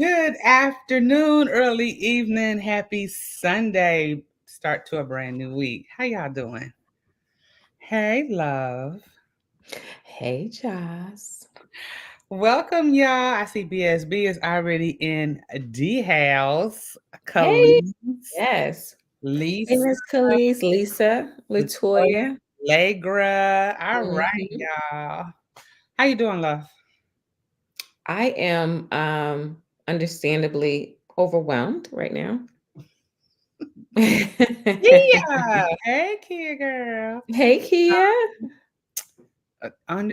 Good afternoon, early evening, happy Sunday. Start to a brand new week. How y'all doing? Hey, love. Hey, Joss. Welcome, y'all. I see BSB is already in D house. Hey, Khalees, yes. Hey, Lisa, Miss Khalees, Lisa, Latoya, Latoya. Legra. All right, hmm y'all. How you doing, love? I am understandably overwhelmed right now. Yeah. Hey, Kia girl. Hey, Kia.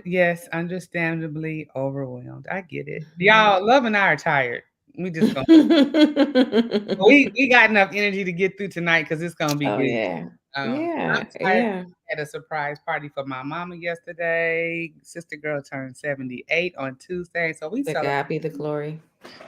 Yes, understandably overwhelmed. I get it. Y'all, Love and I are tired. We just gonna we got enough energy to get through tonight because it's gonna be Oh good. yeah, I'm yeah, tired. yeah. I had a surprise party for my mama yesterday. Sister girl turned 78 on Tuesday, so we To celebrate. God be the glory.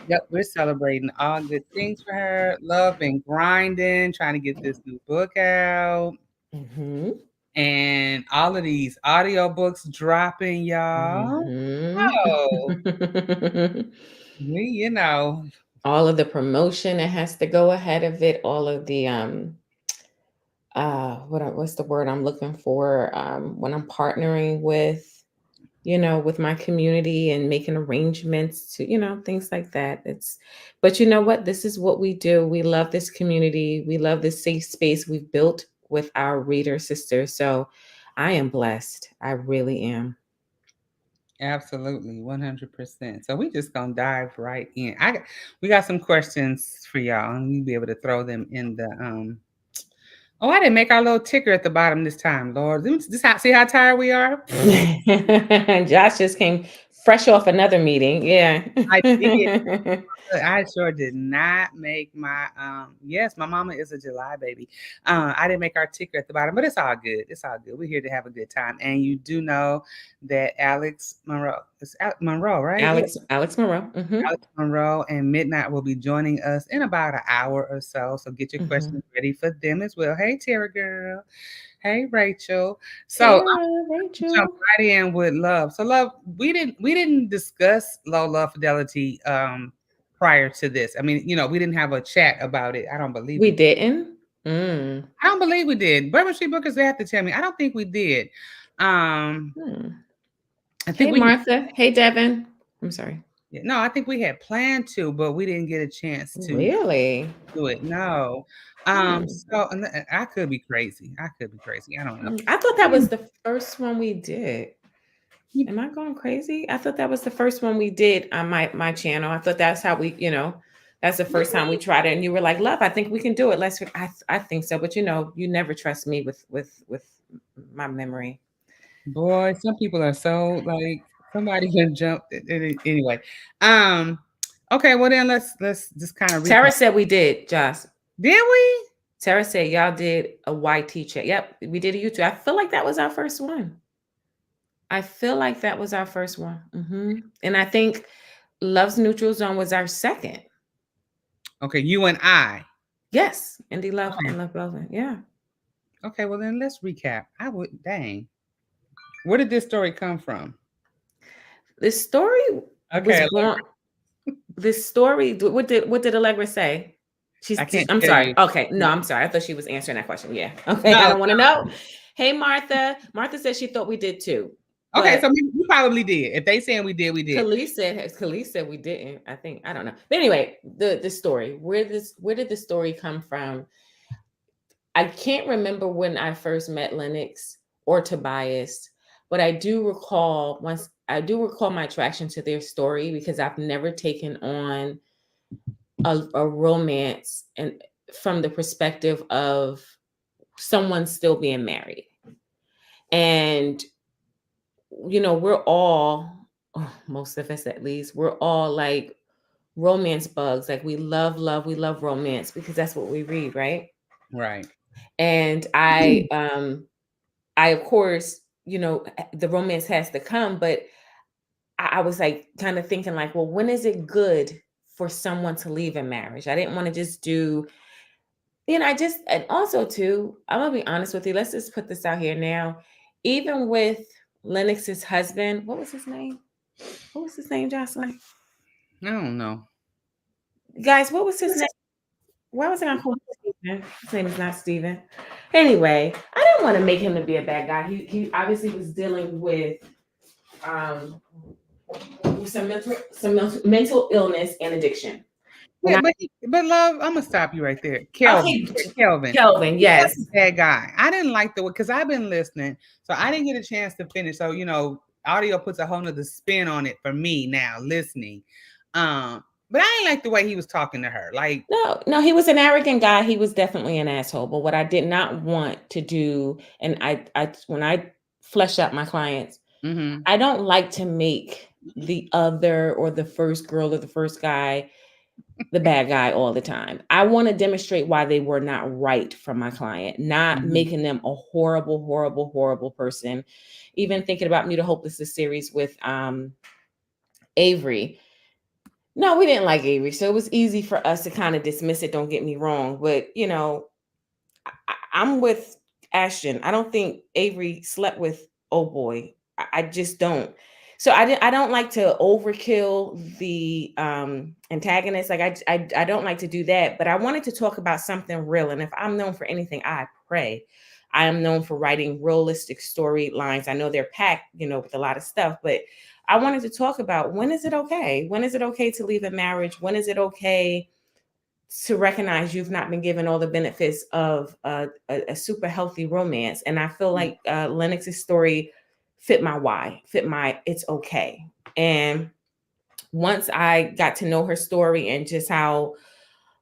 Yep, we're celebrating all good things for her. Love and grinding, trying to get this new book out. hmm And all of these audiobooks dropping, y'all. hmm Oh, we. All of the promotion that has to go ahead of it, all of the what's the word I'm looking for, when I'm partnering with, with my community and making arrangements to, things like that. But you know what, this is what we do. We love this community, we love this safe space we've built with our reader sisters. So I am blessed, I really am. Absolutely, 100%. So we just gonna dive right in. We got some questions for y'all, and we'll be able to throw them in the Oh, I didn't make our little ticker at the bottom this time, Lord. See how tired we are. Josh just came fresh off another meeting. Yeah. I did. I sure did not make my yes, my mama is a July baby. I didn't make our ticker at the bottom, but it's all good. It's all good. We're here to have a good time. And you do know that Alyx Monroe, Monroe, right? Yeah. Alex Monroe. Alyx Monroe and Midnite will be joining us in about an hour or so. So get your hmm questions ready for them as well. Hey Tara girl. Hey Rachel. So Tara, jump Rachel. right in with love. So love, we didn't discuss Love Love Fidelity prior to this. I mean, we didn't have a chat about it. We didn't. Mm. I don't believe we did. Bourbon Street Bookers, they have to tell me. I don't think we did. Um Hmm. I Hey, think we Martha. Hey, Devin. I'm sorry. no, I think we had planned to, but we didn't get a chance to Really? do it. No. Hmm. So and I could be crazy. I could be crazy. I don't know. I thought that was the first one we did. Am I going crazy? I thought that was the first one we did on my channel. I thought that's how we, that's the first time we tried it. And you were like, "Love, I think we can do it. Let's." I think so, but you never trust me with my memory. Boy, some people are so like somebody can jump anyway. Um, okay, well then let's just kind of recap. Tara said we did, Joss. Did we? Tara said y'all did a YT check. Yep, we did a YouTube. I feel like that was our first one. I feel like that was our first one. And I think Love's Neutral Zone was our second. Okay, you and I. Yes, Indie Love Okay. and Love Belvin. Yeah. Okay, well then let's recap. Dang. Where did this story come from? This story was Okay, born. This story. What did Allegra say? I can't I'm tell sorry. you. Okay, no, I'm sorry. I thought she was answering that question. Yeah. Okay, I No. don't want to know. Hey, Martha. Martha said she thought we did too, Okay, but so we probably did. If they saying we did, we did. Khalees said we didn't. I don't know. But anyway, the story. Where did the story come from? I can't remember when I first met Lennox or Tobias, but I do recall my attraction to their story because I've never taken on a romance and from the perspective of someone still being married. And we're all, most of us at least, we're all like romance bugs. Like we love romance because that's what we read, right? Right. And I of course, the romance has to come, but I was like kind of thinking like, well, when is it good for someone to leave a marriage? I didn't want to just do, and also too, I'm gonna be honest with you. Let's just put this out here now. Even with Lennox's husband, what was his name? What was his name, Jocelyn? I don't know. Guys, what was his name? Why was I gonna call him Steven? His name is not Steven. Anyway, I didn't want to make him to be a bad guy. He obviously was dealing with um some mental illness and addiction. And Yeah, but love, I'm gonna stop you right there. okay, Kelvin. Kelvin, He's not yes. a bad guy. I didn't like the way because I've been listening, so I didn't get a chance to finish. So audio puts a whole nother spin on it for me now listening. But I didn't like the way he was talking to her. Like, No, he was an arrogant guy. He was definitely an asshole. But what I did not want to do, and I when I flesh out my clients, I don't like to make the other or the first girl or the first guy the bad guy all the time. I want to demonstrate why they were not right for my client, not making them a horrible, horrible, horrible person. Even thinking about New to Hopelessness series with Avery. No, we didn't like Avery, so it was easy for us to kind of dismiss it. Don't get me wrong, but I'm with Ashton. I don't think Avery slept with old boy. I just don't. So I don't like to overkill the antagonist. Like I don't like to do that. But I wanted to talk about something real. And if I'm known for anything, I pray. I am known for writing realistic storylines. I know they're packed, with a lot of stuff, but I wanted to talk about when is it okay? When is it okay to leave a marriage? When is it okay to recognize you've not been given all the benefits of a super healthy romance? And I feel like Lennox's story fit my it's okay. And once I got to know her story and just how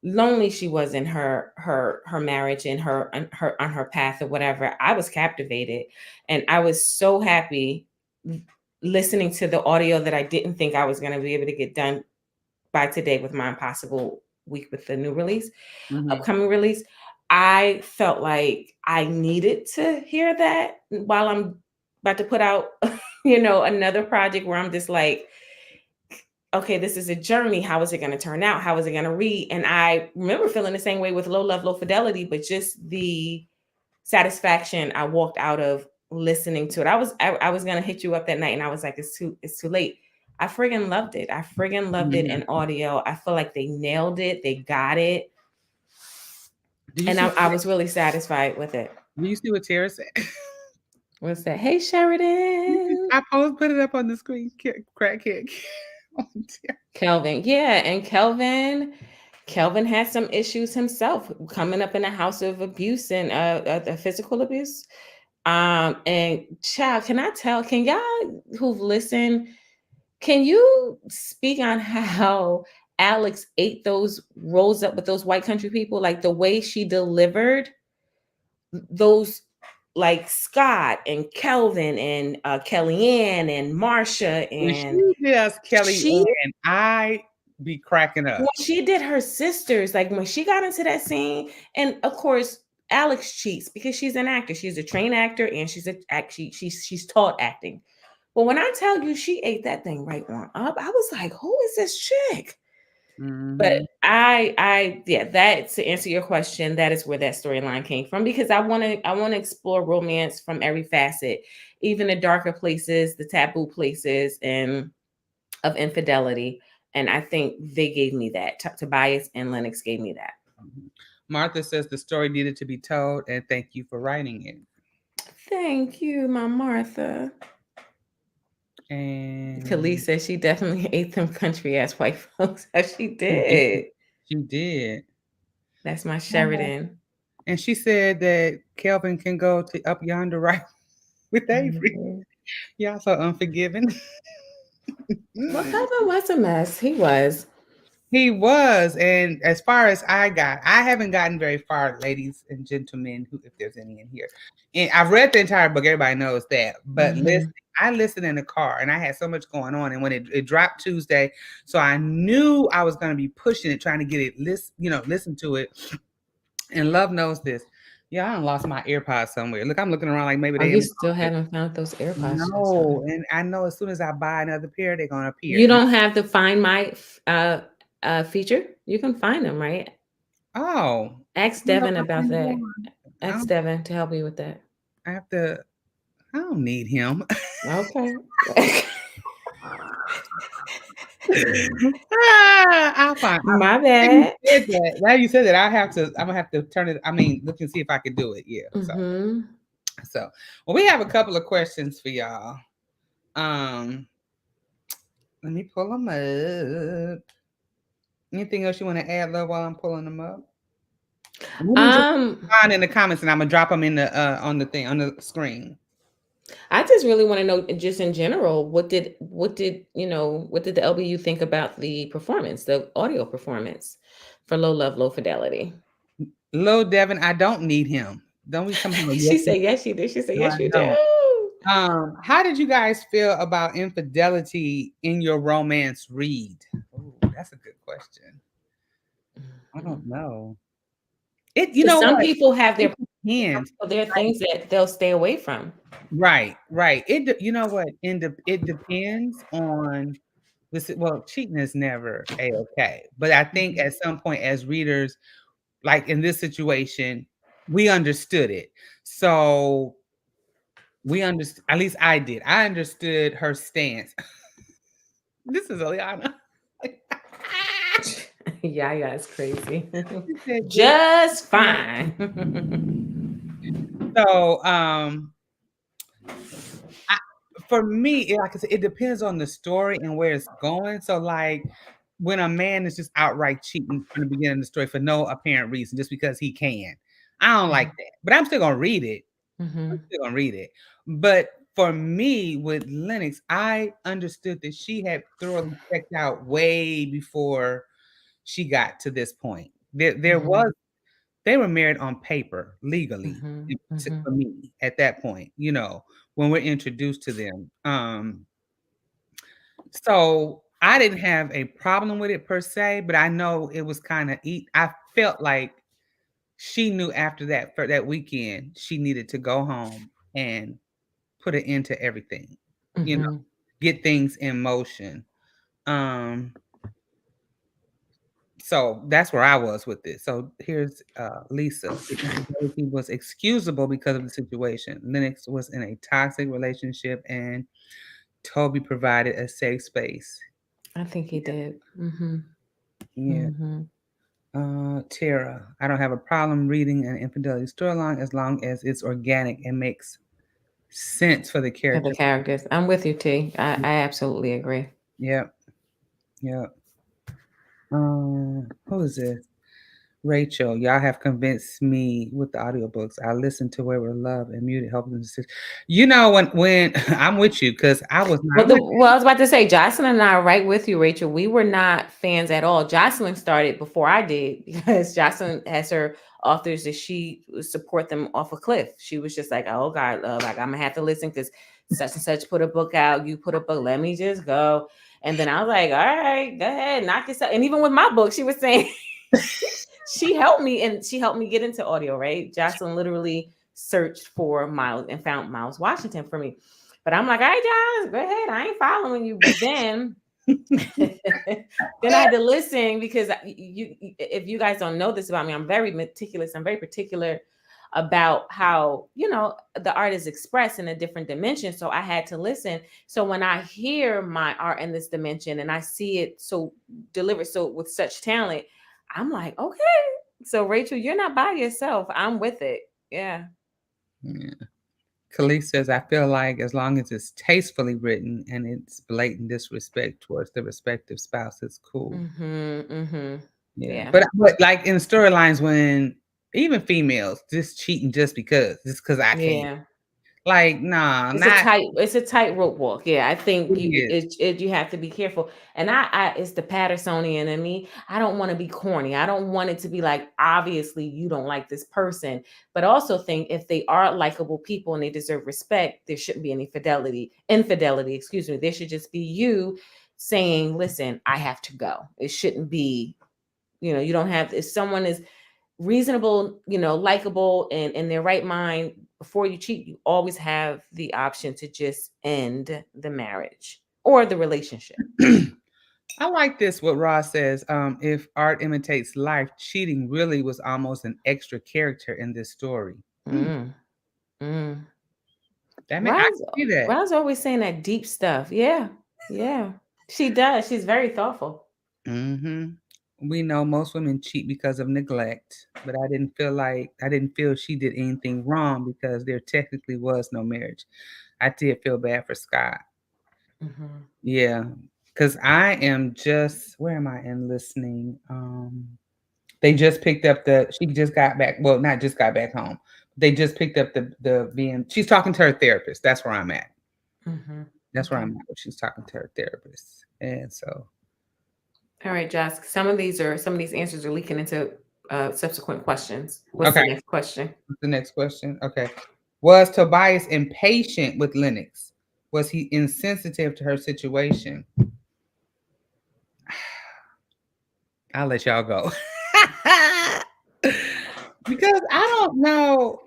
lonely she was in her marriage and her on her path or whatever, I was captivated. And I was so happy listening to the audio that I didn't think I was going to be able to get done by today with my impossible week with the new release, upcoming release. I felt like I needed to hear that while I'm about to put out, another project where I'm just like, okay, this is a journey. How is it going to turn out? How is it going to read? And I remember feeling the same way with Low Love, Low Fidelity, but just the satisfaction I walked out of listening to it. I was going to hit you up that night and I was like, it's too late. I friggin' loved it. It in audio. I feel like they nailed it. They got it. And I was really satisfied with it. Do you see what Tara said? What's that? Hey, Sheridan. I put it up on the screen. Crackhead. Kelvin. Yeah. And Kelvin had some issues himself coming up in a house of abuse and physical abuse. And child, can y'all who've listened, can you speak on how Alyx ate those rolls up with those white country people? Like the way she delivered those, like Scott and Kelvin and Kellyanne and Marsha and Kellyanne, I be cracking up. When she did her sisters, like when she got into that scene, and of course Alyx cheats because she's an actor. She's a trained actor and she's taught acting. But when I tell you she ate that thing right on up, I was like, who is this chick? But that, to answer your question, that is where that storyline came from, because I want to explore romance from every facet, even the darker places, the taboo places, and of infidelity. And I think they gave me that. Tobias and Linux gave me that. Martha says the story needed to be told, and thank you for writing it. Thank you, my Martha. And Khalees says she definitely ate them country ass white folks. She did. She did. That's my Sheridan. And she said that Kelvin can go to up yonder right with Avery. Y'all so unforgiving. Well, Kelvin was a mess. He was. And as far as I haven't gotten very far, ladies and gentlemen, if there's any in here. And I've read the entire book. Everybody knows that. But I listened in the car and I had so much going on. And when it dropped Tuesday, so I knew I was going to be pushing it, trying to get it, listen to it. And Love knows this. Yeah, I done lost my AirPods somewhere. Look, I'm looking around like maybe you still haven't found those AirPods. No, and I know as soon as I buy another pair, they're going to appear. You don't have to find my feature. You can find them, right? Oh. Ask Devin about that. Ask Devin to help you with that. I don't need him. Okay. I'll find. My Now you bad. said that. Now you said that. I'm gonna have to turn it. I mean, look and see if I can do it. Yeah. Mm-hmm. So, well, we have a couple of questions for y'all. Um, Let me pull them up. Anything else you want to add, love, while I'm pulling them up? You can just Um, find in the comments, and I'm gonna drop them in the on the thing on the screen. I just really want to know, just in general, what did the LBU think about the performance, the audio performance for Low Love, Low Fidelity? Lil Devin, I don't need him. Don't we come here? She Yes, said yes, she did. She said no, I yes, you do. don't. How did you guys feel about infidelity in your romance read? Oh, that's a good question. I Mhm. don't know. You Because know some what? people have It their, depends. there are things that they'll stay away from. Right, right. You know what? It depends on this. Well, cheating is never a-okay, but I think Mhm. at some point as readers, like in this situation, we understood it. So we understood. At least I did. I understood her stance. This is Eliana. Yeah, yeah, it's crazy. She said, "Just Just fine." fine. So, I for me, like I said, it depends on the story and where it's going. So, like, when a man is just outright cheating from the beginning of the story for no apparent reason, just because he can, I don't like that. But I'm still gonna read it. I'm Mhm. still gonna read it. But for me, with Lennox, I understood that she had thoroughly checked out way before she got to this point. There was Mhm. they were married on paper legally Mhm. Mhm. for me at that point, when we're introduced to them. So I didn't have a problem with it per se, but I know it was kind of I felt like she knew after that for that weekend she needed to go home and put an end to everything, you know, Mhm. get things in motion. Um So that's where I was with this. So here's Lisa. The infidelity was excusable because of the situation. Lennox was in a toxic relationship and Toby provided a safe space. I think he Yeah. did. Mhm. Yeah. Mhm. Tara, I don't have a problem reading an infidelity storyline as long as it's organic and makes sense for the For the character. characters, I'm with you, T. I absolutely agree. Yep. Yep. Who is this? Rachel, y'all have convinced me with the audiobooks. I listened to Where We're Love and muted helping to when I'm with you because I was not. I'm like, Well, I was about to say, Jocelyn and I are right with you, Rachel. We were not fans at all. Jocelyn started before I did because Jocelyn has her authors that she would support them off a cliff. She was just like, "Oh God, love, like I'm gonna have to listen because such and such put a book out. You put a book. Let me just go." And then I was like, "All right, go ahead, knock yourself." And even with my book, she was saying she helped me, and she helped me get into audio. Right, Jocelyn literally searched for Miles and found Miles Washington for me. But I'm like, all right, Josh, go ahead. I ain't following you. But then, then I had to listen because if you guys don't know this about me, I'm very meticulous. I'm very particular about how the art is expressed in a different dimension. So I had to listen. So when I hear my art in this dimension and I see it so delivered so with such talent, I'm like, okay. So Rachel, you're not by yourself. I'm with it. Yeah. yeah. Khalees says, I feel like as long as it's tastefully written and it's blatant disrespect towards the respective spouse, it's cool. Mm-hmm. Mm-hmm. Yeah. Yeah. But like in storylines when even females just cheating just because I can. Yeah. Like, nah, It's a not tightrope walk. Yeah, I think it is. you have to be careful. And I it's the Pattersonian in me. I don't want to be corny. I don't want it to be like obviously you don't like this person, but also think if they are likable people and they deserve respect, there shouldn't be any infidelity, excuse me. There should just be you saying, "Listen, I have to go." It shouldn't be, you don't have if someone is reasonable, likable and in their right mind, before you cheat, you always have the option to just end the marriage or the relationship. I like this what Ross says. If art imitates life, cheating really was almost an extra character in this story. Hmm. Mm, mm. I Ron's can see that. Ron's always saying that deep stuff. Yeah. Yeah. She does. She's very thoughtful. Hmm. We know most women cheat because of neglect, but I didn't feel she did anything wrong because there technically was no marriage. I did feel bad for Scott. Mm-hmm. Yeah, because I am just where am I in listening? They just picked up the. She just got back. Well, not just got back home. They just picked up the being. She's talking to her therapist. That's where I'm at. Mm-hmm. That's where Okay. I'm at. She's talking to her therapist, and so All right, Josh. Some of these answers are leaking into subsequent questions. What's okay. the next question? What's the next question? Okay. Was Tobias impatient with Lennox? Was he insensitive to her situation? I'll let y'all go. Because I don't know.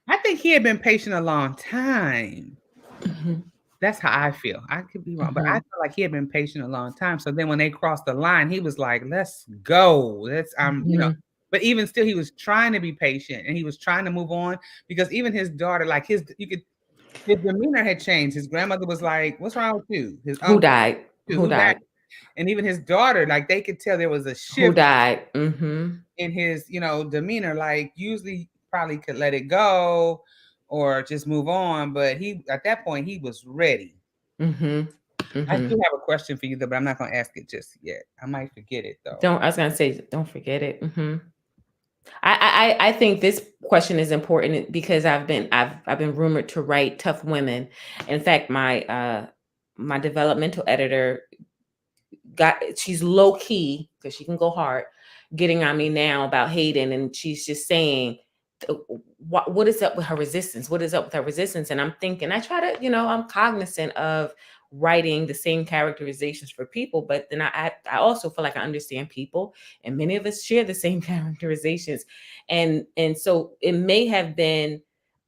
I think he had been patient a long time. Mm-hmm. That's how I feel. I could be wrong, but I Mm-hmm. feel like he had been patient a long time. So then when they crossed the line, he was like, "Let's go. Let's Mm-hmm. But even still, he was trying to be patient and he was trying to move on because even his daughter, like his demeanor had changed. His grandmother was like, "What's wrong with you?" His Who uncle, died? too, Who who died, died? and even his daughter, like they could tell there was a Who shift died? Mm-hmm. in his, demeanor. Like usually, probably could let it go or just move on, but he at that point he was ready. Mm-hmm. I Mm-hmm. do have a question for you though, but I'm not gonna ask it just yet. I might forget it though. Don't. I was gonna say, don't forget it. Mm-hmm. I think this question is important because I've been rumored to write tough women. In fact, my developmental editor she's low key because she can go hard, getting on me now about Hayden, and she's just saying what is up with her resistance? What is up with her resistance? And I'm thinking, I try to, I'm cognizant of writing the same characterizations for people, but then I also feel like I understand people, and many of us share the same characterizations, and so it may have been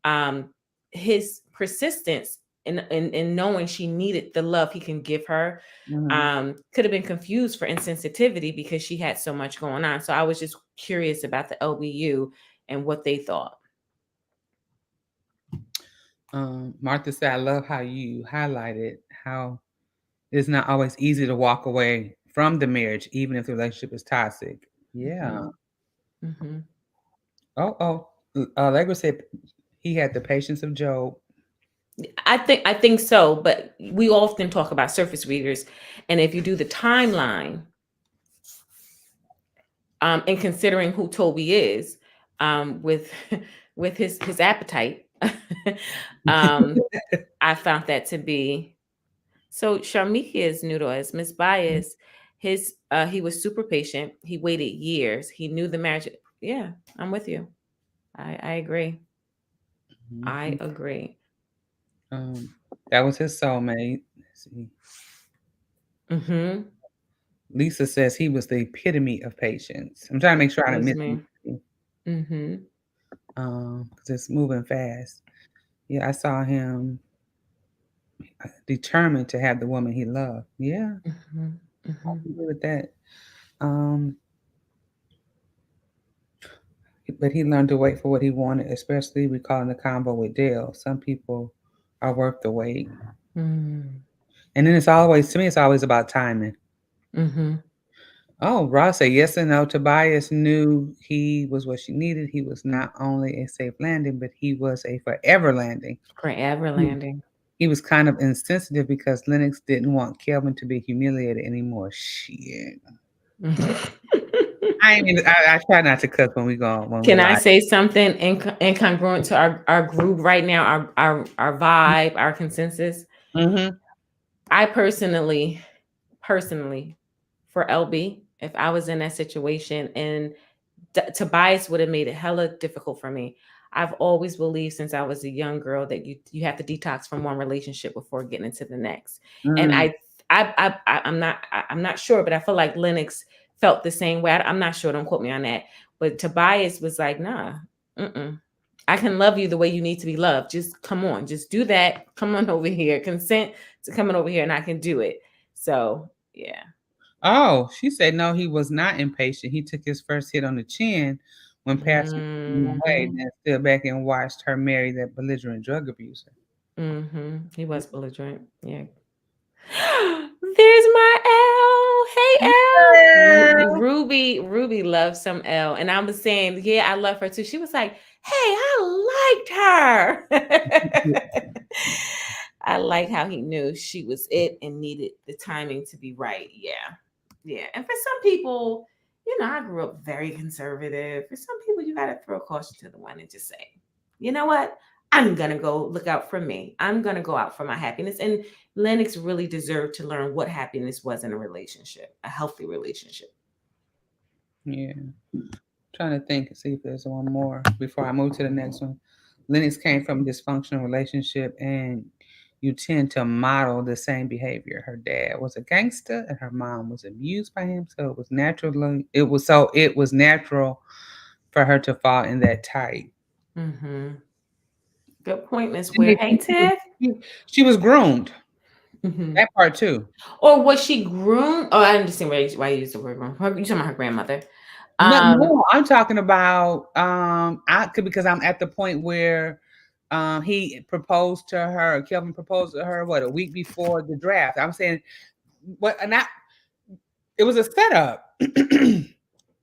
um, his persistence in knowing she needed the love he can give her, Mhm. could have been confused for insensitivity because she had so much going on. So I was just curious about the LBU and what they thought. Martha said, "I love how you highlighted how it's not always easy to walk away from the marriage, even if the relationship is toxic." Yeah. Hmm. Hmm. Oh. Allegra said he had the patience of Job. I think so, but we often talk about surface readers, and if you do the timeline, and considering who Toby is, with with his appetite, um, I found that to be so. Sharmika is new to us. Miss Bias, he was super patient. He waited years. He knew the marriage. Yeah, I'm with you. I agree. I Mhm. agree. Um, that was his soulmate. Let's see. Mm-hmm. Lisa says he was the epitome of patience. I'm trying to make sure I That didn't was miss me. anything. Mm-hmm. Because it's moving fast. Yeah, I saw him determined to have the woman he loved. Yeah, Mm-hmm. I Mm-hmm. agree with that. Um, but he learned to wait for what he wanted, especially recalling the combo with Dale. Some people are worth the wait. And then to me, it's always about timing. Mm-hmm. Oh, Ross said yes and no. Tobias knew he was what she needed. He was not only a safe landing, but he was a forever landing. Forever He, landing. he was kind of insensitive because Lennox didn't want Kelvin to be humiliated anymore. Shit. I ain't even, I try not to cuss when we Can I live. say something incongruent to our group right now, our vibe, our consensus? Mm-hmm. I personally, for LB, if I was in that situation, and Tobias would have made it hella difficult for me. I've always believed since I was a young girl that you have to detox from one relationship before getting into the next. And Mm. I'm not sure, but I feel like Lennox felt the same way. I'm not sure. Don't quote me on that. But Tobias was like, nah, mm-mm. I can love you the way you need to be loved. Just come on, just do that. Come on over here. Consent to coming over here, and I can do it. So yeah. Oh, she said no, he was not impatient. He took his first hit on the chin when passing him away, Hmm. then stood back and watched her marry that belligerent drug abuser. Hmm. He was belligerent. Yeah. There's my L. Hey, L. Well, Ruby loves some L. And I was saying, yeah, I love her too. She was like, hey, I liked her. I like how he knew she was it and needed the timing to be right. Yeah. Yeah. And for some people, I grew up very conservative. For some people, you got to throw caution to the wind and just say, you know what? I'm going to go look out for me. I'm going to go out for my happiness. And Lennox really deserved to learn what happiness was in a relationship, a healthy relationship. yeah. Trying to think and see if there's one more before I move to the next one. Lennox came from a dysfunctional relationship, and you tend to model the same behavior. Her dad was a gangster, and her mom was abused by him. So it was natural for her to fall in that type. Mm-hmm. Good point, Miss Ware. Hey, Tiff. She was groomed. Mm-hmm. That part too. Or was she groomed? Oh, I understand why you used the word groom. You talking about her grandmother? No, no, I'm talking about because I'm at the point where he proposed to her. Kelvin proposed to her a week before the draft. I'm saying what, and that it was a setup,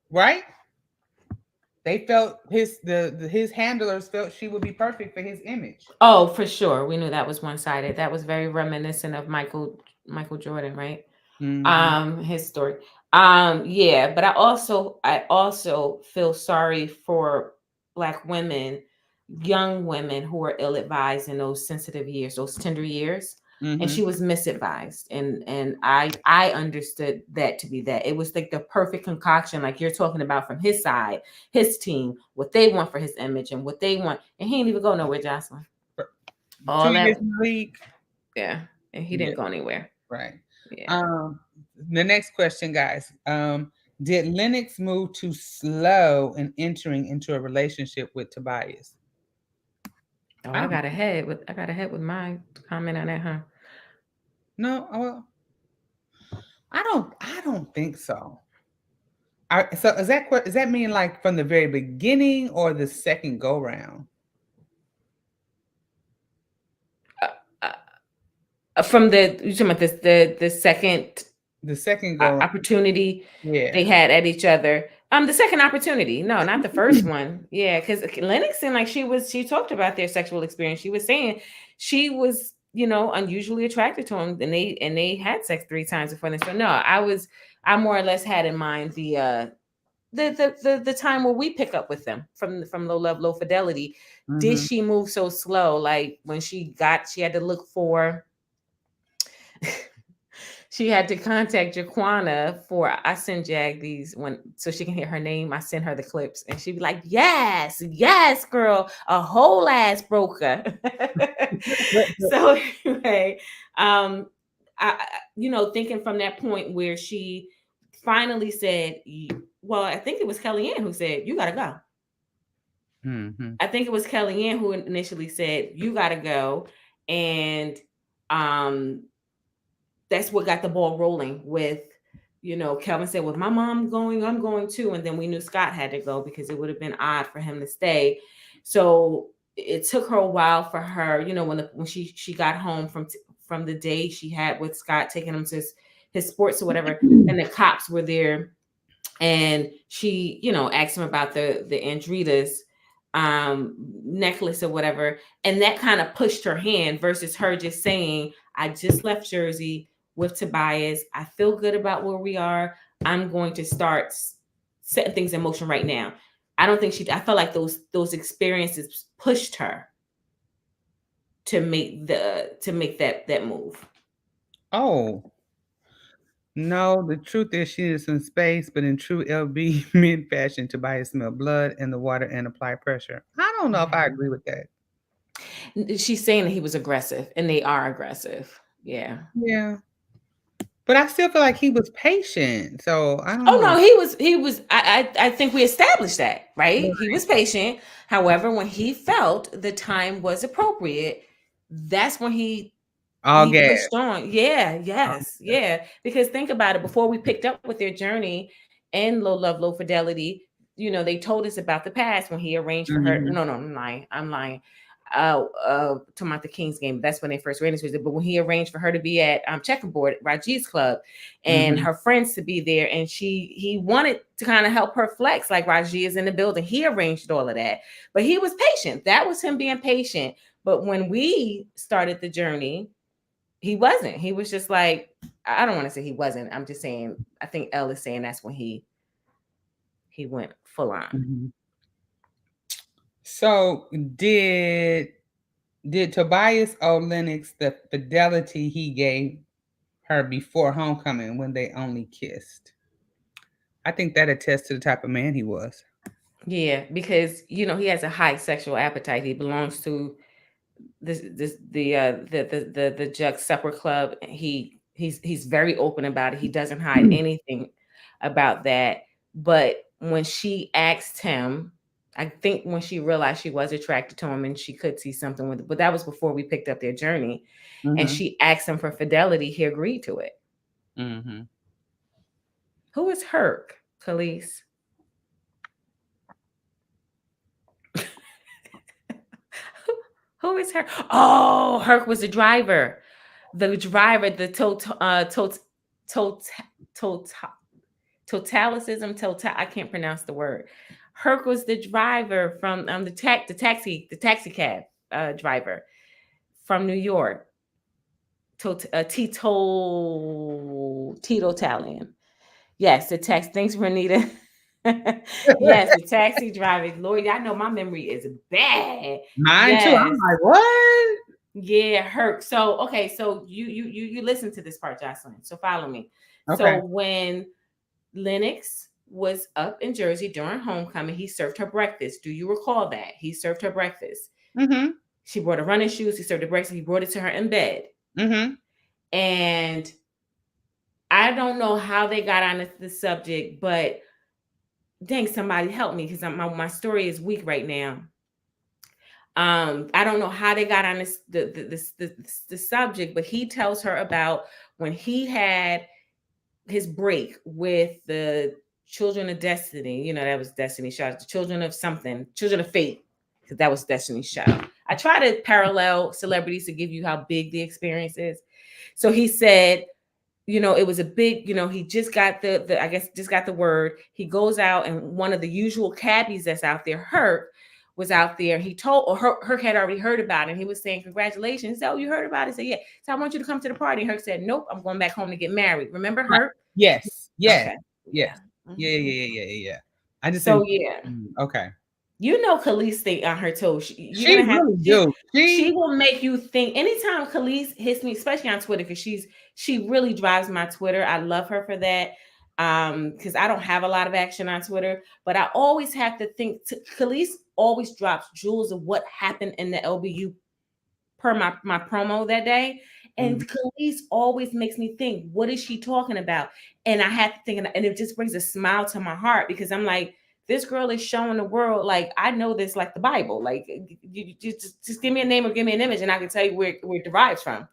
right? They felt his handlers felt she would be perfect for his image. Oh, for sure. We knew that was one-sided. That was very reminiscent of Michael Jordan, right? Mm-hmm. His story. Yeah, but I also feel sorry for Black women, young women who are ill-advised in those sensitive years, those tender years. And Mm-hmm. she was misadvised. And I understood that to be that. It was like the perfect concoction, like you're talking about from his side, his team, what they want for his image and what they want. And he didn't even go nowhere, Jocelyn. All 2 years that, in the league. yeah. And he Yeah, didn't go anywhere. right. Yeah. The next question, guys. Did Lennox move too slow in entering into a relationship with Tobias? Oh, I I don't got ahead with my comment on that, huh? know. Well, I don't think so. So does that mean like from the very beginning or the second go round? Uh, from the you talking about this the second The second go round. opportunity they Yeah. had at each other. The second opportunity. No, not the first one. Yeah, because Lennox seemed like she talked about their sexual experience. She was saying she was, unusually attracted to him, and they had sex 3 times before this. So no, I more or less had in mind the time where we pick up with them from Low Love, Low Fidelity. Did Mm-hmm. she move so slow? Like when she had to look for she had to contact Jaquana for I send Jag these when so she can hear her name. I send her the clips and she'd be like, yes, yes, girl, a whole ass broker. So anyway, thinking from that point where she finally said, well, I think it was Kellyanne who said, you gotta go. Mm-hmm. I think it was Kellyanne who initially said, you gotta go. And that's what got the ball rolling with, Kelvin said, with my mom going, I'm going too. And then we knew Scott had to go because it would have been odd for him to stay. So it took her a while for her, when she got home from the day she had with Scott, taking him to his sports or whatever, and the cops were there. And she, asked him about the Andritas necklace or whatever. And that kind of pushed her hand versus her just saying, I just left Jersey with Tobias. I feel good about where we are. I'm going to start setting things in motion right now. I don't think I felt like those experiences pushed her to make that move. Oh no, the truth is she is in space, but in true LB mid fashion, Tobias smelled blood in the water and apply pressure. I don't know if I agree with that. She's saying that he was aggressive, and they are aggressive. Yeah. Yeah. But I still feel like he was patient. So I don't Oh know. no, he was. I think we established that, right? He was patient. However, when he felt the time was appropriate, that's when All he gas. pushed on. Yeah, yes, yeah. Because think about it. Before we picked up with their journey and Low Love, Low Fidelity, they told us about the past when he arranged for her. Mm-hmm. No, I'm lying. talking about the Kings game. That's when they first ran into each other. But when he arranged for her to be at checkerboard at Raji's club and her friends to be there, and he wanted to kind of help her flex, like Raji is in the building. He arranged all of that, but he was patient. That was him being patient. But when we started the journey, he wasn't. He was just like, I don't want to say he wasn't. I'm just saying, I think Elle is saying that's when he went full on. So did Tobias owe Lennox the fidelity he gave her before homecoming when they only kissed? I think that attests to the type of man he was. Yeah, because he has a high sexual appetite. He belongs to the Jug Supper Club. He's very open about it. He doesn't hide anything about that. But when she asked him, I think when she realized she was attracted to him and she could see something with it, but that was before we picked up their journey. And she asked him for fidelity, he agreed to it. Who is Herc, Khalees? Who is Herc? Oh, Herc was the driver. The totalicism. I can't pronounce the word. Herc was the driver from the taxi cab driver from New York. Tito-talian. Yes, the taxi. Thanks, Renita. Yes, the taxi driver. Lord, I know my memory is bad. Mine too. I'm like, what? Yeah, Herc. So okay, so you listen to this part, Jocelyn. So follow me. Okay. So when Lennox was up in Jersey during homecoming, he served her breakfast. Do you recall that? He served her breakfast. She brought her running shoes. He served her breakfast. He brought it to her in bed. And I don't know how they got on the subject, but dang, somebody help me because my story is weak right now. I don't know how they got on the subject, but he tells her about when he had his break with the Children of Destiny. That was Destiny's Child. The Children of something, Children of Fate, because that was Destiny's Child. I try to parallel celebrities to give you how big the experience is. So he said, it was a big, he just got I guess just got the word. He goes out and one of the usual cabbies that's out there, Herc, was out there. He told, or Herc had already heard about it. And he was saying, congratulations. He said, oh, you heard about it? He said, yeah. So I want you to come to the party. And Herc said, nope, I'm going back home to get married. Remember Herc? Yes. Yes. Okay. Yes. Yeah. I just okay. Khalees stay on her toes. She will make you think. Anytime Khalees hits me, especially on Twitter, because she really drives my Twitter. I love her for that. Because I don't have a lot of action on Twitter, but I always have to think. Khalees always drops jewels of what happened in the LBU per my promo that day. And Khalees always makes me think, what is she talking about? And I have to think, and it just brings a smile to my heart because I'm like, this girl is showing the world, like, I know this like the Bible. Like, you just give me a name or give me an image and I can tell you where it derives from.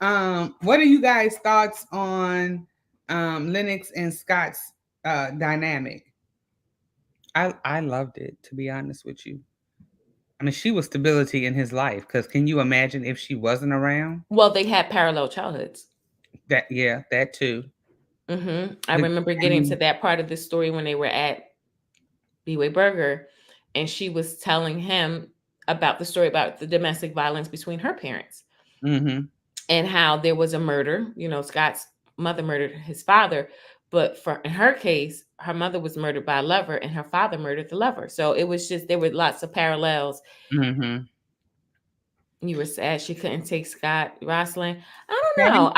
What are you guys' thoughts on Lennox and Scott's dynamic? I loved it, to be honest with you. I mean, she was stability in his life, because can you imagine if she wasn't around? Well, they had parallel childhoods. That too. I remember getting to that part of the story when they were at B-Way Burger, and she was telling him about the story about the domestic violence between her parents. And how there was a murder. Scott's mother murdered his father, but in her case, her mother was murdered by a lover and her father murdered the lover. So it was just, there were lots of parallels. You were sad she couldn't take Scott. Rosalind, I don't know.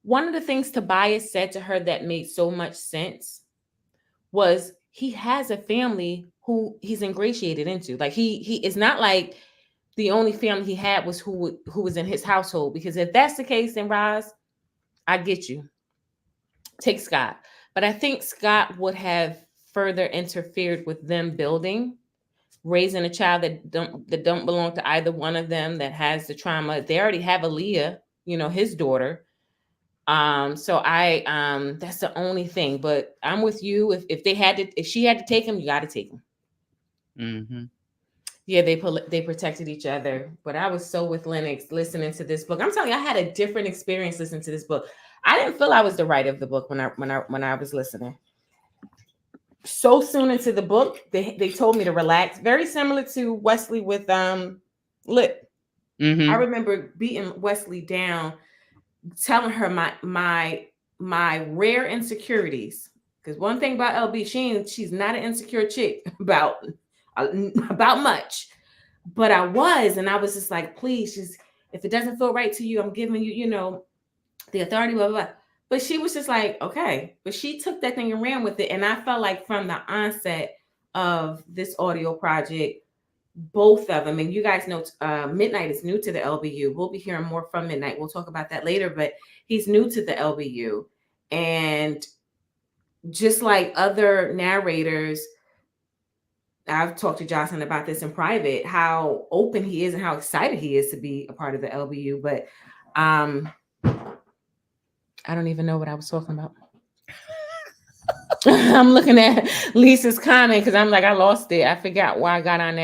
One of the things Tobias said to her that made so much sense was he has a family who he's ingratiated into. Like he is not like the only family he had was who was in his household. Because if that's the case, then Roz, I get you. Take Scott. But I think Scott would have further interfered with them building, raising a child that don't belong to either one of them, that has the trauma. They already have Aaliyah, his daughter. So that's the only thing. But I'm with you. If she had to take him, you got to take him. Mm-hmm. Yeah, they protected each other. But I was so with Lennox listening to this book. I'm telling you, I had a different experience listening to this book. I didn't feel I was the writer of the book when I was listening. So soon into the book, they told me to relax. Very similar to Wesley with Lip. I Mm-hmm. remember beating Wesley down, telling her my rare insecurities. Because one thing about LB, she's not an insecure chick about much. But I was, and I was just like, please, just if it doesn't feel right to you, I'm giving you, the authority, blah, blah, blah. But she was just like, okay. But she took that thing and ran with it. And I felt like from the onset of this audio project, both of them, and you guys know Midnite is new to the LBU. We'll be hearing more from Midnite. We'll talk about that later, but he's new to the LBU. And just like other narrators, I've talked to Jocelyn about this in private, how open he is and how excited he is to be a part of the LBU. But I don't even know what I was talking about. I'm looking at Lisa's comment because I'm like, I lost it. I forgot why I got on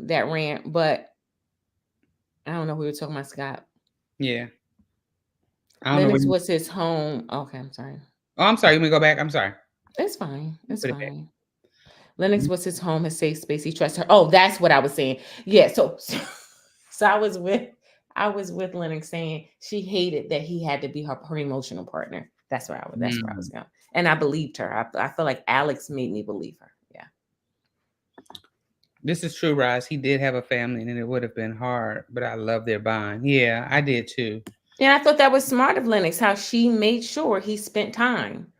that rant, but I don't know who we were talking about, Scott. Yeah. I don't know Lennox when was his home. Okay, I'm sorry. Oh, I'm sorry. You want me to go back? I'm sorry. It's fine. It's Put it back. fine. Lennox was his home, his safe space. He trusts her. Oh, that's what I was saying. Yeah. So I was with Lennox saying she hated that he had to be her emotional partner. That's where I was going. And I believed her. I feel like Alyx made me believe her. Yeah. This is true, Roz. He did have a family and it would have been hard, but I love their bond. Yeah, I did too. And I thought that was smart of Lennox, how she made sure he spent time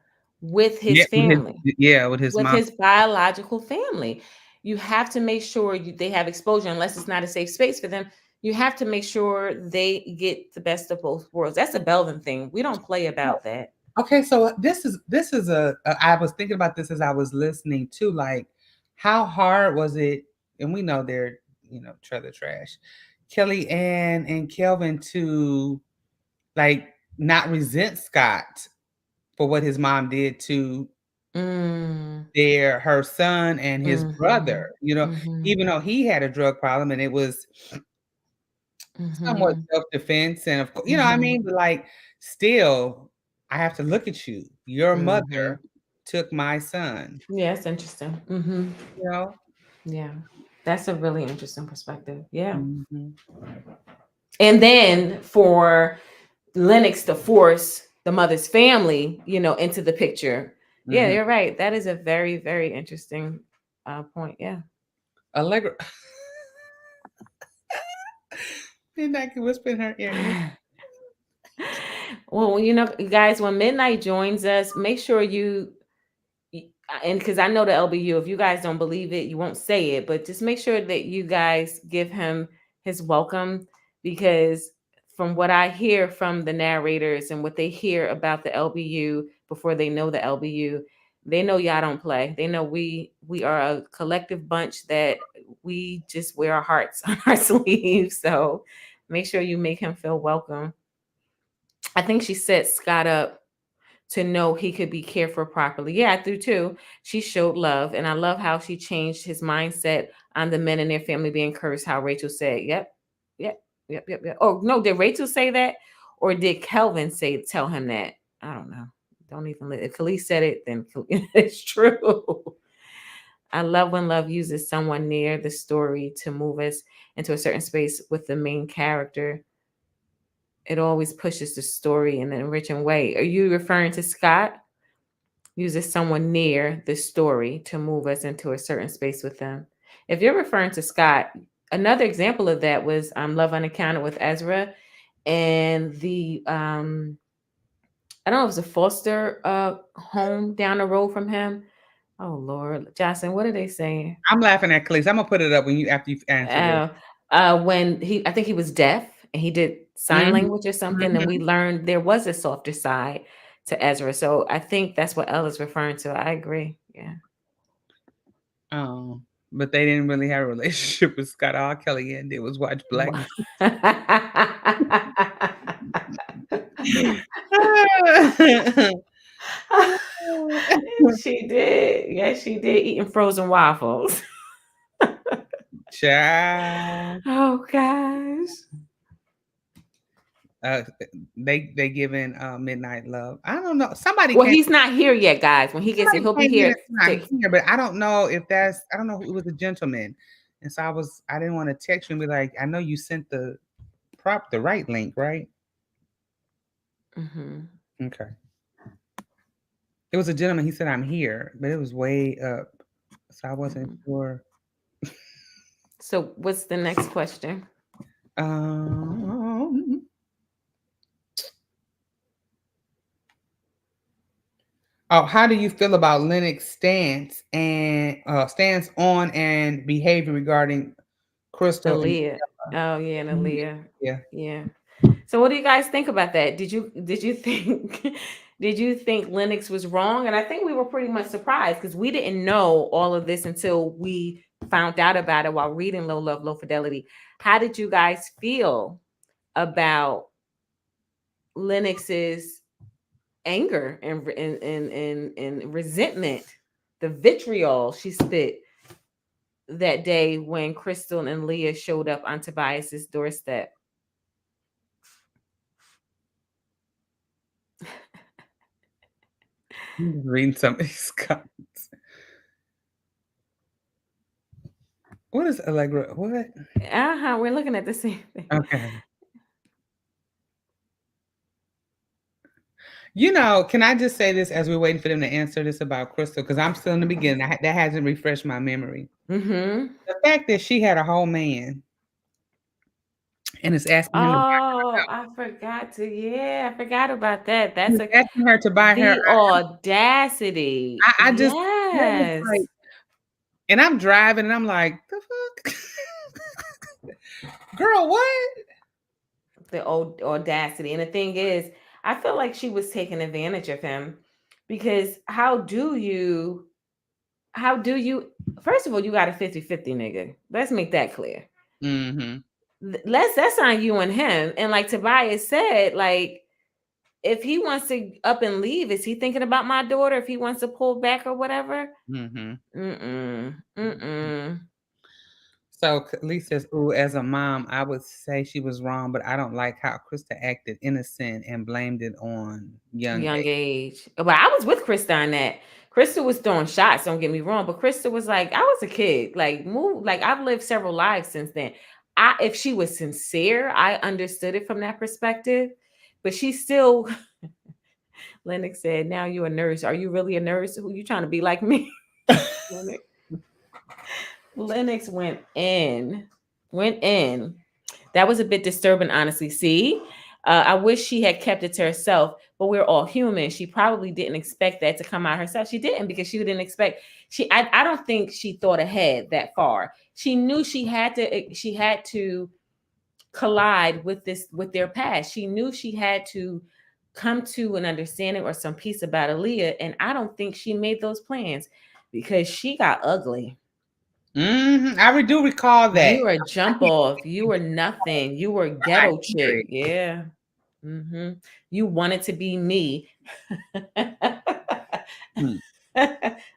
with his Yeah, family, with his with mom. his biological family. You have to make sure they have exposure, unless it's not a safe space for them. You have to make sure they get the best of both worlds. That's a Belvin thing. We don't play about that. Okay, so this is I was thinking about this as I was listening to, like, how hard was it? And we know they're trailer trash, Kelly Ann and Kelvin, to like not resent Scott for what his mom did to her son and his brother. Even though he had a drug problem and it was somewhat self-defense, and of course, I mean, but like, still, I have to look at you. Your mother took my son. Yeah, it's interesting. You know? Yeah, that's a really interesting perspective. Yeah. Mm-hmm. And then for Lennox to force the mother's family, into the picture. Yeah, you're right. That is a very, very interesting point. Yeah. Allegra. Midnite can whisper in her ear. Well, guys, when Midnite joins us, make sure and because I know the LBU, if you guys don't believe it, you won't say it, but just make sure that you guys give him his welcome, because from what I hear from the narrators and what they hear about the LBU before they know the LBU, they know y'all don't play. They know we are a collective bunch that we just wear our hearts on our sleeves. So make sure you make him feel welcome. I think she set Scott up to know he could be cared for properly. Yeah, I do too. She showed love, and I love how she changed his mindset on the men and their family being cursed. How Rachel said, "Yep, yep, yep, yep, yep." Oh no, did Rachel say that, or did Kelvin tell him that? I don't know. Don't even let. If Khalees said it, then it's true. I love when love uses someone near the story to move us into a certain space with the main character. It always pushes the story in an enriching way. Are you referring to Scott? Uses someone near the story to move us into a certain space with them. If you're referring to Scott, another example of that was Love Unaccounted with Ezra, and the I don't know if it was a foster home down the road from him. Oh Lord, Jocelyn, what are they saying? I'm laughing at Khalees. I'm gonna put it up after you answer this. When I think he was deaf and he did sign language or something, and we learned there was a softer side to Ezra. So I think that's what Ella's referring to. I agree. Yeah. Oh, but they didn't really have a relationship with Scott. All Kelly and did was watch Black. She did. Yes, she did, eating frozen waffles. Child. Oh gosh. They giving Midnight Love. I don't know. Somebody Well, came. he's not here yet, guys. When he gets here, Somebody he'll be came in here. and said I'm here, but I don't know if that's. I don't know who it was, a gentleman, and so I didn't want to text you and be like, I know you sent the right link, right? Mm-hmm. Okay. It was a gentleman. He said I'm here, but it was way up, so I wasn't sure. So, what's the next question? Um. Oh, how do you feel about Lennox stance on and behavior regarding Crystal and Aaliyah. Oh yeah, and Aaliyah. yeah. Yeah. So what do you guys think about that? Did you think did you think Lennox was wrong? And I think we were pretty much surprised because we didn't know all of this until we found out about it while reading Low Love, Low Fidelity. How did you guys feel about Lennox's anger and resentment, the vitriol she spit that day when Crystal and Leah showed up on Tobias's doorstep? I'm reading some of these comments. What is Allegra? What? We're looking at the same thing. Okay. You know, can I just say this as we're waiting for them to answer this about Crystal? Because I'm still in the beginning. That hasn't refreshed my memory. Mm-hmm. The fact that she had a whole man and is asking him to buy Oh, I forgot to. Yeah, I forgot about that. That's asking her to buy her. the audacity. I just that was Yes, like, and I'm driving and I'm like, the fuck, girl, what? the old audacity. And the thing is, I feel like she was taking advantage of him because how do you, first of all, you got a 50-50 nigga. Let's make that clear. Mm-hmm. That's on you and him. And like Tobias said, like, if he wants to up and leave, is he thinking about my daughter? If he wants to pull back or whatever? Mm-hmm. Mm-mm. Mm-mm. So Lee says, "Ooh, as a mom, I would say she was wrong, but I don't like how Krista acted innocent and blamed it on young Young age." age. But I was with Krista on that. Krista was throwing shots, don't get me wrong. But Krista was like, I was a kid. Like, move, like I've lived several lives since then. If she was sincere, I understood it from that perspective. But she still, Lennox said, now you're a nurse. Are you really a nurse? Who you trying to be like me? Lennox went in. Went in. That was a bit disturbing, honestly. See, I wish she had kept it to herself, but we're all human. She probably didn't expect that to come out herself. She didn't because she didn't expect. I don't think she thought ahead that far. She knew she had to. She had to collide with their past. She knew she had to come to an understanding or some peace about Aaliyah, and I don't think she made those plans because she got ugly. Mm-hmm. I do recall that. You were a jump off. You were nothing. You were a ghetto chick. It. Yeah. Mm-hmm. You wanted to be me. Hmm.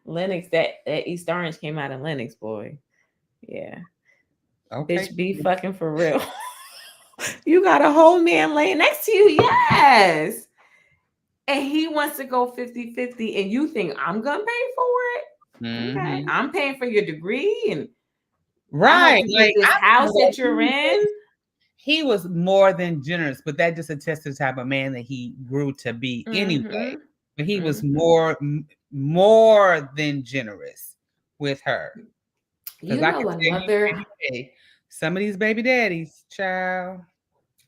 Lennox, that East Orange came out of Lennox, boy. Yeah. Okay. Bitch, be fucking for real. You got a whole man laying next to you. Yes. And he wants to go 50-50, and you think I'm gonna pay for it? Mm-hmm. Okay. I'm paying for your degree and I Right. helped you Like get this house that you're in. he was more than generous, but that just attests to the type of man that he grew to be anyway. But he was more than generous with her. Because You I know, can tell you, hey, some of these baby daddies, child.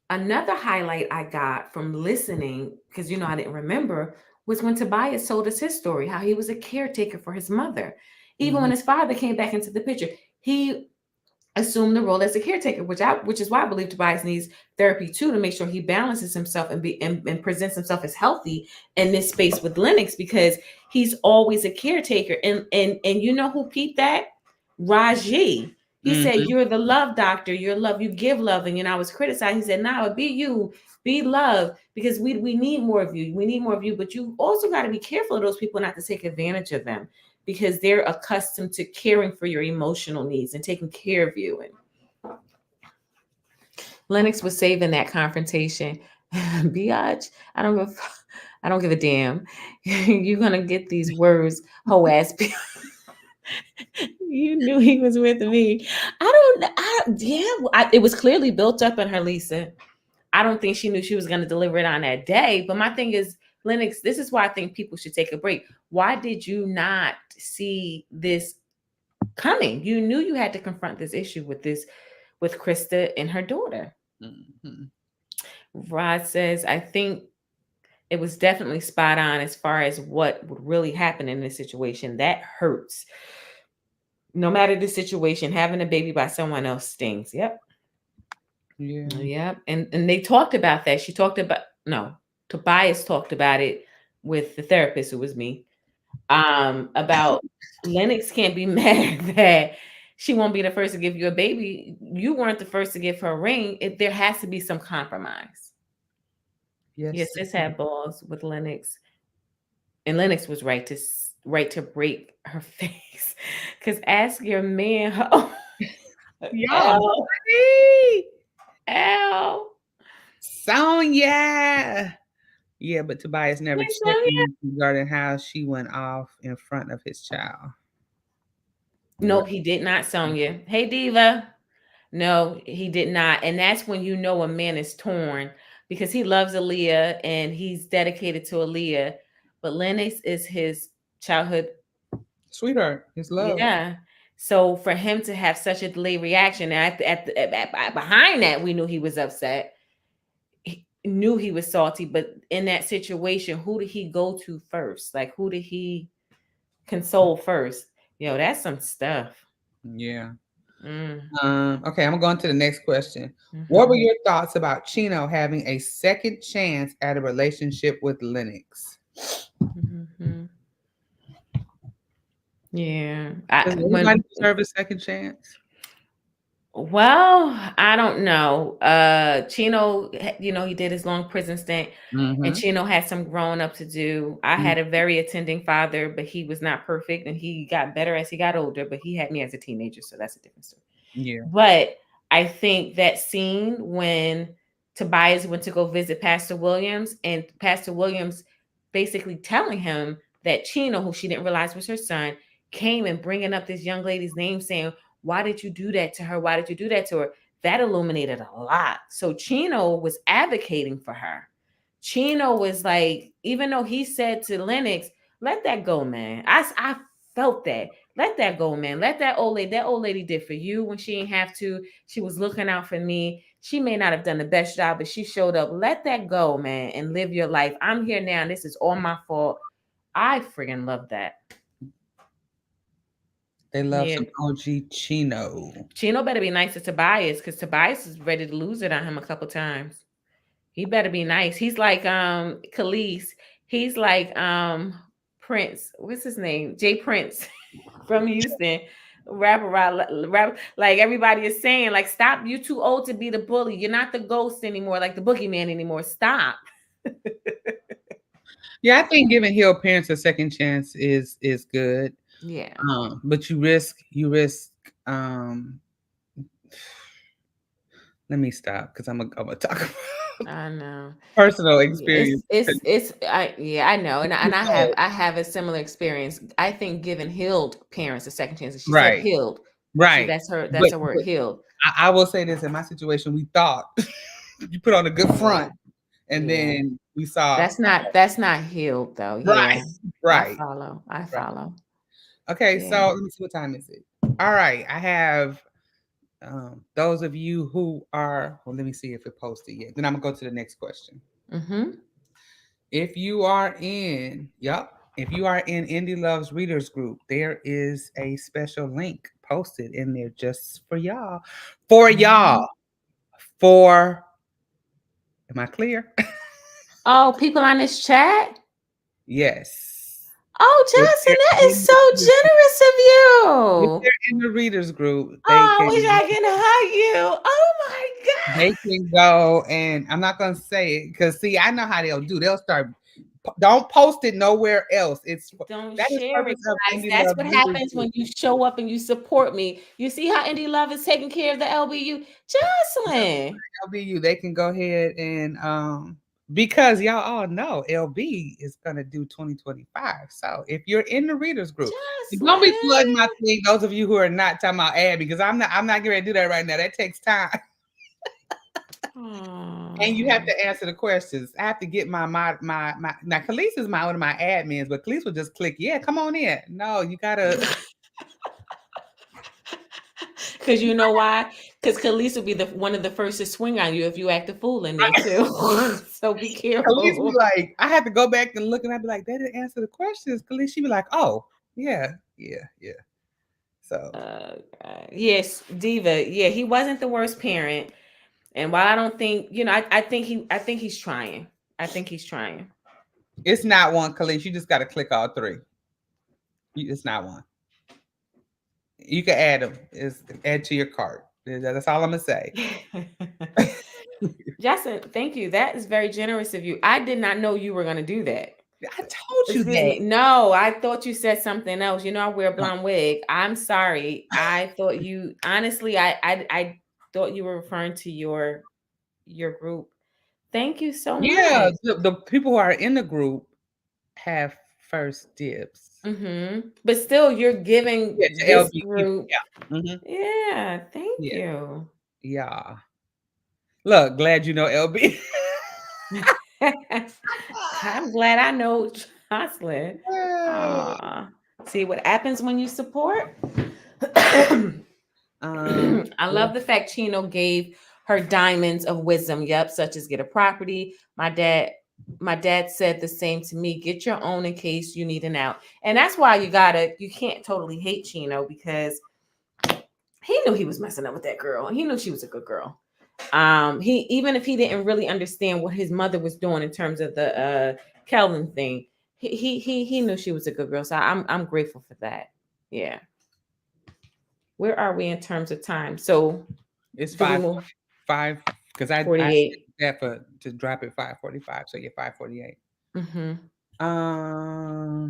another highlight I got from listening, because I didn't remember, was when Tobias told us his story, how he was a caretaker for his mother. Even when his father came back into the picture, he assume the role as a caretaker, which is why I believe Tobias needs therapy too, to make sure he balances himself and presents himself as healthy in this space with Lennox, because he's always a caretaker. And you know who peeped that? Raji. He said, "You're the love doctor. You're love. You give love." And I was criticized. He said, "No, be you, be love, because we need more of you. We need more of you. But you also got to be careful of those people not to take advantage of them." because they're accustomed to caring for your emotional needs and taking care of you. And Lennox was saving that confrontation. Biatch, I don't give a damn. You're gonna get these words, hoe ass. You knew he was with me. It was clearly built up in her, Lisa. I don't think she knew she was going to deliver it on that day. But my thing is, Lennox, this is why I think people should take a break. Why did you not see this coming? You knew you had to confront this issue with Krista and her daughter. Mm-hmm. Rod says, I think it was definitely spot on as far as what would really happen in this situation. That hurts. No matter the situation, having a baby by someone else stings. Yep. Yeah. Yep. And they talked about that. Tobias talked about it with the therapist, who was me, about Lennox can't be mad that she won't be the first to give you a baby. You weren't the first to give her a ring. There has to be some compromise. Yes, sis had balls with Lennox. And Lennox was right to break her face. Because ask your man. Y'all, Al. Sonya. Yeah, but Tobias never changed regarding how she went off in front of his child. Nope, he did not, Sonya. Hey, Diva. No, he did not. And that's when you know a man is torn, because he loves Aaliyah and he's dedicated to Aaliyah. But Lennox is his childhood sweetheart, his love. Yeah. So for him to have such a delayed reaction, behind that, we knew he was upset. He knew he was salty, but in that situation, who did he go to first? Like, who did he console first? Yo, that's some stuff. Yeah. Okay, I'm going to the next question. Mm-hmm. What were your thoughts about Chino having a second chance at a relationship with Lennox? Mm-hmm. Yeah. Does anybody deserve a second chance? Well, I don't know. Chino, he did his long prison stint, and Chino had some growing up to do. I had a very attending father, but he was not perfect, and he got better as he got older, but he had me as a teenager, so that's a different story. Yeah. But I think that scene when Tobias went to go visit Pastor Williams, and Pastor Williams basically telling him that Chino, who she didn't realize was her son, came and bringing up this young lady's name, saying, why did you do that to her? Why did you do that to her? That illuminated a lot. So Chino was advocating for her. Chino was like, even though he said to Lennox, let that go, man. I felt that. Let that go, man. Let that old lady did for you when she didn't have to. She was looking out for me. She may not have done the best job, but she showed up. Let that go, man, and live your life. I'm here now, and this is all my fault. I friggin' love that. They love some OG Chino. Chino better be nice to Tobias, because Tobias is ready to lose it on him a couple times. He better be nice. He's like Khalees. He's like Prince. What's his name? Jay Prince from Houston. Rapper, like everybody is saying, like, stop. You're too old to be the bully. You're not the ghost anymore, like the boogeyman anymore. Stop. Yeah, I think giving healed parents a second chance is good. Yeah. But you risk let me stop, because I'm gonna talk about I know personal experience. I know, and I have a similar experience. I think giving healed parents a second chance. She said healed, right? That's her word, healed. I will say this: in my situation, we thought you put on a good front, and then we saw that's not healed though. Right, right. I follow. Okay, so let me see, what time is it? All right, I have those of you who are, well, let me see if it posted yet. Then I'm gonna go to the next question. If you are in Indie Love's Readers Group, there is a special link posted in there just for y'all. Am I clear? Oh, people on this chat? Yes. Oh, Johnson, that is so generous of you. If they're in the Readers Group, I wish I can hug you. Oh my God. They can go, and I'm not gonna say it, because see, I know how they'll do. They'll start Don't post it nowhere else. Don't That is share it, purpose of guys. Indie That's Love what Readers happens Group. when you show up and you support me. You see how Indie Love is taking care of the LBU? Jocelyn. LBU, they can go ahead and because y'all all know LB is gonna do 2025. So if you're in the readers group, don't be flooding my Jocelyn. thing. Those of you who are not talking about ad, because I'm not getting ready to do that right now. That takes time. And you have Oh. to answer the questions. I have to get my now Khalees is one of my admins, but Khalees will just click, yeah, come on in. No, you gotta Because you know why? Because Khalees will be one of the first to swing on you if you act a fool in there too. So be Khalees be careful. like, I have to go back and look, and I'd be like, they didn't answer the questions. Khalees, she'd be like, oh, yeah, yeah, yeah. So Yes, Diva. Yeah, he wasn't the worst parent. And while I don't think, I think he's trying. I think he's trying. it's not one, Khalees. You just gotta click all three. It's not one. You can add them. It's add to your cart. That's all I'm gonna say. Justin, thank you. That is very generous of you. I did not know you were going to do that. I told you Excuse that. me. No, I thought you said something else. You know, I wear a blonde wig. I'm sorry. I thought you honestly, I thought you were referring to your group. Thank you so Yeah, much. the people who are in the group have first dibs. But still, you're giving Yeah, to this LB people. group. Yeah. Yeah, thank Yeah. you. Yeah. Look, glad you know LB. I'm glad I know Jocelyn. Hey. Aw. See what happens when you support? Um, I love the fact Chino gave her diamonds of wisdom. Yep, such as get a property. My dad said the same to me. Get your own in case you need an out. And that's why you can't totally hate Chino because he knew he was messing up with that girl. He knew she was a good girl. He even if he didn't really understand what his mother was doing in terms of the Kelvin thing, he knew she was a good girl. So I'm grateful for that. Yeah. Where are we in terms of time? So it's do we move 5 because I 48? set that for to drop at 5:45, so yeah, 5:48. Mm-hmm. Um,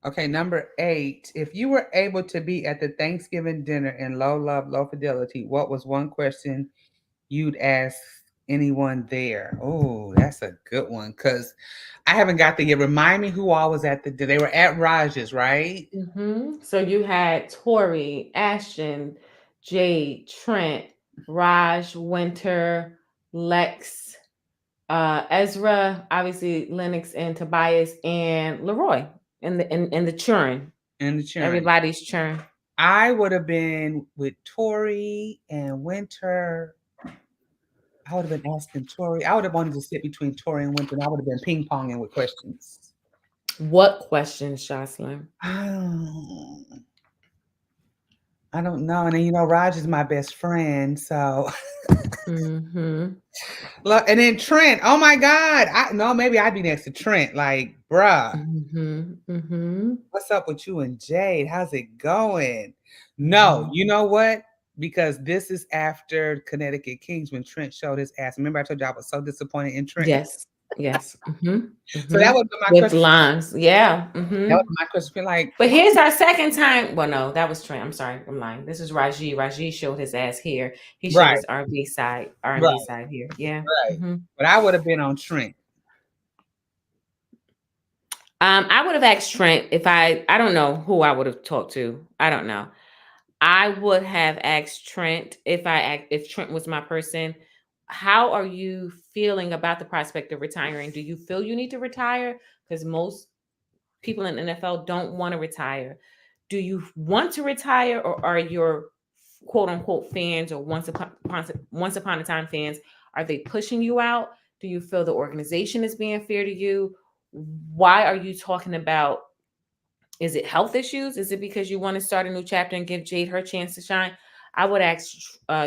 okay, number 8. If you were able to be at the Thanksgiving dinner in Low Love, Low Fidelity, what was one question you'd ask anyone there? Oh, that's a good one because I haven't got there yet. Remind me who all was at the dinner. They were at Raj's, right? Mm-hmm. So you had Tori, Ashton, Jade, Trent, Raj, Winter, Lex, Ezra, obviously Lennox and Tobias, and Leroy in the churn. In the churn. Everybody's churn. I would have been with Tori and Winter. I would have been asking Tori. I would have wanted to sit between Tori and Winter, and I would have been ping ponging with questions. What questions, Jocelyn? Oh, I don't know. And then Raj is my best friend, so Mm-hmm. look. And then Trent. Oh my God. I no, maybe I'd be next to Trent. Like, bruh, Mm-hmm. Mm-hmm. what's up with you and Jade? How's it going? No, Mm-hmm. you know what? Because this is after Connecticut Kings when Trent showed his ass. Remember, I told you I was so disappointed in Trent. Yes. Yes. Mm-hmm. So that Mm-hmm. would be my With question. lines. Yeah. That Mm-hmm. was my question. Like, But here's our second time. Well, no, that was Trent. I'm sorry, I'm lying. This is Raji. Raji showed his ass here. He showed right, his R&B side, R&B right, side here. Yeah. right. Mm-hmm. But I would have been on Trent. I would have asked Trent if I don't know who I would have talked to. I don't know. I would have asked Trent if Trent was my person. How are you feeling about the prospect of retiring? Do you feel you need to retire? Because most people in the NFL don't want to retire. Do you want to retire, or are your quote unquote fans or once upon a time fans, are they pushing you out? Do you feel the organization is being fair to you? Why are you talking about, is it health issues? Is it because you want to start a new chapter and give Jade her chance to shine? I would ask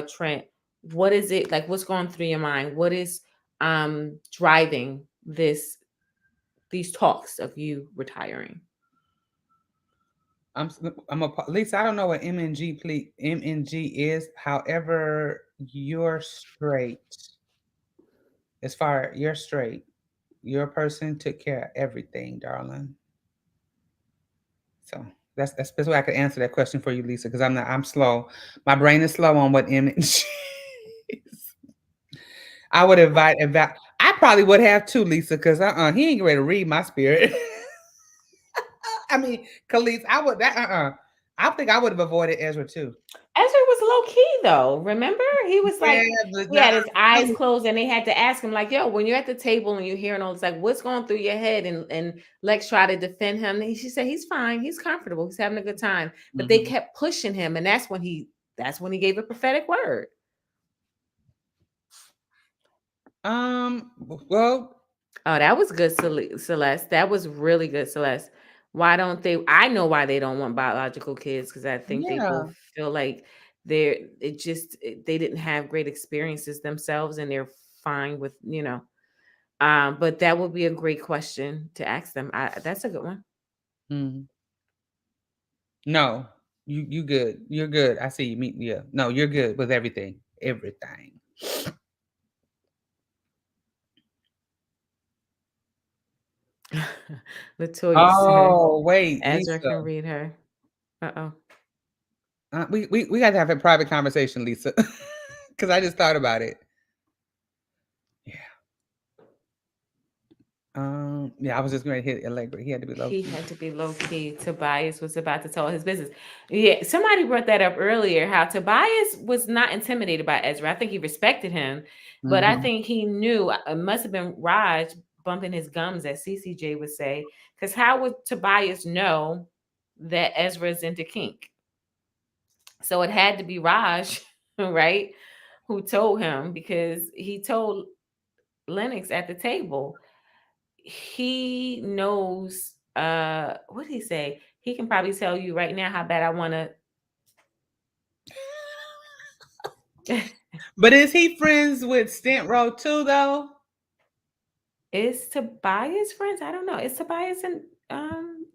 Trent, what is it like? What's going through your mind? What is driving these talks of you retiring? I'm at least I don't know what MNG is. However, you're straight. As far you're straight. Your person took care of everything, darling. So that's the best way I could answer that question for you, Lisa, because I'm slow. My brain is slow on what image. I would invite. I probably would have too, Lisa, because he ain't ready to read my spirit. I mean, Khalees, I would that I think I would have avoided Ezra too. Ezra was low key though. Remember, he was Yeah, like, but he had his eyes closed, and they had to ask him like, "Yo, when you're at the table and you're hearing all this, like, what's going through your head?" And Lex tried to defend him. And she said he's fine, he's comfortable, he's having a good time. But they kept pushing him, and that's when he gave a prophetic word. Well. Oh, that was good, Celeste. That was really good, Celeste. Why don't they? I know why they don't want biological kids, because I think they Yeah. both feel like they didn't have great experiences themselves, and they're fine with but that would be a great question to ask them. That's a good one. No, you good. You're good. I see you. Yeah. No, you're good with everything. Everything. Latoya said Oh wait, Ezra Lisa. can read her. Uh-oh. We got to have a private conversation, Lisa, because I just thought about it. Yeah. Yeah, I was just going to hit Allegra. He had to be low key. He had to be low key. Tobias was about to tell his business. Yeah, somebody brought that up earlier. How Tobias was not intimidated by Ezra. I think he respected him, but I think he knew it must have been Raj bumping his gums, as CCJ would say. Because how would Tobias know that Ezra is into kink? So it had to be Raj, right? Who told him, because he told Lennox at the table. He knows what did he say? He can probably tell you right now how bad I want to. But is he friends with Stint Row too, though? Is Tobias friends? I don't know. Is Tobias and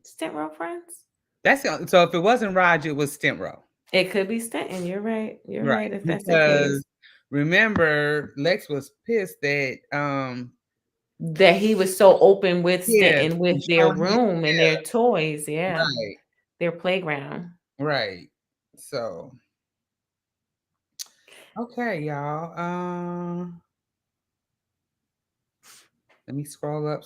Stint Row friends? So if it wasn't Raj, it was Stint Row. It could be Stanton. You're right. You're right. If that's the Because case. remember, Lex was pissed that That he was so open with yeah, Stanton, with their showing his, room and their toys. Yeah. right, Their playground. right. So okay, y'all. Let me scroll up.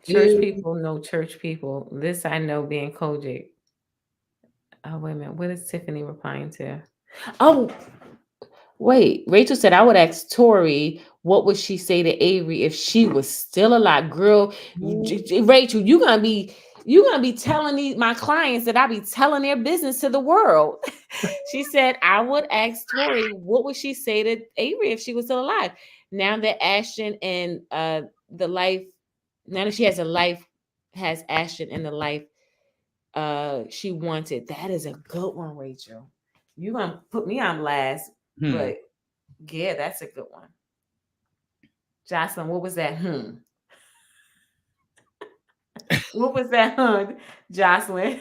Church people know church people. This I know, being Kojic. Oh, wait a minute. What is Tiffany replying to? Oh, wait. Rachel said, I would ask Tori, what would she say to Avery if she was still alive? Girl, Rachel, you're gonna be telling my clients that I be telling their business to the world. She said, I would ask Tori, what would she say to Avery if she was still alive? Now that Ashton and the life, now that she has a life, has Ashton in the life she wanted. That is a good one, Rachel. You gonna put me on blast, but yeah, that's a good one. Jocelyn, what was that? What was that? Jocelyn,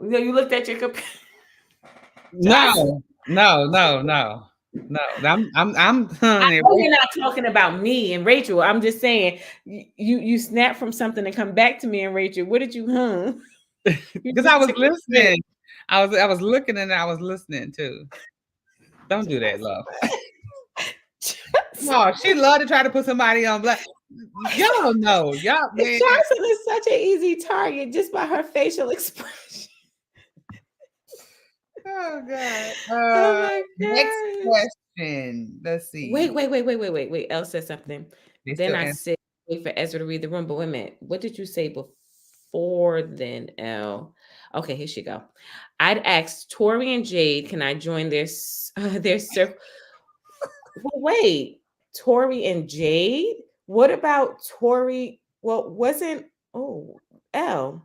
you looked at your computer. No. I'm I know you're not talking about me and Rachel. I'm just saying you snapped from something and come back to me and Rachel. What did you because I was listening. I was looking and I was listening too. Don't do that, love. No, she loved to try to put somebody on black. Y'all know, y'all man. Johnson is such an easy target just by her facial expression. Oh God. Oh my God. Next question. Let's see. Wait. Elle said something. Then I said, wait for Ezra to read the room. But wait a minute. What did you say before then, Elle? Okay, here she go. I'd ask Tori and Jade, can I join their circle? Well, wait, Tori and Jade? What about Tori? Well, Elle.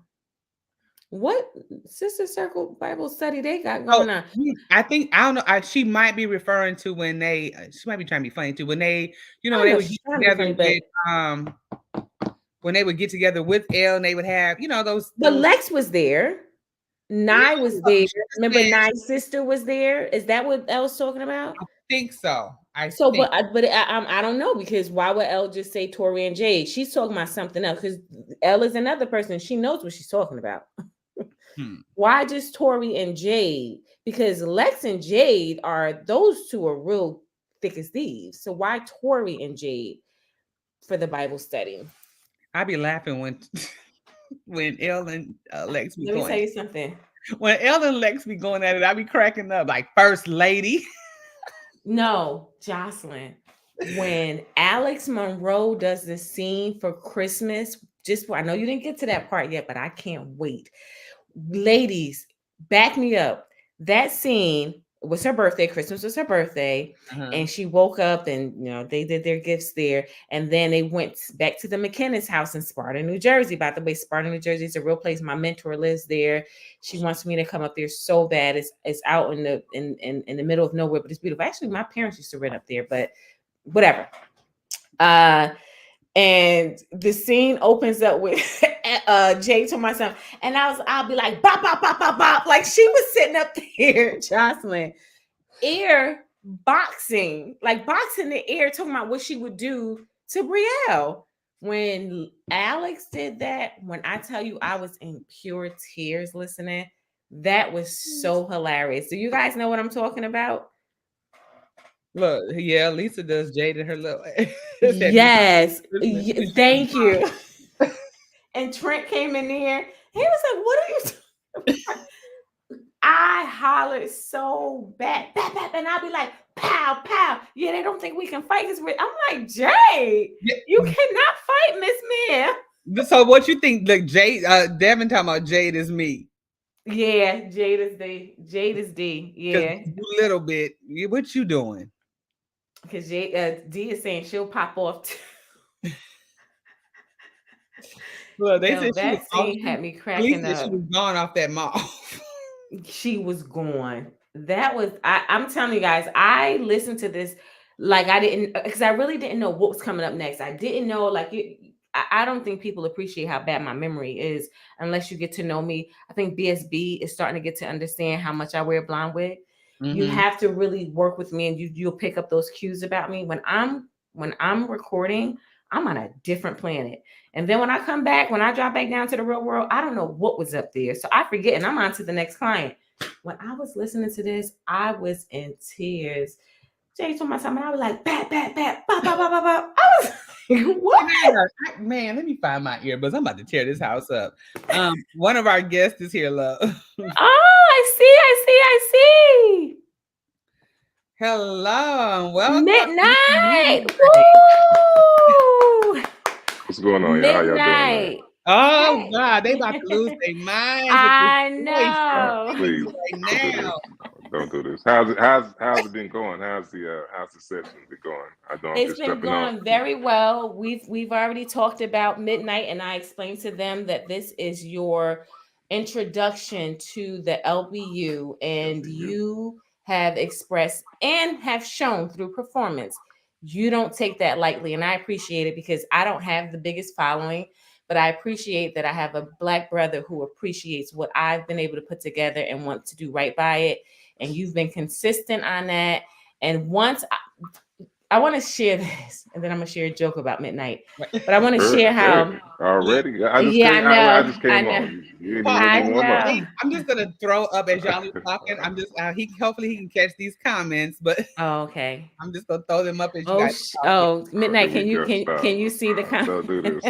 What sister circle Bible study they got going on? I don't know. She might be referring to when they. She might be trying to be funny too. When they, they would get together with when they would get together with Elle, and they would have those. But Lex was there. Nye was there. Remember, Nye's sister was there. Is that what I was talking about? I think so. I So, think. I don't know, because why would Elle just say Tori and Jade? She's talking about something else, because Elle is another person. She knows what she's talking about. Why just Tori and Jade? Because Lex and Jade those two are real thick as thieves. So why Tori and Jade for the Bible study? I be laughing when when Elle and Lex be Let me going. tell you something. When Elle and Lex be going at it, I be cracking up like First Lady. No, Jocelyn. When Alyx Monroe does the scene for Christmas, I know you didn't get to that part yet, but I can't wait. Ladies, back me up. That scene was her birthday. Christmas was her birthday. And she woke up and, they did their gifts there. And then they went back to the McKinnis house in Sparta, New Jersey. By the way, Sparta, New Jersey is a real place. My mentor lives there. She wants me to come up there so bad. It's out in the middle of nowhere, but it's beautiful. Actually, my parents used to rent up there, but whatever. And the scene opens up with Jay to my son, and I'll be like bop bop bop bop bop, like she was sitting up there, Jocelyn, air boxing, like boxing the air, talking about what she would do to Brielle. When Alyx did that, when I tell you I was in pure tears listening, that was so hilarious. Do you guys know what I'm talking about? Look, yeah, Lisa does Jade in her little. Yes, thank you. And Trent came in there. He was like, "What are you talking about?" I hollered so bad, bap, bap, and I'll be like, "Pow, pow." Yeah, they don't think we can fight. I'm like, Jay, you cannot fight Miss Mia. So what you think? Like Jade, Devin talking about Jade is me. Yeah, Jade is D. Yeah, a little bit. What you doing? Because D is saying she'll pop off too. Well, they said she was that off. scene had me cracking Police said up. she was gone off that mall. She was gone. That was I'm telling you guys, I listened to this like I didn't, because I really didn't know what was coming up next. I didn't know, like I don't think people appreciate how bad my memory is unless you get to know me. I think BSB is starting to get to understand how much I wear a blonde wig. You have to really work with me, and you'll pick up those cues about me. When I'm recording, I'm on a different planet. And then when I come back, when I drop back down to the real world, I don't know what was up there. So I forget, and I'm on to the next client. When I was listening to this, I was in tears. Jay told my son, and I was like, bat, bat, bat, bop, bop, bop, bop, bop. I was like, what? Man, let me find my earbuds. I'm about to tear this house up. One of our guests is here, love. Oh, I see. Hello, welcome. Midnite. Woo! What's going on, y'all? How y'all doing, man? Oh God, they about to lose their minds. I know. Please, now. don't do this. How's it been going? How's the session been going? I know I'm It's just been stepping going off. very well. We've already talked about Midnite, and I explained to them that this is your introduction to the LBU, and you have expressed and have shown through performance you don't take that lightly, and I appreciate it, because I don't have the biggest following, but I appreciate that I have a Black brother who appreciates what I've been able to put together and wants to do right by it, and you've been consistent on that. And once I want to share this, and then I'm gonna share a joke about Midnite. But I want to share how already. I just yeah, came. I know. I just came on. You didn't even give me warm up. I'm just gonna throw up as y'all are talking. I'm just hopefully he can catch these comments, but okay. I'm just gonna throw them up as you guys. Midnite, can you see the comments? Don't do this.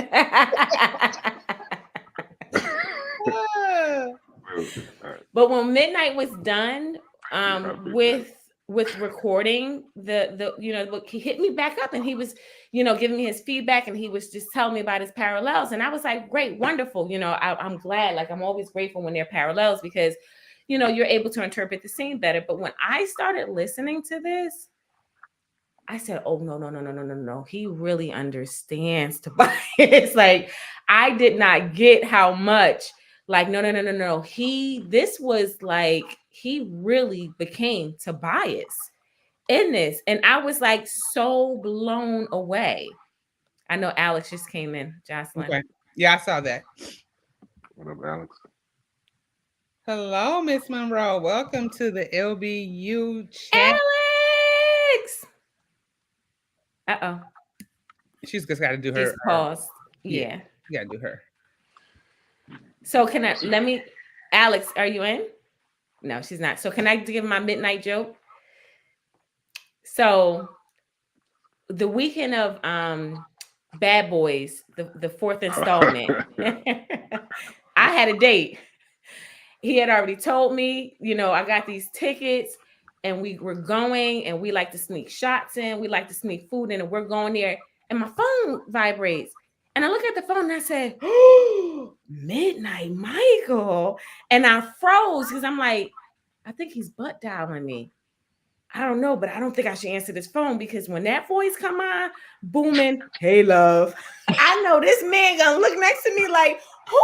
But when Midnite was done, with recording he hit me back up, and he was giving me his feedback, and he was just telling me about his parallels, and I was like, great, wonderful. I'm glad. Like, I'm always grateful when there are parallels, because you're able to interpret the scene better. But when I started listening to this, I said, oh, no. He really understands Tobias. Like, I did not get how much. Like, no. This was like, he really became Tobias in this. And I was like so blown away. I know Alyx just came in, Jocelyn. Okay. Yeah, I saw that. What up, Alyx? Hello, Miss Monroe. Welcome to the LBU chat. Alyx! Uh-oh. She's just got to do her. She's paused. Yeah. You got to do her. So let me, Alyx, are you in? No, she's not. So can I give my midnight joke? So the weekend of Bad Boys, the fourth installment, I had a date. He had already told me, I got these tickets and we were going and we like to sneak shots in. We like to sneak food in and we're going there. And my phone vibrates. And I look at the phone and I said, oh, Midnight Michael. And I froze because I'm like, I think he's butt dialing me. I don't know, but I don't think I should answer this phone because when that voice come on, booming, hey love, I know this man gonna look next to me like, who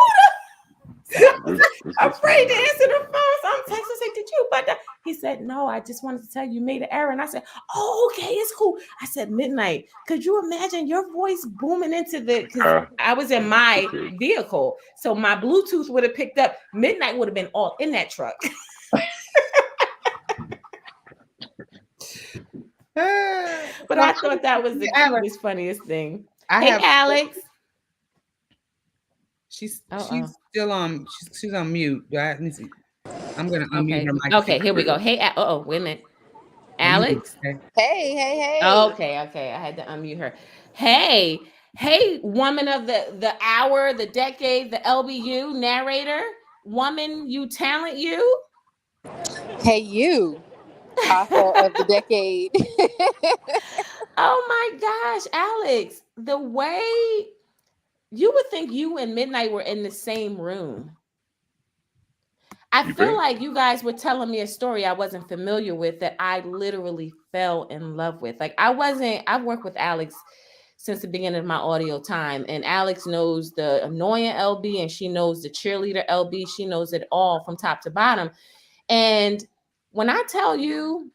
the I'm afraid to answer the phone. So I'm texting, say, did you? But he said, no, I just wanted to tell you made an error. And I said, oh, okay, it's cool. I said, Midnight, could you imagine your voice booming into because I was in my vehicle. So my Bluetooth would have picked up. Midnight would have been all in that truck. But I thought that was the cutest, funniest thing. Hey, Alyx. She's still on. She's on mute. Let me see. I'm gonna unmute her mic. Okay, here we go. Hey, wait a minute. Alyx. Hey. Okay. I had to unmute her. Hey, woman of the hour, the decade, the LBU narrator, woman, you talent, you. Hey, you. Author of the decade. Oh my gosh, Alyx, the way you would think you and Midnight were in the same room. I feel like you guys were telling me a story I wasn't familiar with that I literally fell in love with. Like I've worked with Alyx since the beginning of my audio time, and Alyx knows the annoying LB and she knows the cheerleader LB. She knows it all from top to bottom. And when I tell you,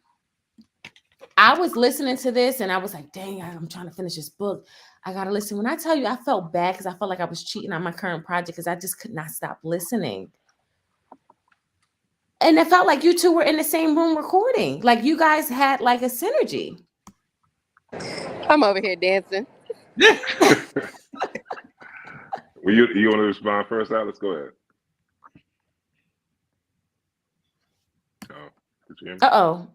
I was listening to this and I was like, dang, I'm trying to finish this book. I got to listen. When I tell you, I felt bad because I felt like I was cheating on my current project because I just could not stop listening. And it felt like you two were in the same room recording. Like you guys had like a synergy. I'm over here dancing. You want to respond first, Alyx? Go ahead.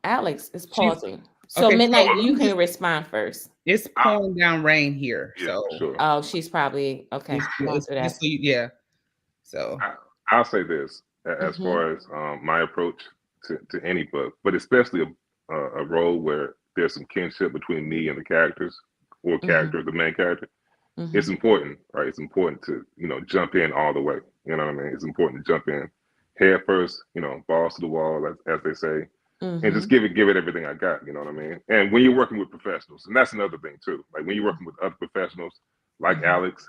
Alyx is pausing. So Midnight, you can respond first. It's pouring down rain here. So sure. Oh, she's probably okay. So I'll say this as far as my approach to any book, but especially a role where there's some kinship between me and the characters or the main character. It's important, right? It's important to jump in all the way. You know what I mean? It's important to jump in head first. Balls to the wall, as they say. And just give it everything I got, you know what I mean? And when you're working with professionals, and that's another thing too, like when you're working with other professionals like Alyx,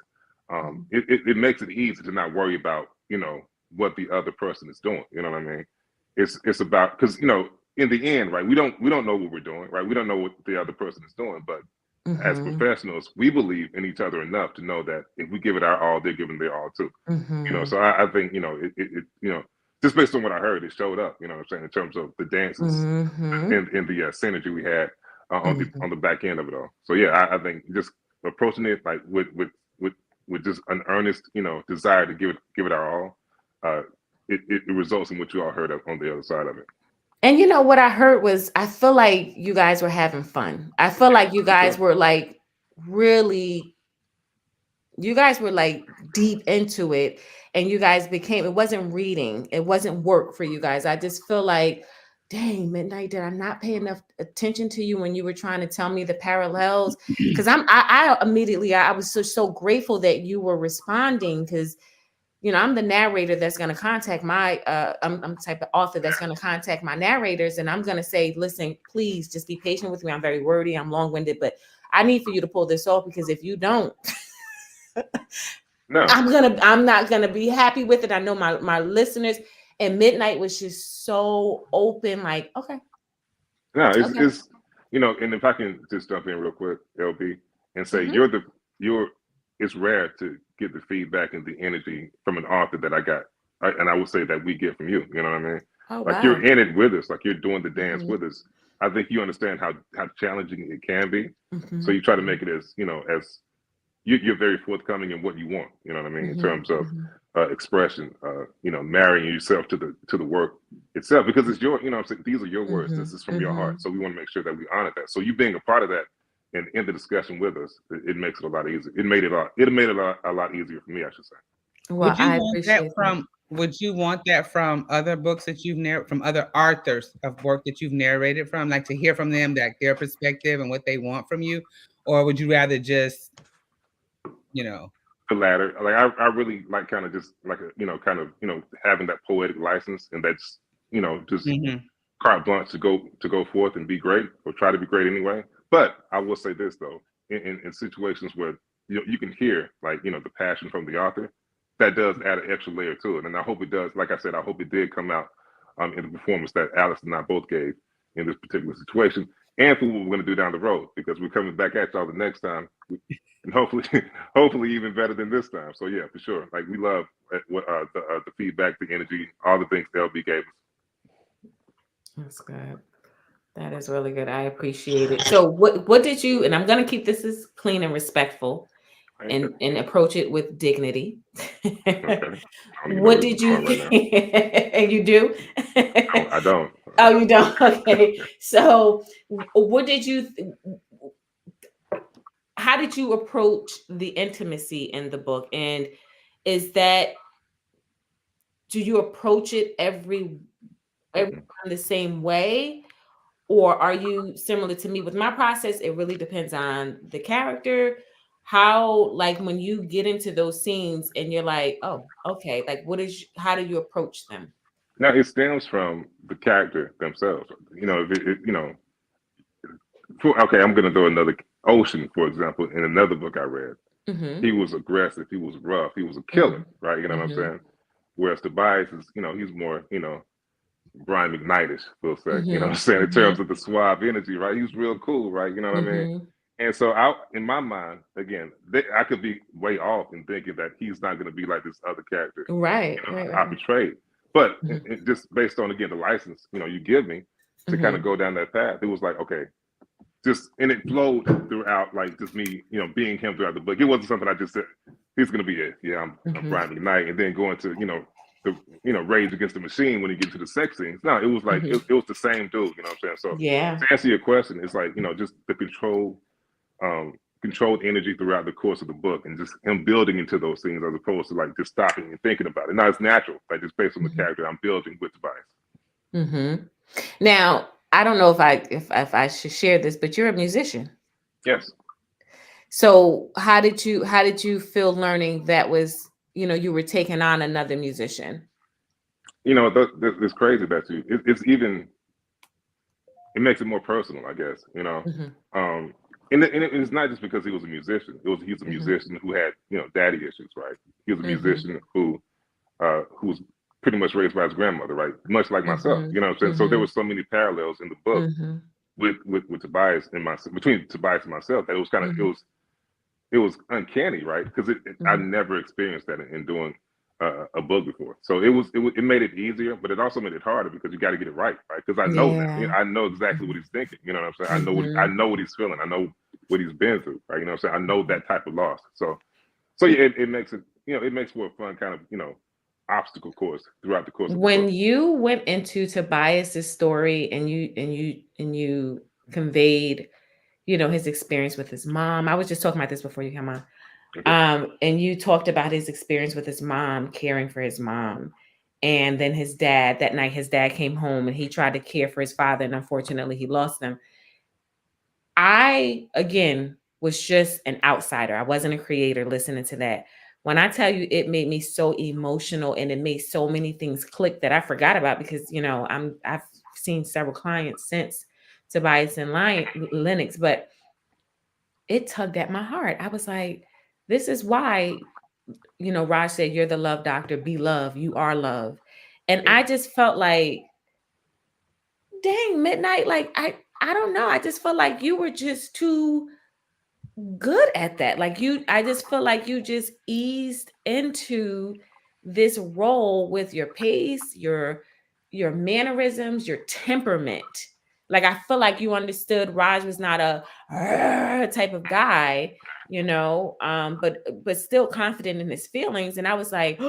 it makes it easy to not worry about, what the other person is doing, you know what I mean? It's about, because, in the end, right, we don't know what we're doing, right? We don't know what the other person is doing, but as professionals, we believe in each other enough to know that if we give it our all, they're giving their all too. So I think, just based on what I heard, it showed up, what I'm saying, in terms of the dances and the synergy we had on the back end of it all. So yeah, I think just approaching it like with just an earnest, desire to give it our all, it results in what you all heard on the other side of it. And what I heard was, I feel like you guys were having fun. I feel like you guys were like really, you guys were like deep into it. And you guys it wasn't reading. It wasn't work for you guys. I just feel like, dang, Midnight, did I not pay enough attention to you when you were trying to tell me the parallels? Because I immediately, I was so grateful that you were responding because, I'm the narrator that's going to contact I'm the type of author that's going to contact my narrators. And I'm going to say, listen, please just be patient with me. I'm very wordy. I'm long-winded, but I need for you to pull this off because if you don't, no, I'm not gonna be happy with it. I know my listeners, and Midnight was just so open, like, okay. No, it's and if I can just jump in real quick, LB, and say it's rare to get the feedback and the energy from an author that I got, and I would say that we get from you. You know what I mean? Oh, like wow. You're in it with us, like you're doing the dance with us, I think you understand how challenging it can be. Mm-hmm. So you try to make it as, as you're very forthcoming in what you want, you know what I mean, in terms of expression, marrying yourself to the work itself, because it's your, I'm saying, these are your words. This is from your heart. So we want to make sure that we honor that. So you being a part of that and in the discussion with us, it makes it a lot easier. It made it a lot easier for me, I should say. Well, Would you I want that appreciate from? Would you want that from other books that you've narrated, from other authors of work that you've narrated from, like to hear from them, like their perspective and what they want from you, or would you rather just, The latter. Like I really like kind of just like having that poetic license, and that's just Mhm. carte blanche to go forth and be great, or try to be great anyway. But I will say this though, in situations where you can hear like the passion from the author, that does add an extra layer to it. And I hope it does. Like I said, I hope it did come out in the performance that Alyx and I both gave in this particular situation, and for what we're going to do down the road, because we're coming back at y'all the next time, and hopefully even better than this time. So yeah, for sure. Like we love the feedback, the energy, all the things LB gave us. That's good. That is really good. I appreciate it. So what did you, and I'm going to keep this as clean and respectful and approach it with dignity. Okay. What did you think? You do? I don't. Oh, you don't? Okay. So what did you, how did you approach the intimacy in the book? And is that, do you approach it every time the same way? Or are you similar to me with my process? It really depends on the character. How, like when you get into those scenes and you're like, oh, okay, like how do you approach them? Now it stems from the character themselves. Okay, I'm gonna throw another Ocean, for example, in another book I read. He was aggressive, he was rough, he was a killer, right? You know what I'm saying? Whereas Tobias is, he's more, Brian McKnight-ish, we'll say, you know what I'm saying, in terms of the suave energy, right? He was real cool, right? You know what I mean? And so in my mind, again, I could be way off in thinking that he's not going to be like this other character, right? I portrayed. But it just based on, again, the license, you give me to kind of go down that path, it was like, okay, and it flowed throughout, like just me, being him throughout the book. It wasn't something I just said, he's going to be it. Yeah, I'm Brian McKnight. And then going to, the Rage Against the Machine when you get to the sex scenes. No, it was like, it was the same dude, you know what I'm saying? So yeah, to answer your question, it's like, just the controlled energy throughout the course of the book, and just him building into those scenes as opposed to like just stopping and thinking about it. Now it's natural, like just based on the character I'm building with Tobias. Now, I don't know if I should share this, but you're a musician. Yes. So how did you feel learning that was, you were taking on another musician? It's crazy that it makes it more personal, I guess, and it's not just because he was a musician. He's a musician who had, daddy issues, right? He was a musician who was pretty much raised by his grandmother, right? Much like myself, you know what I'm saying? So there were so many parallels in the book with Tobias and myself, between Tobias and myself, that it was kind of, it was uncanny, right? Because I never experienced that in doing a book before. So it made it easier, but it also made it harder because you got to get it right? Because I know that, I know exactly what he's thinking. You know what I'm saying? I know what he's feeling. I know what he's been through, right? You know what I'm saying? I know that type of loss. So yeah, it makes it, it makes for a fun kind of, obstacle course throughout the course of the book. When you went into Tobias's story and you conveyed, his experience with his mom. I was just talking about this before you come on. And you talked about his experience with his mom, caring for his mom. And then his dad, that night, his dad came home and he tried to care for his father. And unfortunately, he lost them. I, again, was just an outsider. I wasn't a creator listening to that. When I tell you, it made me so emotional and it made so many things click that I forgot about because, I've seen several clients since Tobias and Linux, but it tugged at my heart. I was like, this is why, Raj said, you're the love doctor, be love, you are love. And I just felt like, dang, Midnite, like, I don't know. I just felt like you were just too good at that. Like I just feel like you just eased into this role with your pace, your mannerisms, your temperament. Like, I feel like you understood Raj was not a type of guy, you know, but still confident in his feelings. And I was like,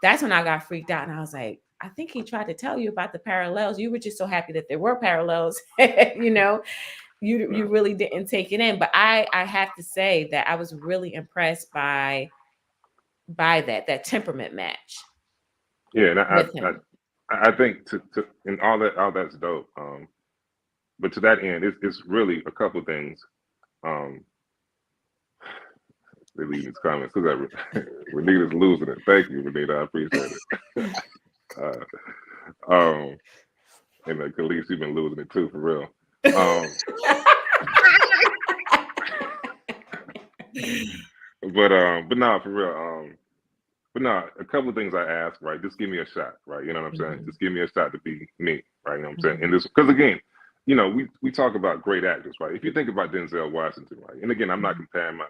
that's when I got freaked out. And I was like, I think he tried to tell you about the parallels. You were just so happy that there were parallels, you know. You really didn't take it in. But I have to say that I was really impressed by that temperament match. Yeah, and with him. I think to and all that's dope. But to that end, it's really a couple of things. They leave these comments because Renita's losing it. Thank you, Renita. I appreciate it. And Khalees, you've been losing it too, for real. But no, for real. But no, a couple of things I ask, right? Just give me a shot, right? You know what I'm saying? Just give me a shot to be me, right? You know what I'm saying? And this, because again, you know, we talk about great actors, right? If you think about Denzel Washington, right? And again, I'm not comparing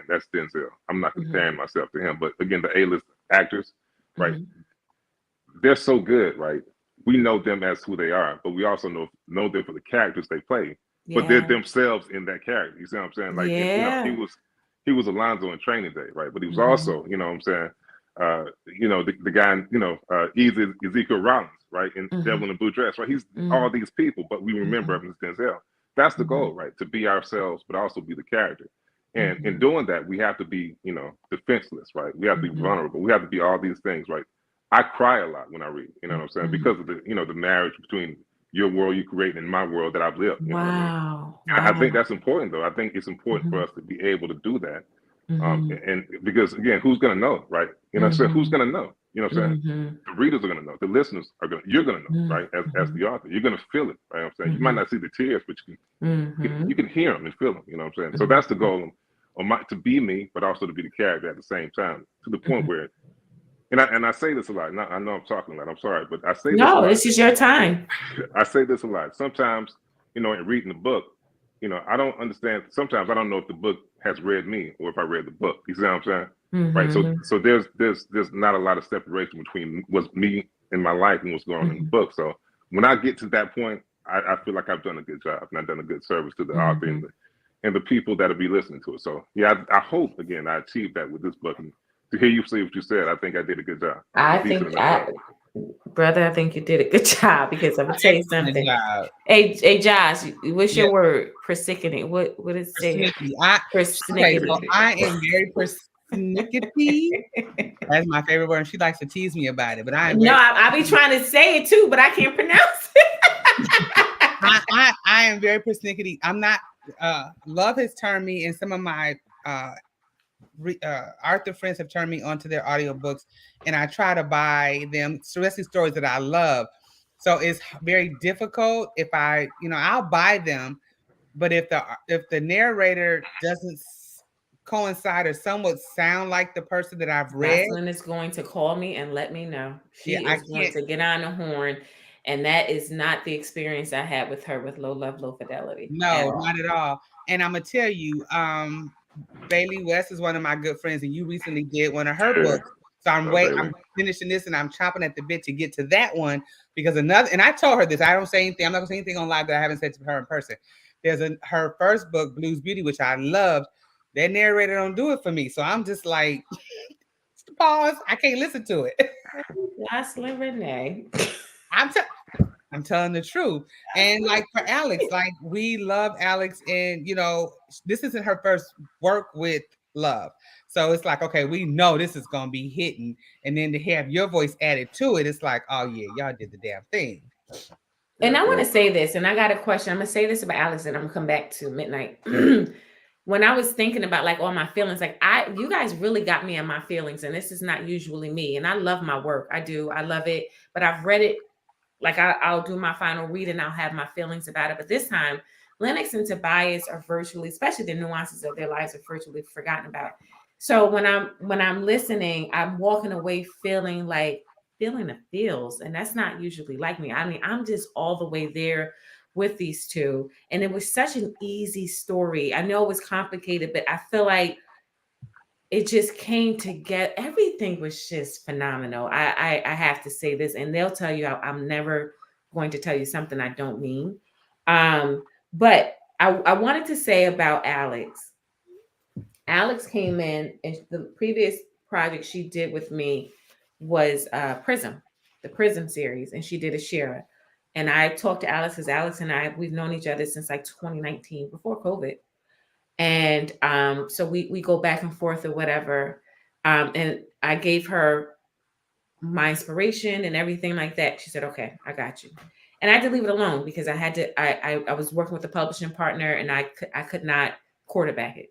that's Denzel. I'm not comparing myself to him, but again, the A-list actors, right? They're so good, right? We know them as who they are, but we also know them for the characters they play. Yeah. But they're themselves in that character. You see what I'm saying? Like, yeah. you know, he was Alonzo in Training Day, right? But he was also, you know what I'm saying? You know, the guy, you know, Ezekiel Rollins, right? In Devil in a Blue Dress, right? He's all these people, but we remember him as Denzel. That's the goal, right? To be ourselves, but also be the character. And in doing that, we have to be, you know, defenseless, right? We have to be vulnerable. We have to be all these things, right? I cry a lot when I read, you know what I'm saying? Because of the, you know, the marriage between your world you create and my world that I've lived. You know what I mean? I think that's important, though. I think it's important for us to be able to do that. And because again, who's gonna know, right? You know what I'm saying? Who's gonna know? You know what I'm saying? The readers are gonna know, the listeners you're gonna know, right? As the author, you're gonna feel it, right? I'm saying you might not see the tears, but you can hear them and feel them, you know what I'm saying? So that's the goal to be me, but also to be the character at the same time, to the point where and I say this a lot. I know I'm talking a lot. I'm sorry, but I say this a lot. No, this is your time. I say this a lot. Sometimes, you know, in reading the book, you know, I don't understand. Sometimes I don't know if the book has read me or if I read the book. You see what I'm saying? Right. So there's not a lot of separation between what's me in my life and what's going on in the book. So when I get to that point, I feel like I've done a good job and I've done a good service to the author and the people that'll be listening to it. So yeah, I hope again I achieved that with this book. And to hear you say what you said, I think I did a good job. Brother, I think you did a good job, because I'm gonna tell you something. Hey, Josh, what's your word? Persnickety. What is it? Persnickety. I am very persnickety. That's my favorite word. And she likes to tease me about it, but I be trying to say it too, but I can't pronounce it. I am very persnickety. I'm not. Love has turned me, and some of my author friends have turned me onto their audiobooks, and I try to buy them, especially stories that I love. So it's very difficult if I'll buy them, but if the narrator doesn't coincide or somewhat sound like the person that I've read, Jocelyn is going to call me and let me know. She is going to get on the horn, and that is not the experience I had with her with Low Love, Low Fidelity. No, not at all. And I'm gonna tell you, Bailey West is one of my good friends, and you recently did one of her books. So I'm finishing this, and I'm chopping at the bit to get to that one, because and I told her this. I don't say anything. I'm not gonna say anything on live that I haven't said to her in person. There's her first book, Blues Beauty, which I loved. That narrator don't do it for me, so I'm just like, pause. I can't listen to it. Jocelyn Renee. I'm telling the truth. And like for Alyx, like we love Alyx, and you know, this isn't her first work with Love. So it's like, okay, we know this is gonna be hitting. And then to have your voice added to it, it's like, oh yeah, y'all did the damn thing. And I want to say this, and I got a question. I'm gonna say this about Alyx, and I'm gonna come back to Midnite. When I was thinking about like all my feelings, like you guys really got me in my feelings, and this is not usually me. And I love my work. I do. I love it. But I've read it. Like I'll do my final read and I'll have my feelings about it. But this time, Lennox and Tobias are virtually, especially the nuances of their lives, are virtually forgotten about. So when I'm listening, I'm walking away feeling the feels, and that's not usually like me. I mean, I'm just all the way there with these two, and it was such an easy story. I know it was complicated, but I feel like it just came together. Everything was just phenomenal. I have to say this, and they'll tell you I'm never going to tell you something I don't mean. But I wanted to say about Alyx. Alyx came in, and the previous project she did with me was Prism, the Prism series, and she did a Shira. And I talked to Alyx because Alyx and I, we've known each other since like 2019, before COVID. And so we go back and forth or whatever. And I gave her my inspiration and everything like that. She said, okay, I got you. And I had to leave it alone because I had to, I was working with a publishing partner and I could not quarterback it.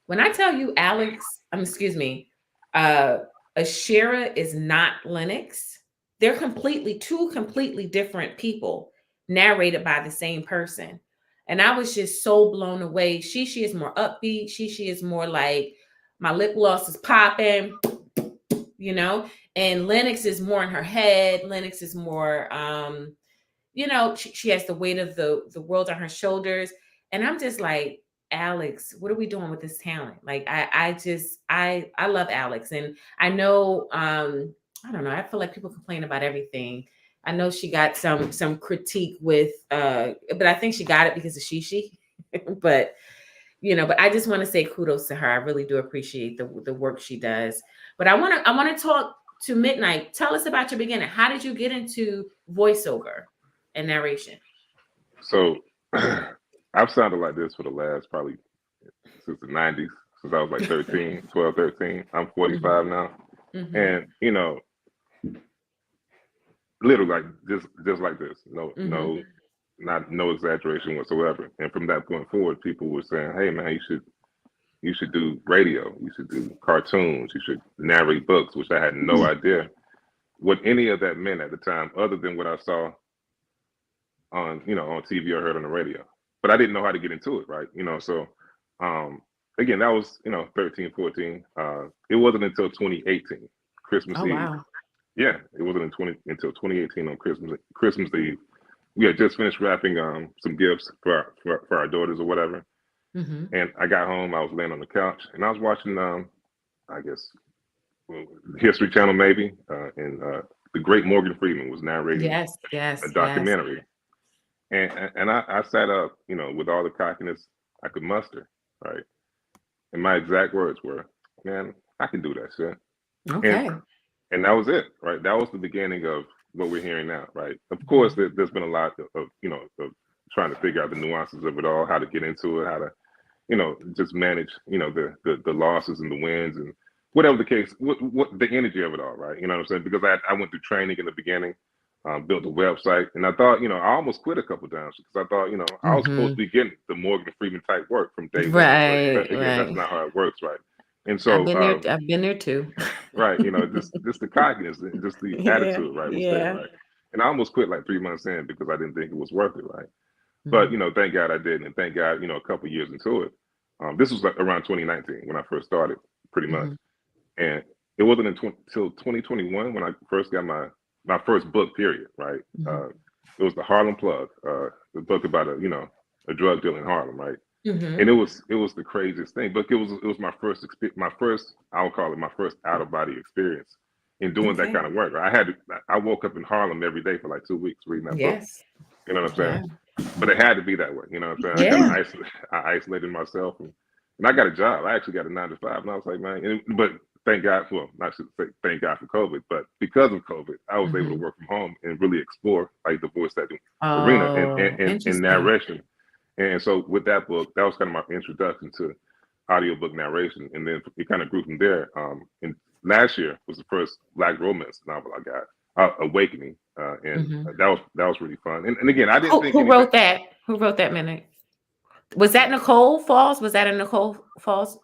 When I tell you Alyx, excuse me, Ashira is not Lennox. They're two completely different people narrated by the same person. And I was just so blown away. She is more upbeat. She is more like my lip gloss is popping, you know, and Lennox is more in her head. Lennox is more, you know, she has the weight of the world on her shoulders. And I'm just like, Alyx, what are we doing with this talent? Like, I love Alyx. And I know, I don't know, I feel like people complain about everything. I know she got some critique with, but I think she got it because of Shishi. But, you know, but I just want to say kudos to her. I really do appreciate the work she does. But I want to talk to Midnite. Tell us about your beginning. How did you get into voiceover and narration? So I've sounded like this for the last probably since the 90s, since I was like 13, 12, 13. I'm 45 now. Mm-hmm. And, you know, literally like just like this. No, no exaggeration whatsoever. And from that point forward, people were saying, hey man, you should do radio, you should do cartoons, you should narrate books, which I had no idea what any of that meant at the time, other than what I saw on TV or heard on the radio. But I didn't know how to get into it, right? You know, so again, that was 13, 14. It wasn't until 2018, Christmas Eve. Wow. Yeah, it wasn't until 2018 on Christmas Eve. We had just finished wrapping some gifts for our daughters or whatever. Mm-hmm. And I got home, I was laying on the couch, and I was watching, I guess, History Channel maybe, and the great Morgan Freeman was narrating a documentary. Yes. And I sat up, with all the cockiness I could muster, right? And my exact words were, man, I can do that shit. Okay. And that was it, right? That was the beginning of what we're hearing now, right? Of course, there's been a lot of trying to figure out the nuances of it all, how to get into it, how to, just manage, the losses and the wins and whatever the case, what the energy of it all, right? You know what I'm saying? Because I went through training in the beginning, built a website, and I thought, I almost quit a couple times because I thought, I was supposed to be getting the Morgan Freeman type work from day one. But again, that's not how it works, right? And so I've been there too. Right, just the cockiness, just the attitude, right? Was there, right? And I almost quit like 3 months in because I didn't think it was worth it, right? Mm-hmm. But thank God I didn't, and thank God, a couple years into it. This was like around 2019 when I first started, pretty much. Mm-hmm. And it wasn't until 2021 when I first got my first book, period, right? Mm-hmm. It was the Harlem Plug, the book about a drug dealer in Harlem, right? Mm-hmm. And it was the craziest thing, but it was my first I would call it my first out of body experience in doing that kind of work. I woke up in Harlem every day for like 2 weeks reading that book. You know what I'm saying? Yeah. But it had to be that way. You know what I'm saying? Yeah. I isolated myself and I got a job. I actually got a 9-to-5, and I was like, man. But thank God, not to say thank God for COVID, but because of COVID, I was able to work from home and really explore like the voice acting arena and narration. And so with that book, that was kind of my introduction to audiobook narration. And then it kind of grew from there. And last year was the first Black romance novel I got, Awakening. And that was really fun. And again, I didn't think who wrote that? Who wrote that, Minute? Was that Nicole Falls? Was that a Nicole Falls?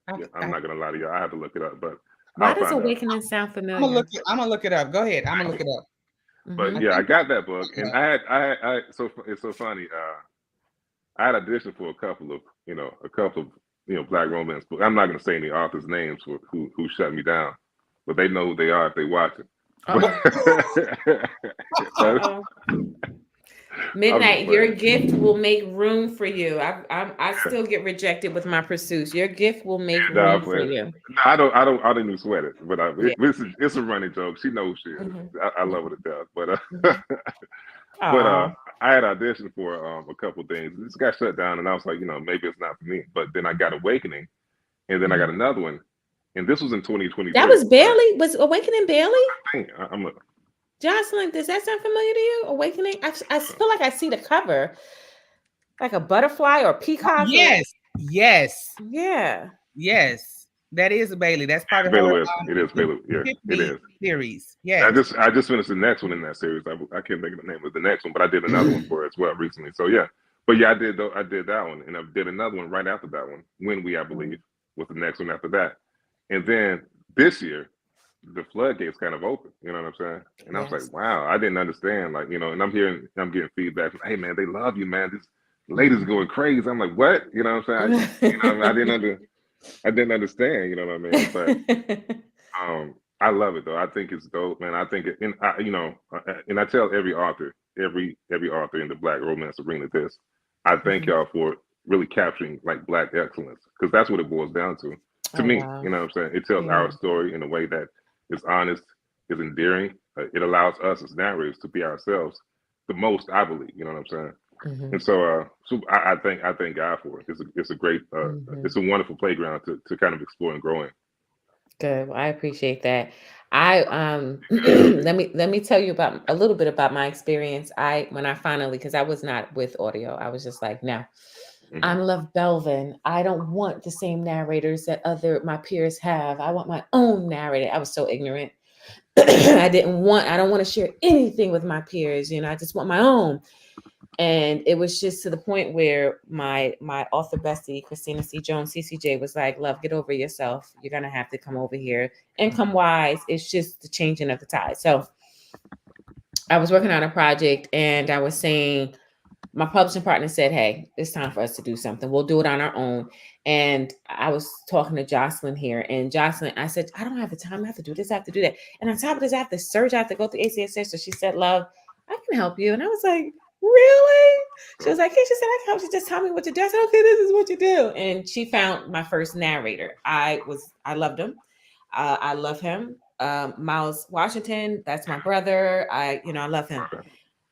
Yeah, I'm not gonna lie to you. I have to look it up, but why does Awakening sound familiar? I'm gonna look it up. Go ahead. I'm gonna look it up. But yeah, I got that book, and I so it's so funny. I had auditioned for a couple of Black romance books. I'm not going to say any authors' names who shut me down, but they know who they are if they watch it. Midnite, your gift will make room for you. I still get rejected with my pursuits. Your gift will make room for you. No, I don't even sweat it. But it's a running joke. She knows she is. I love her to death. But but I had auditioned for a couple things. This got shut down, and I was like, maybe it's not for me. But then I got Awakening, and then I got another one, and this was in 2023. That was Bailey. Was Awakening Bailey? I'm a, Jocelyn, does that sound familiar to you? Awakening. I feel like I see the cover, like a butterfly or peacock. Yes. That is Bailey. That's part of her. It is Bailey. Yeah, it is series. Yeah. I just finished the next one in that series. I can't think of the name of the next one, but I did another one for it as well recently. So yeah, but yeah, I did that one, and I did another one right after that one. When We, I believe, was the next one after that, and then this year, the floodgates kind of open. You know what I'm saying? And I was like, wow, I didn't understand. Like, and I'm getting feedback from, hey man, they love you, man. This ladies going crazy. I'm like, what? You know what I'm saying? I didn't understand. You know what I mean? But I love it though. I think it's dope, man. I think and I tell every author in the Black romance arena this. I thank y'all for really capturing like Black excellence, because that's what it boils down to me. Wow. You know what I'm saying? It tells our story in a way that is honest, is endearing. It allows us as narrators to be ourselves the most, I believe. You know what I'm saying? And so I thank God for it. It's a great, it's a wonderful playground to kind of explore and grow in. Good. Well, I appreciate that. I let me tell you about a little bit about my experience. When I finally, because I was not with audio, I was just like, no, I'm Love Belvin. I don't want the same narrators that my peers have. I want my own narrator. I was so ignorant. I don't want to share anything with my peers. I just want my own. And it was just to the point where my author bestie, Christina C. Jones, CCJ, was like, love, get over yourself. You're going to have to come over here. Income wise, it's just the changing of the tide. So I was working on a project, and I was saying, my publishing partner said, hey, it's time for us to do something. We'll do it on our own. And I was talking to Jocelyn here, and Jocelyn, I said, I don't have the time. I have to do this. I have to do that. And on top of this, I have to search. I have to go through ACSS. So she said, love, I can help you. And I was like, really? She was like, hey, she said, I can help you. Just tell me what to do. I said, okay, this is what you do. And she found my first narrator. I loved him. I love him. Miles Washington, that's my brother. I love him.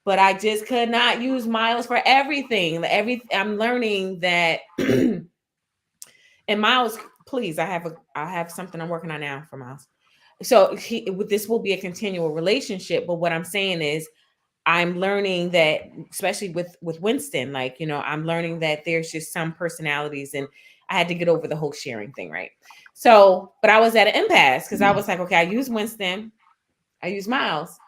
But I just could not use Miles for everything. I'm learning that. And Miles, please, I have something I'm working on now for Miles. So this will be a continual relationship. But what I'm saying is, I'm learning that, especially with Winston, I'm learning that there's just some personalities, and I had to get over the whole sharing thing, right? So, but I was at an impasse because I was like, okay, I use Winston, I use Miles.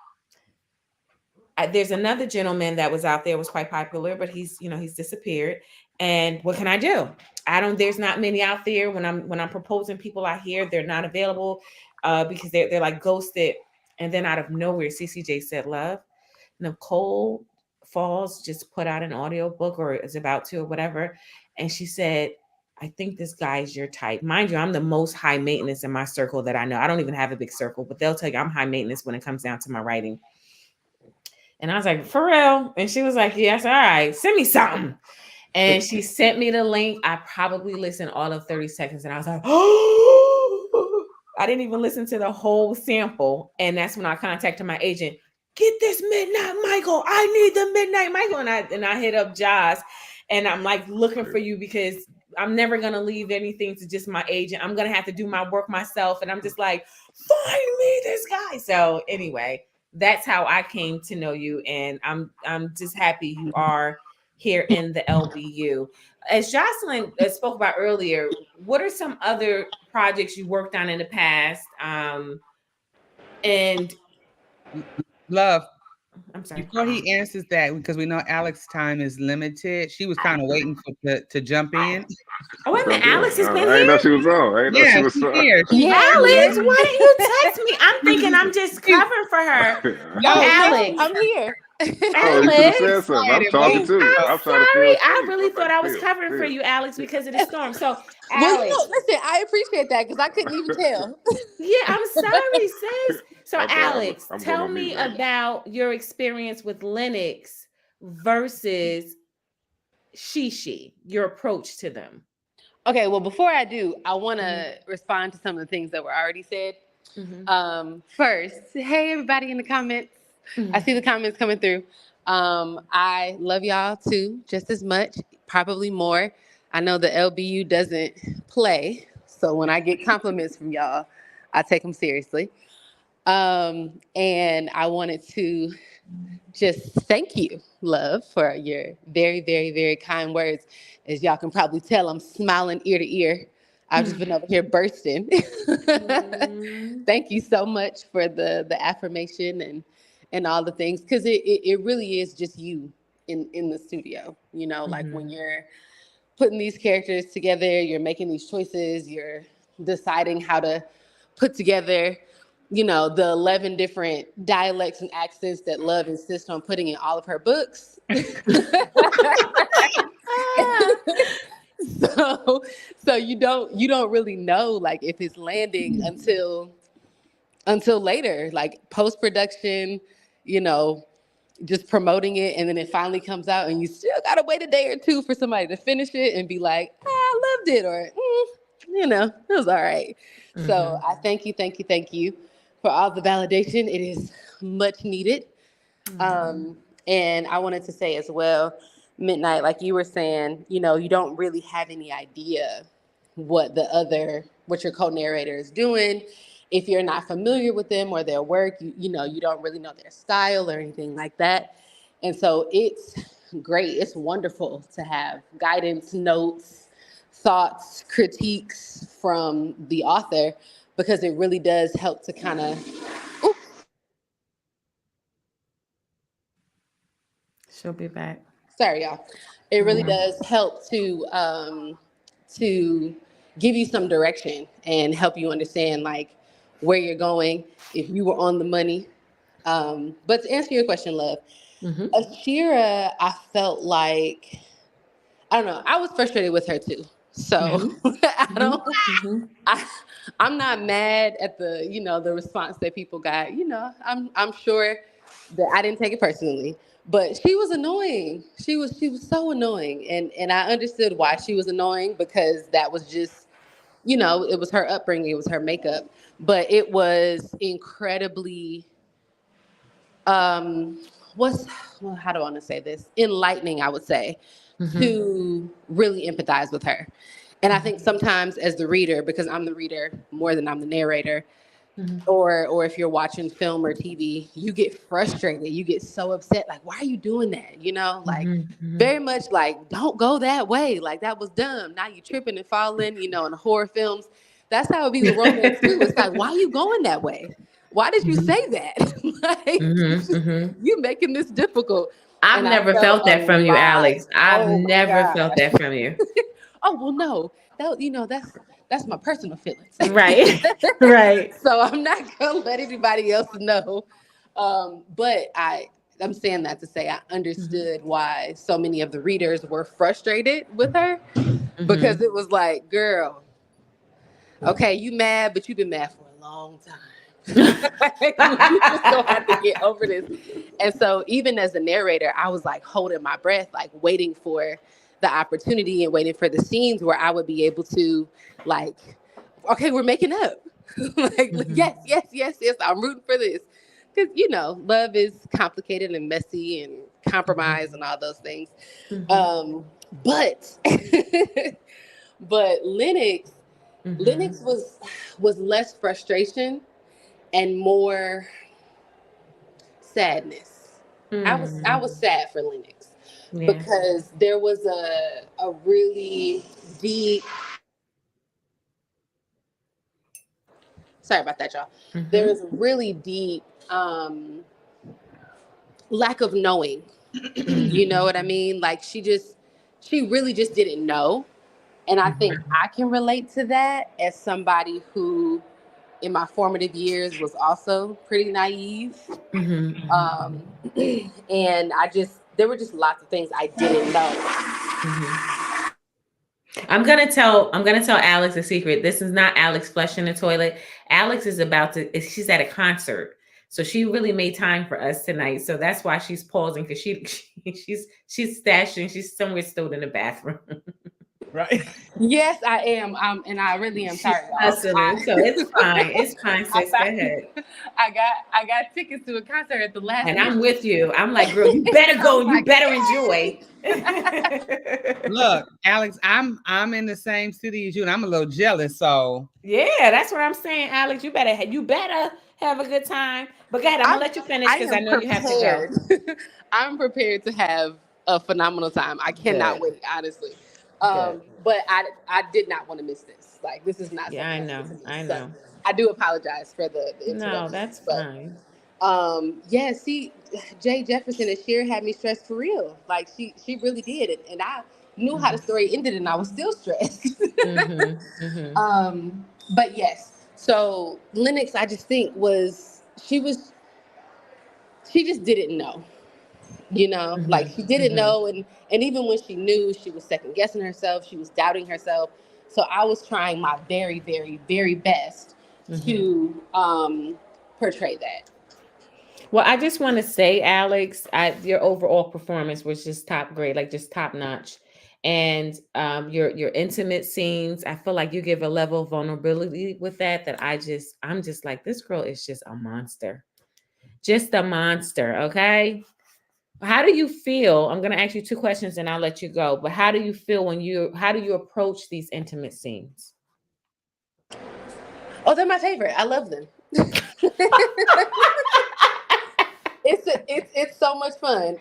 There's another gentleman that was out there, was quite popular, but he's disappeared. And what can I do? There's not many out there. When I'm proposing people out here, they're not available because they're like ghosted. And then out of nowhere, CCJ said, love, Nicole Falls just put out an audiobook, or is about to, or whatever. And she said, I think this guy is your type. Mind you, I'm the most high maintenance in my circle that I know. I don't even have a big circle, but they'll tell you I'm high maintenance when it comes down to my writing. And I was like, for real? And she was like, yes, all right, send me something. And she sent me the link. I probably listened all of 30 seconds, and I was like, oh, I didn't even listen to the whole sample. And that's when I contacted my agent. Get this Midnite Michael. I need the Midnite Michael. And I hit up Josh, and I'm like looking for you, because I'm never going to leave anything to just my agent. I'm going to have to do my work myself. And I'm just like, find me this guy. So anyway, that's how I came to know you. And I'm just happy you are here in the LBU. As Jocelyn spoke about earlier, what are some other projects you worked on in the past? And Love, I'm sorry. Before he answers that, because we know Alyx's time is limited, she was kind of waiting to jump in. Oh, wait a minute, Alyx has been here? I didn't know she was on. She's here. Alyx, why didn't you text me? I'm thinking I'm just covering for her. Alyx, I'm here. Alyx, I'm talking too. I'm sorry. I really thought I was covering for you, Alyx, because of the storm. So, Alyx, well, listen, I appreciate that, because I couldn't even tell. Yeah, I'm sorry, sis. So, Alyx, tell me about your experience with Lennox versus Shishi, your approach to them. Okay, well, before I do, I want to respond to some of the things that were already said. First, hey, everybody in the comments. I see the comments coming through. I love y'all too, just as much, probably more. I know the LBU doesn't play, so when I get compliments from y'all, I take them seriously. And I wanted to just thank you, love, for your very, very, very kind words. As y'all can probably tell, I'm smiling ear to ear. I've just been over here bursting. Thank you so much for the affirmation and all the things, because it really is just you in the studio. You know, like when you're putting these characters together, you're making these choices, you're deciding how to put together, you know, the 11 different dialects and accents that Love insists on putting in all of her books. So you don't really know, like, if it's landing until later, like post-production, you know, just promoting it, and then it finally comes out and you still gotta wait a day or two for somebody to finish it and be like, I loved it, or you know, it was all right. So I thank you for all the validation. It is much needed. And I wanted to say as well, Midnite, like you were saying, you know, you don't really have any idea what your co-narrator is doing. If you're not familiar with them or their work, you know, you don't really know their style or anything like that. And so it's great. It's wonderful to have guidance, notes, thoughts, critiques from the author, because it really does help to kind of, She'll be back. sorry, y'all. It really does help to give you some direction and help you understand, like, where you're going, if you were on the money. But to answer your question, Love, Ashira, I felt like, I don't know, I was frustrated with her too. So I'm not mad at the, you know, the response that people got. You know, I'm sure that I didn't take it personally, but she was annoying. She was so annoying, and I understood why she was annoying, because that was just, you know, it was her upbringing, it was her makeup, but it was incredibly how do I want to say this? Enlightening, I would say, to really empathize with her. And I think sometimes as the reader, because I'm the reader more than I'm the narrator, or if you're watching film or TV, you get frustrated. You get so upset. Like, why are you doing that? You know, like very much like, don't go that way. Like, that was dumb. Now you tripping and falling, you know, in horror films. That's how it be with romance too. It's like, why are you going that way? Why did you say that? Like, you making this difficult. I've never felt that from you, Alyx. I've never felt that from you. Oh, well, no, that, you know, that's my personal feelings. Right. Right. So I'm not gonna let anybody else know. But I'm saying that to say I understood why so many of the readers were frustrated with her, because it was like, girl, okay, you mad, but you've been mad for a long time. You just don't have to get over this. And so even as a narrator, I was like holding my breath, like waiting for the opportunity and waiting for the scenes where I would be able to, like, okay, we're making up. Like, yes, I'm rooting for this. Because, you know, love is complicated and messy and compromise and all those things. But but Lennox was less frustration and more sadness. I was sad for Lennox, because there was a really deep, sorry about that, y'all. There was a really deep lack of knowing. You know what I mean? Like, she really just didn't know. And I think I can relate to that as somebody who in my formative years was also pretty naive. And there were just lots of things I didn't know. I'm gonna tell Alyx a secret. This is not Alyx flushing the toilet. Alyx is she's at a concert. So she really made time for us tonight. So that's why she's pausing, because she's stashing, she's somewhere stowed in the bathroom. right? Yes, I am. And I really am She's sorry, y'all. hustling, so it's fine. It's fine, sis. Go ahead. I got tickets to a concert at the last And minute. I'm with you. I'm like, girl, you better go and you better enjoy. Look, Alyx, I'm in the same city as you, and I'm a little jealous. So yeah, that's what I'm saying, Alyx. You better have a good time. But go ahead, I'm gonna let you finish because I know you have to go. I'm prepared to have a phenomenal time. I cannot wait, honestly. Good. But I did not want to miss this. Like, this is not Yeah, something I I know. wanted to miss. I So know. I do apologize for the No, interruption. that's But fine. yeah, see, Jay Jefferson and Cher had me stressed for real. Like, she really did it, and I knew how the story ended, and I was still stressed. But yes, so Lennox, I just think she just didn't know, like she didn't know, and even when she knew, she was second guessing herself, she was doubting herself. So I was trying my very, very, very best to portray that. Well, I just want to say, Alyx, your overall performance was just top grade, like just top notch. And your intimate scenes, I feel like you give a level of vulnerability with that I'm just like, this girl is just a monster. Just a monster, okay? How do you feel? I'm gonna ask you two questions and I'll let you go. But how do you feel how do you approach these intimate scenes? Oh, they're my favorite. I love them. It's so much fun.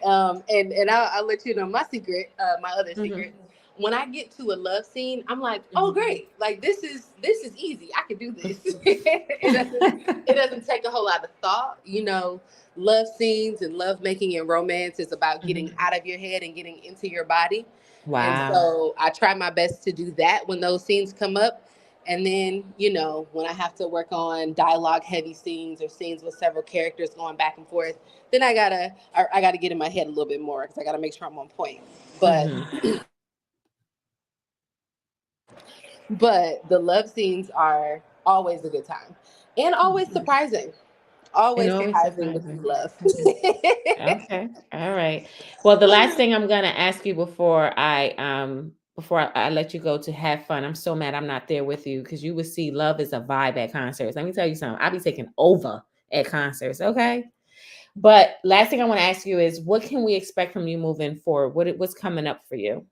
And I'll let you know my secret, my other secret. When I get to a love scene, I'm like, oh great, like this is easy. I can do this. It doesn't take a whole lot of thought. Love scenes and love making and romance is about getting out of your head and getting into your body. And Wow. so I try my best to do that when those scenes come up. And then, when I have to work on dialogue heavy scenes or scenes with several characters going back and forth, then I gotta get in my head a little bit more because I gotta make sure I'm on point. But but the love scenes are always a good time and always surprising. Always surprising with love. Okay. All right. Well, the last thing I'm gonna ask you before I let you go to have fun. I'm so mad I'm not there with you because you would see love is a vibe at concerts. Let me tell you something. I'll be taking over at concerts. Okay. But last thing I want to ask you is, what can we expect from you moving forward? What's coming up for you?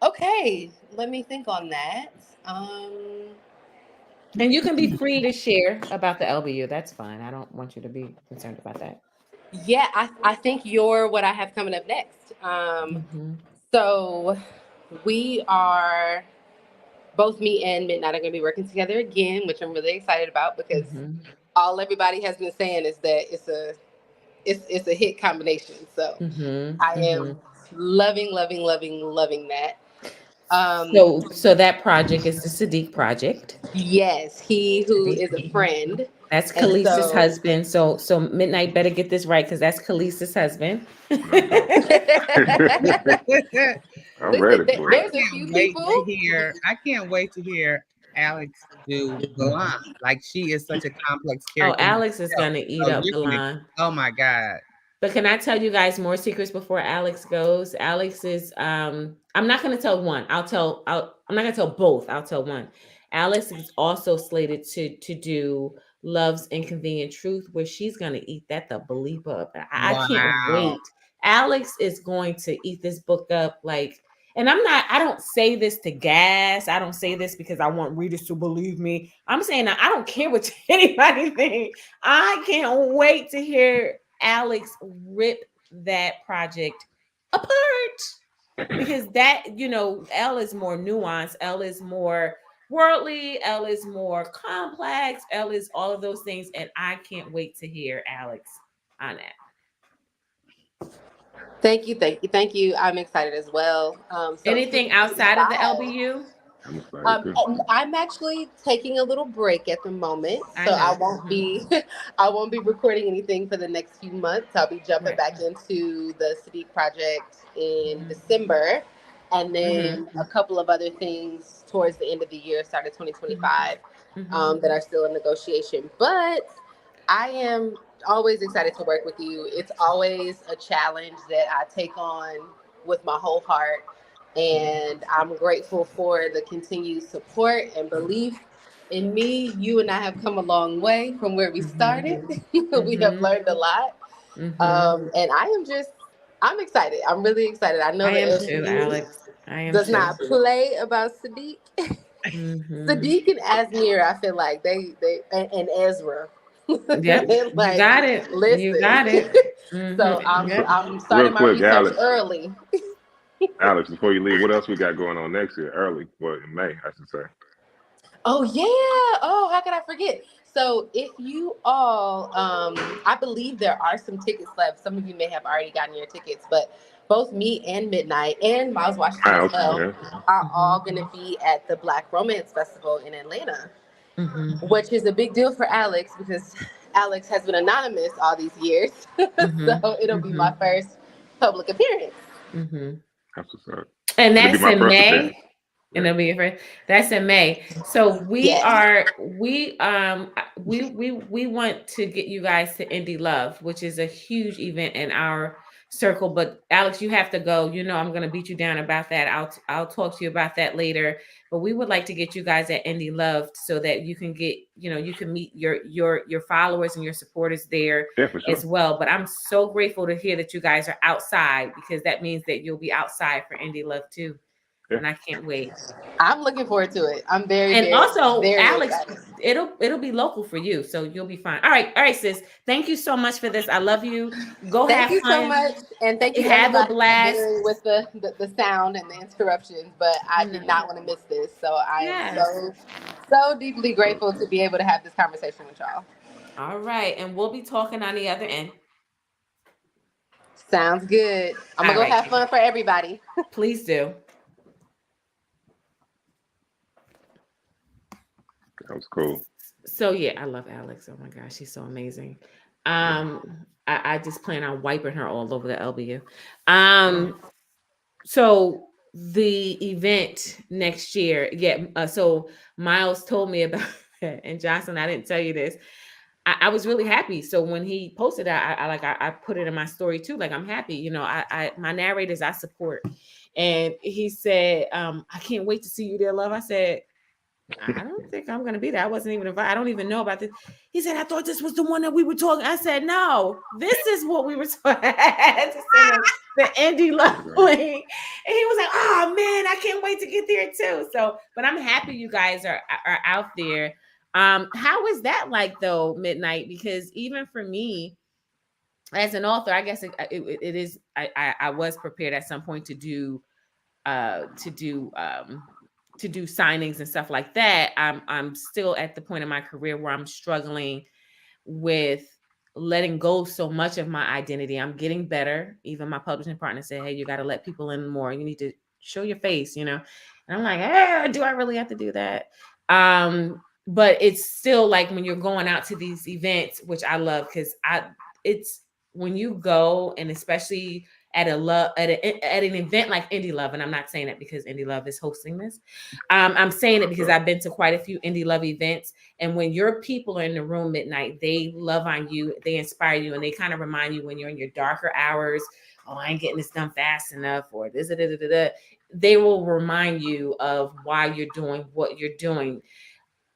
Okay. Let me think on that. And you can be free to share about the LBU. That's fine. I don't want you to be concerned about that. Yeah, I think you're what I have coming up next. So we are both me and Midnite are going to be working together again, which I'm really excited about because all everybody has been saying is that it's a hit combination. So I am loving, loving, loving, loving that. So that project is the Sadiq project. Yes, he who is a friend. That's Khalees's husband. So Midnite better get this right because that's Khalees's husband. I'm ready for there's it. a few people. I can't wait to hear Alyx do Belvin. Like, she is such a complex Oh, character. Alyx is gonna eat up Belvin. Oh my God. But can I tell you guys more secrets before Alyx goes? Alyx is I'm not gonna tell one. I'm not gonna tell both. I'll tell one. Alyx is also slated to do Love's Inconvenient Truth, where she's gonna eat that the bleep up. I can't wait. Alyx is going to eat this book up like, and I don't say this to gas. I don't say this because I want readers to believe me. I'm saying that I don't care what anybody thinks. I can't wait to hear Alyx rip that project apart because that, Elle is more nuanced. Elle is more worldly. Elle is more complex. Elle is all of those things. And I can't wait to hear Alyx on that. Thank you. I'm excited as well. Anything outside of the LBU? I'm actually taking a little break at the moment, so I won't be recording anything for the next few months. I'll be jumping back into the Sadiq project in December, and then a couple of other things towards the end of the year, start of 2025, that are still in negotiation. But I am always excited to work with you. It's always a challenge that I take on with my whole heart. And I'm grateful for the continued support and belief in me. You and I have come a long way from where we started. We have learned a lot. And I'm excited. I'm really excited. I know I the am too, LGU Alyx. I am does too. not play about Sadiq. Sadiq and Asmir, I feel like and Ezra. Yep, They're you like, got it. You listen. got it. So Yep. I'm Real starting my quick, research Alex. early. Alex, before you leave, what else we got going on next year? Early, well, in May, I should say. Oh yeah. Oh, how could I forget? So if you all, I believe there are some tickets left. Some of you may have already gotten your tickets, but both me and Midnite and Miles Washington as well are all going to be at the Black Romance Festival in Atlanta, which is a big deal for Alyx because Alyx has been anonymous all these years. So it'll be my first public appearance. That's what's up. And It'll be that's my in first May. appearance. And it'll be your first. That's in May. So we Yes. we want to get you guys to Indie Love, which is a huge event in our circle. But Alyx, you have to go. You know, I'm going to beat you down about that. I'll talk to you about that later. But we would like to get you guys at Indie Love so that you can get, you know, you can meet your followers and your supporters there as well. But I'm so grateful to hear that you guys are outside because that means that you'll be outside for Indie Love too. And I can't wait. I'm looking forward to it. I'm very also, Alyx, excited. it'll be local for you, so you'll be fine. All right, sis. Thank you so much for this. I love you. Go Thank have you fun. so much, and thank you Have a everybody for blast. bearing with the sound and the interruptions. But I did not want to miss this, so I am so deeply grateful to be able to have this conversation with y'all. All right, and we'll be talking on the other end. Sounds good. I'm gonna go have fun for everybody. Please do. That was cool. So yeah, I love Alyx. Oh my gosh, she's so amazing. I just plan on wiping her all over the LBU. So the event next year, so Miles told me about that, and Jocelyn, I didn't tell you this. I was really happy. So when he posted that, I put it in my story too. Like, I'm happy, you know, my narrators I support. And he said, I can't wait to see you there, love. I said, I don't think I'm going to be there. I wasn't even invited. I don't even know about this. He said, I thought this was the one that we were talking. I said, no, this is what we were talking. The Indie Love link. And he was like, oh man, I can't wait to get there too. So, but I'm happy you guys are out there. How is that like though, Midnite? Because even for me, as an author, I guess it is. I was prepared at some point to do signings and stuff like that. I'm still at the point in my career where I'm struggling with letting go so much of my identity. I'm getting better. Even my publishing partner said, hey, you got to let people in more. You need to show your face, you know? And I'm like, do I really have to do that? But it's still like when you're going out to these events, which I love, because it's when you go, and especially at an event like Indie Love, and I'm not saying that because Indie Love is hosting this. I'm saying it because I've been to quite a few Indie Love events, and when your people are in the room Midnite, they love on you, they inspire you, and they kind of remind you when you're in your darker hours, oh, I ain't getting this done fast enough, or this, they will remind you of why you're doing what you're doing.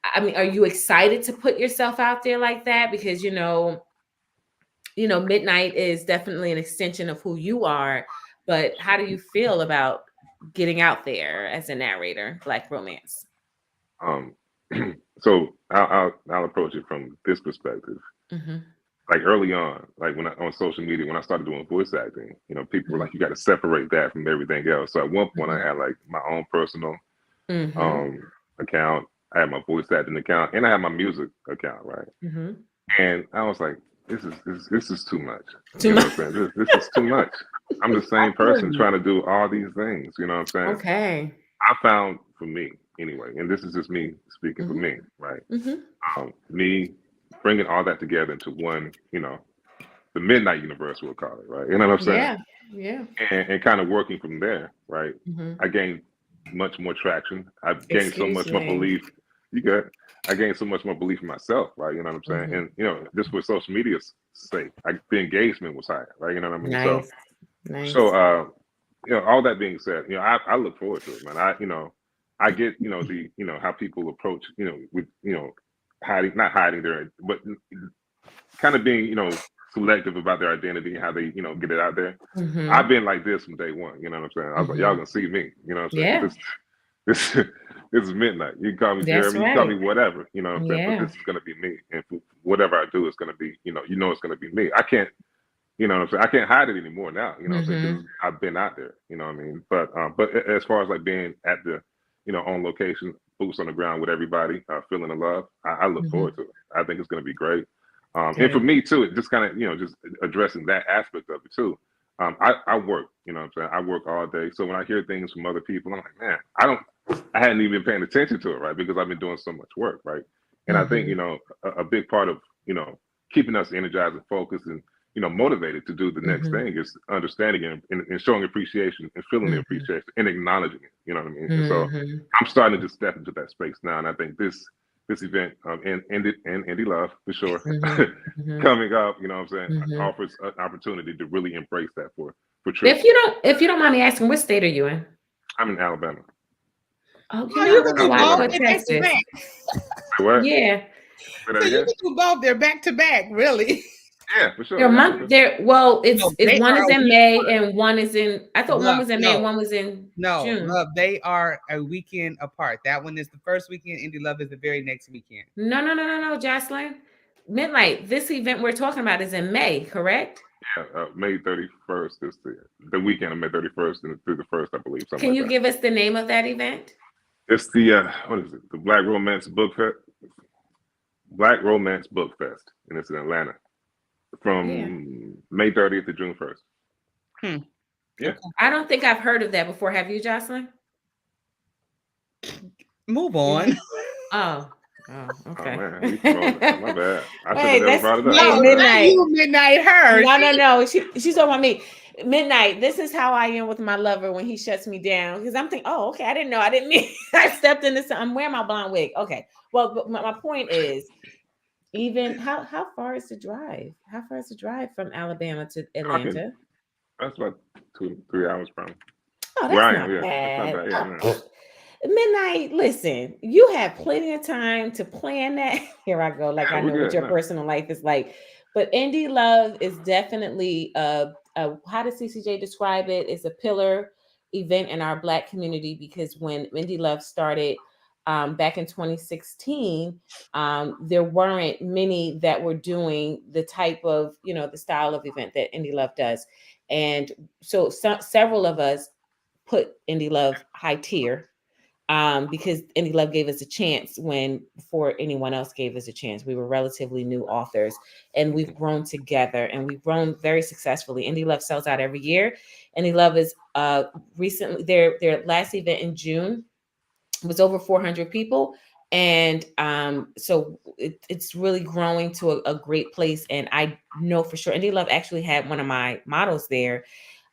I mean, are you excited to put yourself out there like that? Because, you know, Midnite is definitely an extension of who you are, but how do you feel about getting out there as a narrator, Black romance? So I'll approach it from this perspective. Like early on, like on social media, when I started doing voice acting, you know, people were like, you got to separate that from everything else. So at one point I had like my own personal account. I had my voice acting account, and I had my music account, right? And I was like, this is too much. You know what I'm saying? This is too much. I'm the same person trying to do all these things. You know what I'm saying? Okay. I found, for me anyway, and this is just me speaking for me, right? Me bringing all that together into one, you know, the Midnite universe, we'll call it, right? You know what I'm saying? Yeah. And kind of working from there, right? I gained much more traction. I gained so much more belief. I gained so much more belief in myself, right? You know what I'm saying? And, you know, just with social media's sake, the engagement was higher, right? You know what I mean? Nice. So all that being said, I look forward to it, man. I get, how people approach, with, hiding, not hiding their, but kind of being, selective about their identity and how they, get it out there. Mm-hmm. I've been like this from day one. You know what I'm saying? I was like, y'all gonna see me. You know what I'm saying? Yeah. This this is Midnite. You can call me That's Jeremy. You can call right. me whatever. You know what I'm saying? Yeah. But this is gonna be me, and whatever I do is gonna be, it's gonna be me. I can't. You know what I'm saying? I can't hide it anymore now. You know what I'm saying? Because I've been out there. You know what I mean? But as far as like being at the, on location, boots on the ground with everybody, feeling the love, I look forward to it. I think it's going to be great. And for me too, it just kind of, just addressing that aspect of it too. I work, you know what I'm saying? I work all day. So when I hear things from other people, I'm like, man, I hadn't even been paying attention to it, right? Because I've been doing so much work, right? And I think, a big part of, keeping us energized and focused and, motivated to do the next thing is understanding and showing appreciation and feeling the appreciation and acknowledging it. You know what I mean? And so I'm starting to just step into that space now. And I think this event, and Indie Love for sure, coming up, you know what I'm saying, offers an opportunity to really embrace that for true. If you don't mind me asking, what state are you in? I'm in Alabama. Oh, you can do both back to back. What? Yeah. So you can do both. They're back to back, really. Yeah, for sure. It's one is in May and one is in. I thought one was in May, one was in June. Love, they are a weekend apart. That one is the first weekend. Indie Love is the very next weekend. No, Jocelyn. Midnite. This event we're talking about is in May, correct? Yeah, May 31st is the weekend of May 31st and through the 1st, I believe. Can you give us the name of that event? It's the what is it? The Black Romance Book Fest. Black Romance Book Fest, and it's in Atlanta from May 30th to June 1st. Yeah. I don't think I've heard of that before. Have you, Jocelyn? Move on. Oh, okay. Oh, man, my bad. I should have brought it up. No, Midnite. Midnite her. No. She's talking about me. Midnite. This is how I am with my lover when he shuts me down, because I'm thinking, oh, okay, I didn't mean I stepped into something. I'm wearing my blonde wig. Okay. Well, but my point is, even how far is the drive? How far is the drive from Alabama to Atlanta? That's about 2-3 hours from. Oh, that's not bad. That's not bad. Midnite, listen, you have plenty of time to plan that. Here I go, like I know what your personal life is like. But Indie Love is definitely how does CCJ describe it? It's a pillar event in our Black community, because when Indie Love started back in 2016, there weren't many that were doing the type of, the style of event that Indie Love does. And so several of us put Indie Love high tier, because Indie Love gave us a chance before anyone else gave us a chance. We were relatively new authors, and we've grown together, and we've grown very successfully. Indie Love sells out every year. Indie Love is recently, their last event in June was over 400 people. And so it's really growing to a great place. And I know for sure Indie Love actually had one of my models there.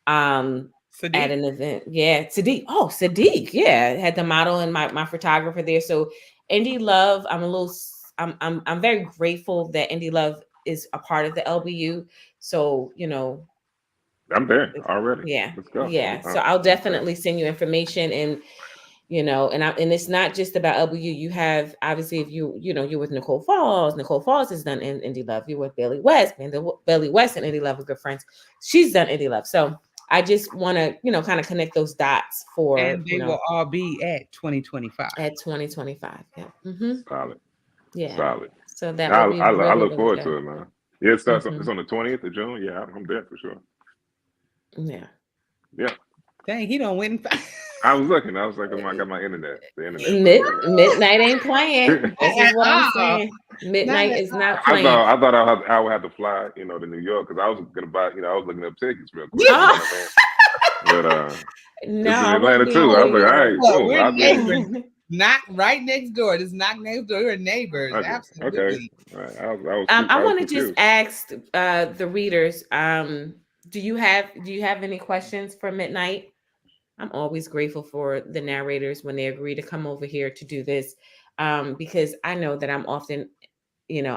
At an event. Yeah, Sadiq. Oh, Sadiq. Yeah, had the model and my photographer there. So Indie Love, I'm very grateful that Indie Love is a part of the LBU. So, I'm there already. Yeah. Let's go. Yeah. So I'll definitely send you information, and and it's not just about LBU. You have, obviously, if you're with Nicole Falls. Nicole Falls has done Indie Love. You're with Bailey West, and Bailey West and Indie Love are good friends. She's done Indie Love. So I just want to, kind of connect those dots for. And they will all be at 2025. At 2025. Yeah. Solid. Yeah. Solid. So that I, will be. I look forward to it, man. Yeah, it starts. It's on the 20th of June. Yeah, I'm there for sure. Yeah. Yeah. Dang, he don't win. I was looking. I was like, I got my internet. The internet. Midnite ain't playing. This is what I'm saying. Midnite is not playing. I thought I would have to fly, to New York, because I was gonna buy. I was looking up tickets real quick. But no, it's in Atlanta too. I was like, all right, cool. We're neighbors. Not right next door. This is not next door. We're neighbors. Okay. Absolutely. Okay. I want to just ask the readers. Do you have any questions for Midnite? I'm always grateful for the narrators when they agree to come over here to do this, because I know that I'm often,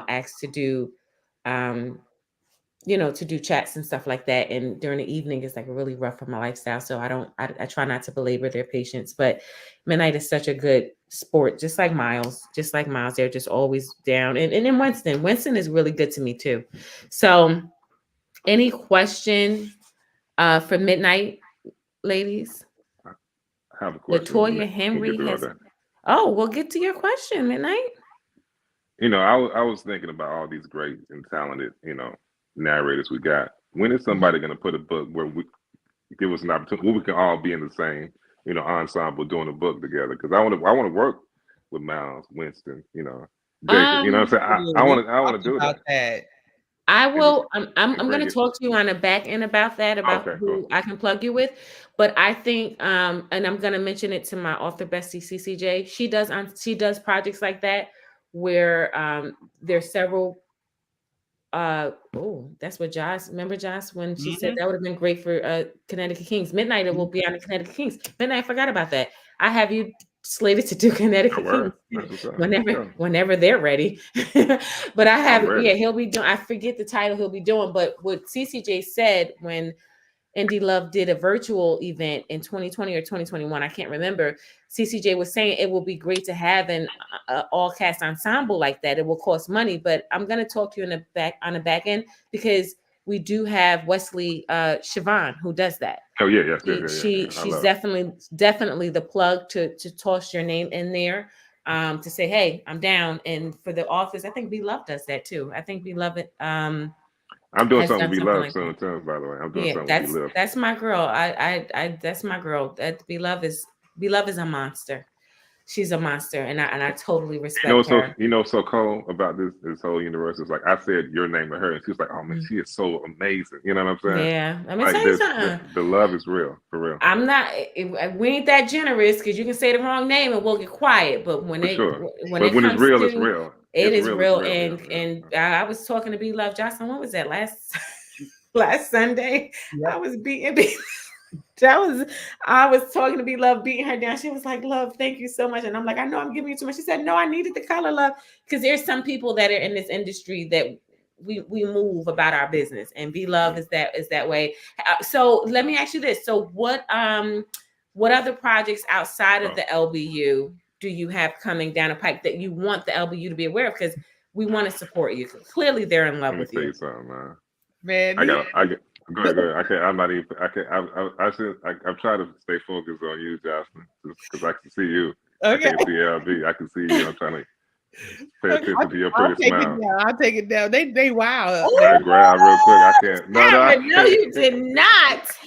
asked to do you know, to do chats and stuff like that. And during the evening is like really rough for my lifestyle. So I try not to belabor their patience, but Midnite is such a good sport, just like Miles, they're just always down. And then Winston is really good to me too. So any question for Midnite, ladies? I have a question. Latoya We'll get Henry through all has, that. oh, we'll get to your question, Midnite. You know, I was thinking about all these great and talented, you know, narrators we got. When is somebody going to put a book where we give us an opportunity where we can all be in the same, you know, ensemble doing a book together? Because I want to work with Miles, Winston, you know, Jacob. You know what I'm saying? I We want to talked do about that. that. I And just will. I'm and going bring to it. talk to you on the back end about that, about Okay, cool. who I can plug you with. But I think, and I'm going to mention it to my author bestie CCJ. She does projects like that where there's several. Oh, that's what Josh. Remember Josh when she said that would have been great for Connecticut Kings. Midnight it will be on the Connecticut Kings. Midnight, I forgot about that. I have you slated to do Oh, Connecticut Kings word. That's what's up. whenever they're ready. But I I'm have, ready. he'll be doing. I forget the title he'll be doing, but what CCJ said when Indie Love did a virtual event in 2020 or 2021, I can't remember. CCJ was saying it will be great to have an all cast ensemble like that. It will cost money, but I'm going to talk to you on the back end because we do have Wesley Siobhan who does that. Oh yeah, yes, yeah. She's definitely the plug to toss your name in there. To say, hey, I'm down. And for the office, I think Be Love does that too. I think Be Love it. I'm doing Has something done to Be something Loved like soon that. too, by the way. I'm doing Yeah, something with Be Loved. that's my girl. I that's my girl. That Be Love is a monster. She's a monster, and I totally respect her. You know, so cool about this whole universe is like I said your name to her, and she was like, "Oh man, she is so amazing." You know what I'm saying? Yeah, let me Like tell you something. the love is real, for real. I'm not. We ain't that generous because you can say the wrong name and we'll get quiet. But when For it sure. when But it when it's comes real, it's to real. it It's is real, it's real. real. And I was talking to Be Love Johnson. When was that last Sunday? Yep. I was beating. I was talking to Be Love, beating her down. She was like, "Love, thank you so much." And I'm like, "I know I'm giving you too much." She said, "No, I needed the color, Love." Because there's some people that are in this industry that we move about our business, and Be Love is that way. So let me ask you this: so what other projects outside of the LBU do you have coming down the pipe that you want the LBU to be aware of? Because we want to support you. Clearly, they're in love Let me with tell you. you something, man. Man, I get. Go ahead. I can't. I'm not even. I can't. I'm trying to stay focused on you, Jocelyn, because I can see you. okay. I can't see LB. I can see you. I'm trying to pay attention to your I'll pretty take smile. it down. I'll take it down. They wild. I grab real quick. I can't. No, I can't. No, you did not.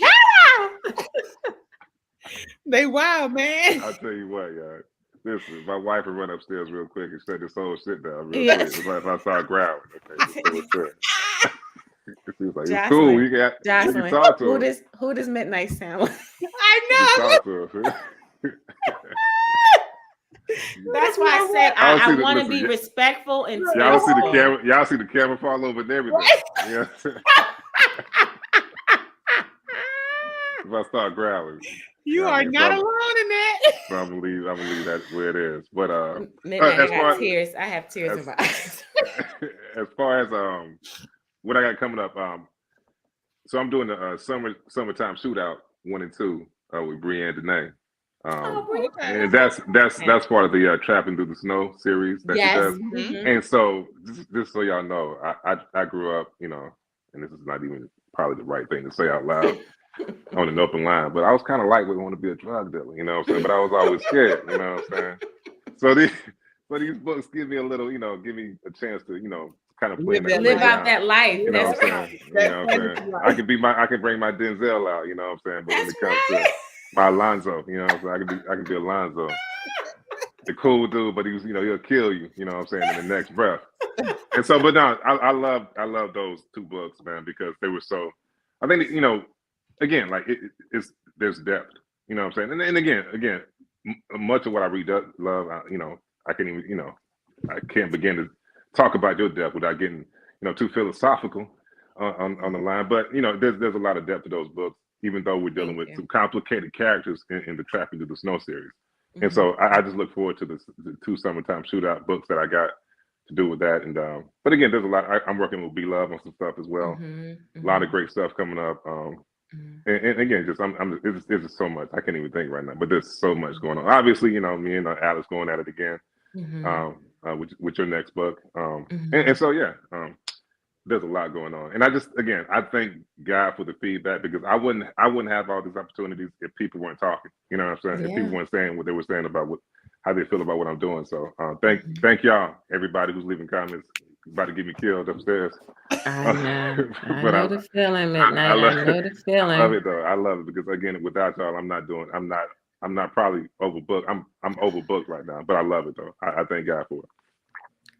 They wild, man. I'll tell you what, y'all. Listen, my wife will run upstairs real quick and shut this whole shit down real quick. It's like if I start growling. Okay, just say what's up. She was like, "It's cool. We can talk to her." Who does Midnite sound like? I know. Talk to her. That's why I said I want to be respectful and y'all see the tasteful. camera. Y'all see the camera fall over and everything. Yeah. If I start growling, You are not alone in that. So I'm gonna leave that where it is. But Midnite, I got tears. I have tears in my eyes. As far as what I got coming up, so I'm doing the summertime shootout 1 and 2 with Brienne Dene. And that's part of the Trapping Through the Snow series that she does. Mm-hmm. And so just so y'all know, I grew up, you know, and this is not even probably the right thing to say out loud on an open line, but I was kind of lightweight, want to be a drug dealer, you know what I'm saying? But I was always scared, you know what I'm saying? So these books give me a little, you know, give me a chance to, you know, kind of live out that life. You know what I'm saying? You know what I'm saying? I can bring my Denzel out, you know what I'm saying? But when it comes to my Alonzo, you know what I'm saying? I can be Alonzo. The cool dude, but he'll kill you, you know what I'm saying, in the next breath. And so, but no, I love those 2 books, man, because they were so, I think, you know, again, like there's depth, you know what I'm saying? And again, much of what I read love, you know, I can't even, you know, I can't begin to talk about your depth without getting, you know, too philosophical on the line. But, you know, there's a lot of depth to those books, even though we're dealing with some complicated characters in the Trapping Through the Snow series. Mm-hmm. And so I just look forward to the 2 summertime shootout books that I got to do with that. And but again, there's a lot. I'm working with B Love on some stuff as well. A lot of great stuff coming up. And again, just it's just so much. I can't even think right now, but there's so much going on. Obviously, you know, me and Alyx going at it again with your next book. And so yeah, there's a lot going on. And I thank God for the feedback, because I wouldn't have all these opportunities if people weren't talking. You know what I'm saying? If people weren't saying what they were saying about how they feel about what I'm doing. So thank y'all, everybody who's leaving comments. About to get me killed upstairs. I know. I know the feeling, Midnite. I know the feeling. I love it though. I love it because again, without y'all, I'm not probably overbooked. I'm overbooked right now, but I love it though. I thank God for it.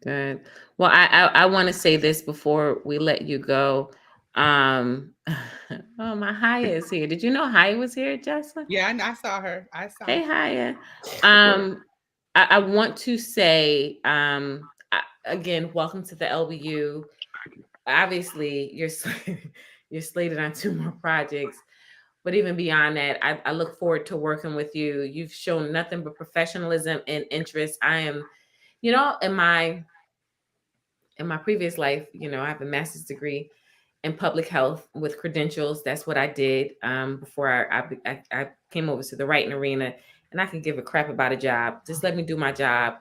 Good. Well, I want to say this before we let you go. Oh, my Haya is here. Did you know Haya was here, Jocelyn? Yeah, I saw her. Hey, Haya. I want to say, again, welcome to the LBU. Obviously, you're slated on 2 more projects, but even beyond that, I look forward to working with you. You've shown nothing but professionalism and interest. I am, you know, in my previous life, you know, I have a master's degree in public health with credentials. That's what I did before I came over to the writing arena, and I could give a crap about a job. Just let me do my job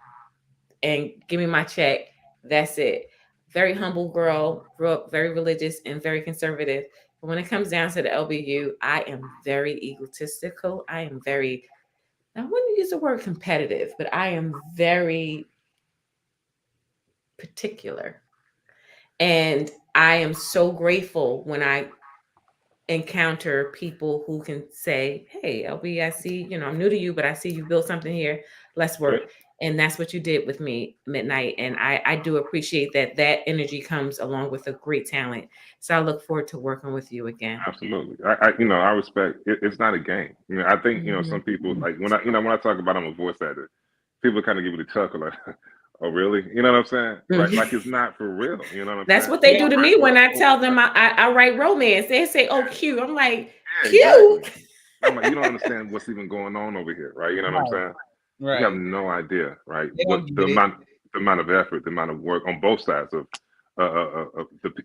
and give me my check. That's it. Very humble girl, grew up very religious and very conservative. But when it comes down to the LBU, I am very egotistical. I wouldn't use the word competitive, but I am very particular. And I am so grateful when I encounter people who can say, hey, LB, I see, you know, I'm new to you, but I see you built something here. Let's work. Right. And that's what you did with me, Midnite. And I do appreciate that energy comes along with a great talent. So I look forward to working with you again. Absolutely. I respect it. It's not a game. You know, I think, you know, some people like when I talk about I'm a voice actor, people kind of give me the chuckle like, oh, really? You know what I'm saying? Right? Like it's not for real. You know what I'm That's saying? what they do to me when I tell them I write romance. They say, oh, cute. I'm like, cute. Exactly. I'm like, you don't understand what's even going on over here, right? You know what I'm saying? Right. You have no idea, right? What the amount of effort, the amount of work on both sides of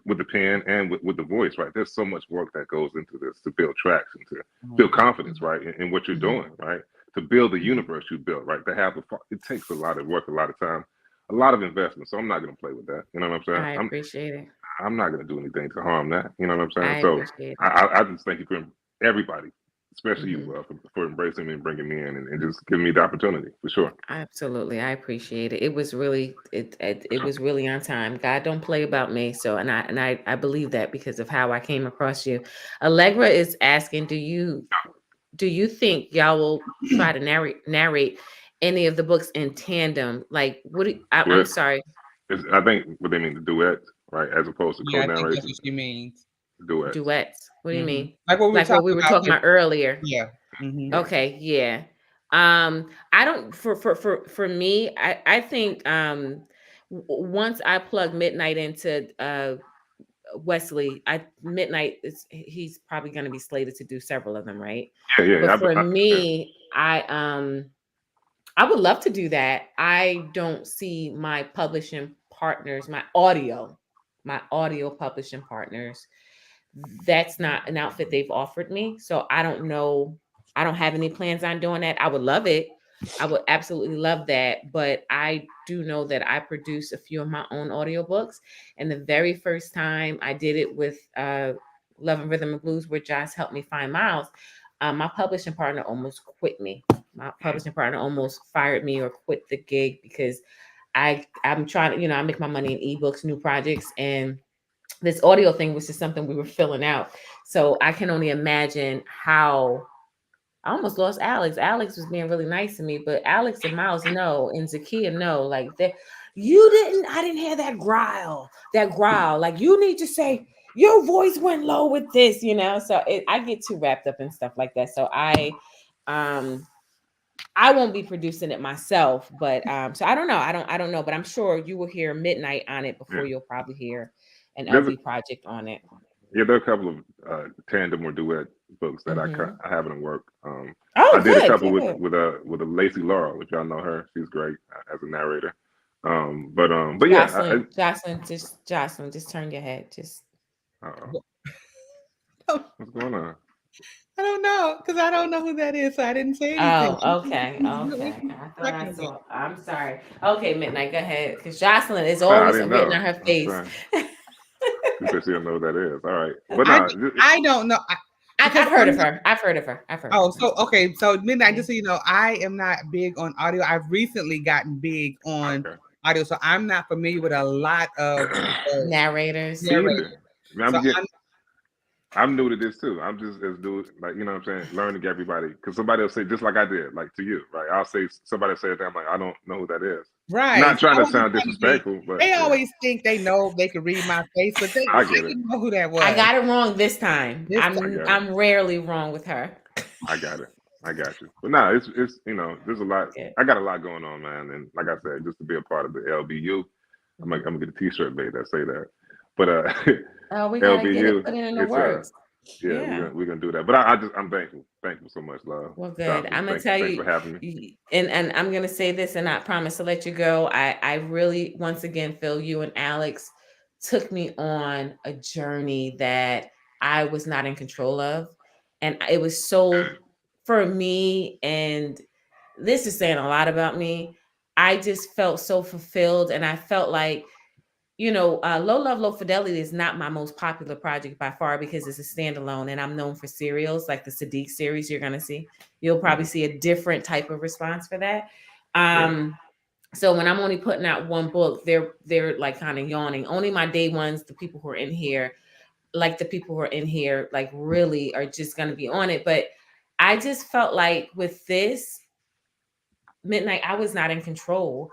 with the pen and with the voice, right? There's so much work that goes into this to build tracks and to build confidence, right, in what you're doing, right? To build the universe you built, right? To have it takes a lot of work, a lot of time, a lot of investment. So I'm not going to play with that. You know what I'm saying? I appreciate it. I'm not going to do anything to harm that. You know what I'm saying? I just thank you for everybody, especially you, for embracing me and bringing me in and just giving me the opportunity, for sure. Absolutely. I appreciate it. It was really, it was really on time. God don't play about me. So, and I believe that because of how I came across you. Allegra is asking, do you think y'all will try to narrate any of the books in tandem? Like, I'm sorry. I think what they mean the duets, right? As opposed to co-narration. I think that's what she means. Duets. What do you mean? Like what we were talking about earlier. Yeah. Okay. Yeah. I don't for me, I think once I plug Midnite into Wesley, Midnite he's probably going to be slated to do several of them, right? Yeah. But for me, I would love to do that. I don't see my publishing partners, my audio publishing partners. That's not an outfit they've offered me. So I don't know. I don't have any plans on doing that. I would love it. I would absolutely love that. But I do know that I produce a few of my own audiobooks. And the very first time I did it with Love and Rhythm and Blues, where Josh helped me find Miles, my publishing partner almost quit me. My publishing partner almost fired me or quit the gig because I'm trying to, I make my money in ebooks, new projects, and this audio thing was just something we were filling out. So I can only imagine how I almost lost Alyx. Alyx was being really nice to me, but Alyx and Miles no, and Zakiya no. Like I didn't hear that growl. Like you need to say your voice went low with this, So I get too wrapped up in stuff like that. So I won't be producing it myself, but so I don't know. I don't know, but I'm sure you will hear Midnite on it before you'll probably hear an LB project on it. Yeah, there are a couple of tandem or duet books that I have in work. I did a couple with a Lacey Laurel, which y'all know her. She's great as a narrator. But yeah, Jocelyn, just turn your head. Just what's going on? I don't know, because I don't know who that is, so I didn't say anything. Okay. I thought I saw. I'm sorry. Okay, Midnite, go ahead. Because Jocelyn is I always didn't written know. on her face. She said she don't know who that is. All right, but I don't know. I've heard of her. Oh, so okay. So Midnite, just so you know, I am not big on audio. I've recently gotten big on audio, so I'm not familiar with a lot of narrators. I'm new to this too. I'm just as new, like, you know what I'm saying, learning everybody. Because somebody will say, just like I did, like to you, right? I'll say, somebody say it, I'm like, I don't know who that is. Right. Not trying to sound disrespectful, but they always think they know, they can read my face, but I didn't know who that was. I got it wrong this time. I'm rarely wrong with her. I got it. I got you. But no, it's you know, there's a lot. I got a lot going on, man. And like I said, just to be a part of the LBU, I'm gonna get a T-shirt made that say that. But we gotta get it put in the works. We're gonna do that. But I'm thankful so much, love. Well, good. I'm gonna tell you, for having me. And I'm gonna say this, and I promise to let you go. I really, once again, feel you and Alyx took me on a journey that I was not in control of, and it was so for me. And this is saying a lot about me. I just felt so fulfilled, and I felt like, you know, Love Fidelity is not my most popular project by far because it's a standalone, and I'm known for serials like the Sadiq series. You're gonna see, you'll probably see a different type of response for that. So when I'm only putting out one book, they're like kind of yawning. Only my day ones, the people who are in here, like really are just gonna be on it. But I just felt like with this Midnite, I was not in control.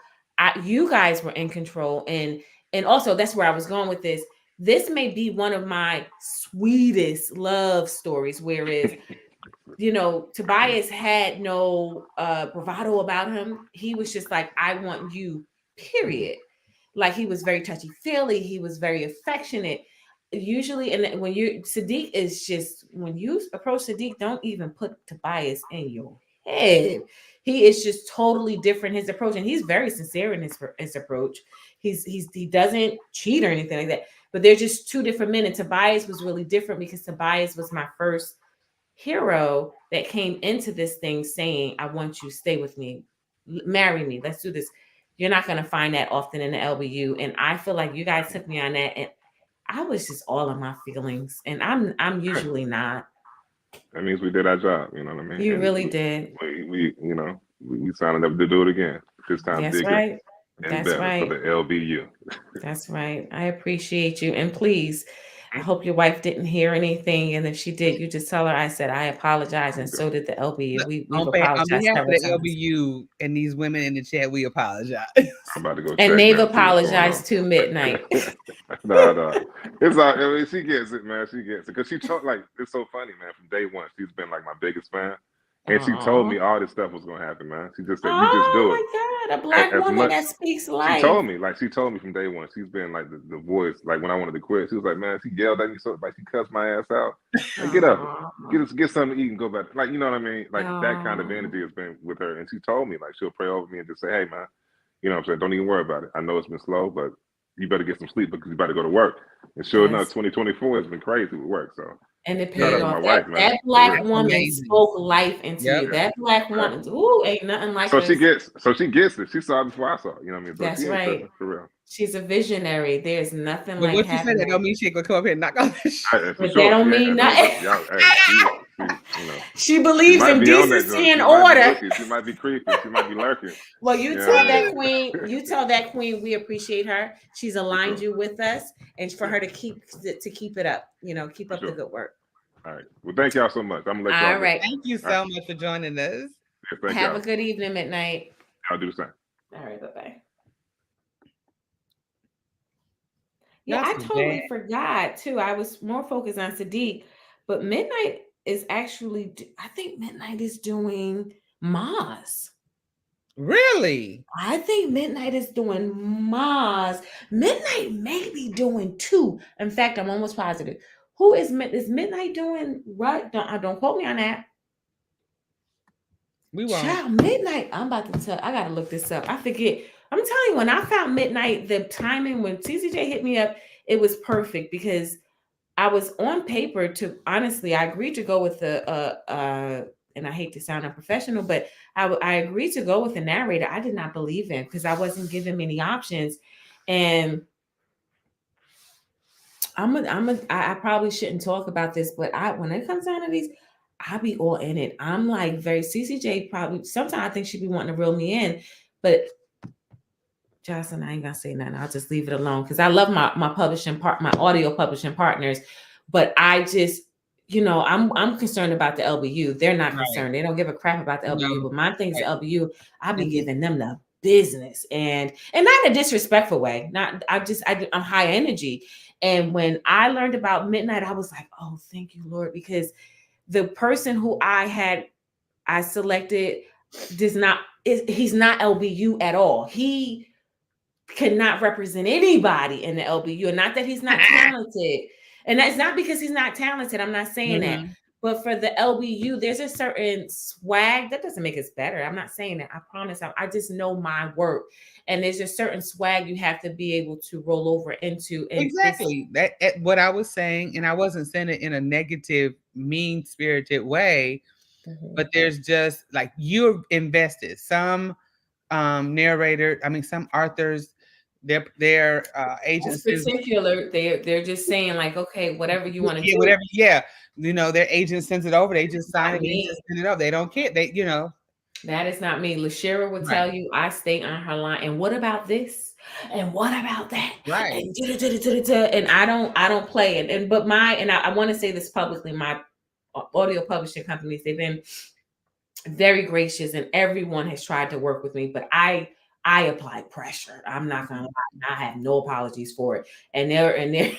You guys were in control, and also that's where I was going with this. This may be one of my sweetest love stories, whereas, you know, Tobias had no bravado about him. He was just like, I want you, period. Like, he was very touchy-feely. He was very affectionate. Usually, and when Sadiq is just, when you approach Sadiq, don't even put Tobias in your head. He is just totally different, his approach, and he's very sincere in his approach. He doesn't cheat or anything like that, but they're just two different men. And Tobias was really different because Tobias was my first hero that came into this thing saying, I want you to stay with me, marry me, let's do this. You're not going to find that often in the LBU, and I feel like you guys took me on that, and I was just all in my feelings, and I'm usually not. That means we did our job, you know what I mean? You really did. We you know, we signed up to do it again. This time That's bigger right. and That's better right. for the LBU. That's right. I appreciate you. And please, I hope your wife didn't hear anything. And if she did, you just tell her I said I apologize, and so did the LBU. We've apologized on behalf of the times. LBU and these women in the chat, we apologize. I'm about to go. And they've apologized to Midnite. No. It's all. I mean, she gets it, man. She gets it because she told, like, it's so funny, man. From day one, she's been like my biggest fan, and she told me all this stuff was gonna happen, man. She just said, "You just do it." Oh my God, a black woman that speaks life. She told me from day one. She's been like the voice. Like when I wanted to quit, she was like, "Man, she yelled at me so, like she cussed my ass out. Like, get up, get something to eat and go back." Like, you know what I mean? Like that kind of energy has been with her, and she told me, like, she'll pray over me and just say, "Hey, man, you know what I'm saying? Don't even worry about it. I know it's been slow, but you better get some sleep because you better go to work." And sure enough, 2024 has been crazy with work. So, and it paid off. That black woman spoke life into you. That black woman, ain't nothing like so she gets it. She saw it before I saw it. You know what I mean? So that's right. For real. She's a visionary. There's nothing like what you said, that don't mean she ain't gonna come up here and knock off the shit. But that don't mean nothing. She believes in decency and order. She might be creepy. She might be lurking. Well, you tell that queen. You tell that queen we appreciate her. She's aligned you with us, and for her to keep it up. You know, keep up the good work. All right. Well, thank y'all so much. I'm gonna let y'all. All right. Thank you so much for joining us. Yeah, have a good evening, Midnite. I'll do the same. All right. Bye-bye. Yeah, I totally forgot too. I was more focused on Sadiq, but Midnite is actually, I think Midnite is doing Maz. Really? I think Midnite is doing Maz. Midnite may be doing 2. In fact, I'm almost positive. Who is Midnite doing? Right? Don't quote me on that. We won't. Child, Midnite. I'm about to tell. I gotta look this up. I forget. I'm telling you, when I found Midnite, the timing when CCJ hit me up, it was perfect because I was on paper to honestly, I agreed to go with the and I hate to sound unprofessional, but I agreed to go with the narrator I did not believe in because I wasn't given many options. And I probably shouldn't talk about this, but when it comes down to these, I be all in it. I'm like very CCJ probably sometimes I think she'd be wanting to reel me in, but Jocelyn, I ain't gonna say nothing. I'll just leave it alone because I love my my audio publishing partners, but I just, I'm concerned about the LBU. They're not concerned. They don't give a crap about the LBU. But my thing is the LBU. I be giving them the business and not in a disrespectful way. Not I'm high energy. And when I learned about Midnite, I was like, oh, thank you, Lord, because the person who I selected he's not LBU at all. He cannot represent anybody in the LBU. And not that he's not talented. And that's not because he's not talented. I'm not saying that. But for the LBU, there's a certain swag. That doesn't make us better. I'm not saying that. I promise. I just know my work. And there's a certain swag you have to be able to roll over into. Exactly. That's what I was saying. And I wasn't saying it in a negative, mean-spirited way. But there's just like you're invested. Some some authors, their agents particular, they're just saying like, okay, whatever you want to do. Whatever, their agent sends it over, they just sign it and just send it over. They don't care. That is not me. Lashira would tell you I stay on her line. And what about this? And what about that? Right. And I don't play it. And but I want to say this publicly, my audio publishing companies, they've been very gracious and everyone has tried to work with me, but I apply pressure. I'm not gonna lie. I have no apologies for it. And they're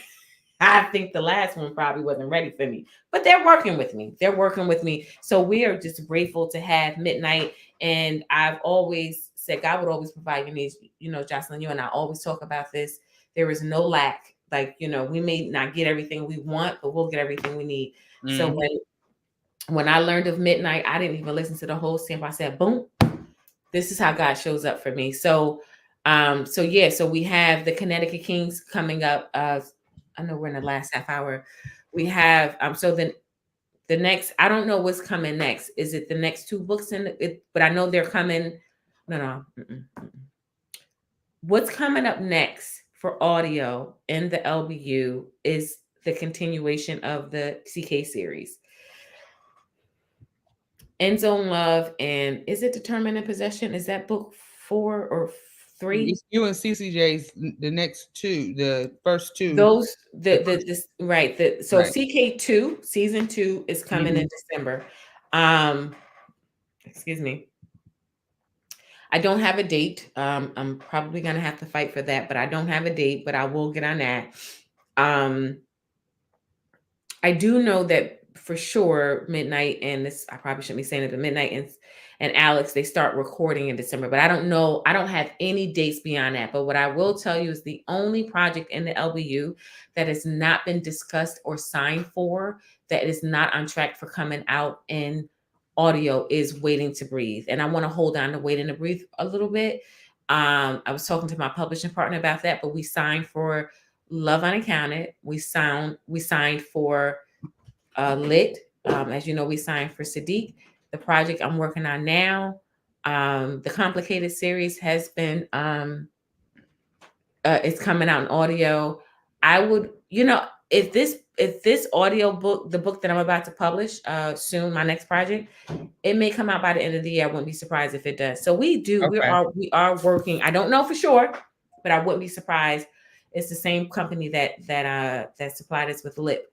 I think the last one probably wasn't ready for me, but they're working with me. So we are just grateful to have Midnite. And I've always said God would always provide your needs. Jocelyn, you and I always talk about this. There is no lack. Like, we may not get everything we want, but we'll get everything we need. So when I learned of Midnite, I didn't even listen to the whole sample. I said, boom, this is how God shows up for me. So we have the Connecticut Kings coming up. I know we're in the last half hour. We have so then the next, I don't know what's coming next. Is it the next 2 books in it? But I know they're coming. No. What's coming up next for audio in the LBU is the continuation of the CK series. End Zone Love, and is it Determined in Possession? Is that book 4 or 3? It's you and CCJ's the next 2, the first 2. Those so CK2 season 2 is coming in December. Excuse me. I don't have a date. I'm probably gonna have to fight for that, but I don't have a date, but I will get on that. I do know that for sure Midnite and this, I probably shouldn't be saying it, but Midnite and Alyx, they start recording in December, but I don't know. I don't have any dates beyond that. But what I will tell you is the only project in the LBU that has not been discussed or signed for, that is not on track for coming out in audio, is Waiting to Breathe. And I want to hold on to Waiting to Breathe a little bit. I was talking to my publishing partner about that, but we signed for Love Unaccounted. We signed for Lit. As you know, we signed for Sadiq. The project I'm working on now, the Complicated series has been, it's coming out in audio. I would, if this audio book, the book that I'm about to publish soon, my next project, it may come out by the end of the year. I wouldn't be surprised if it does. So we are working. I don't know for sure, but I wouldn't be surprised. It's the same company that supplied us with Lit.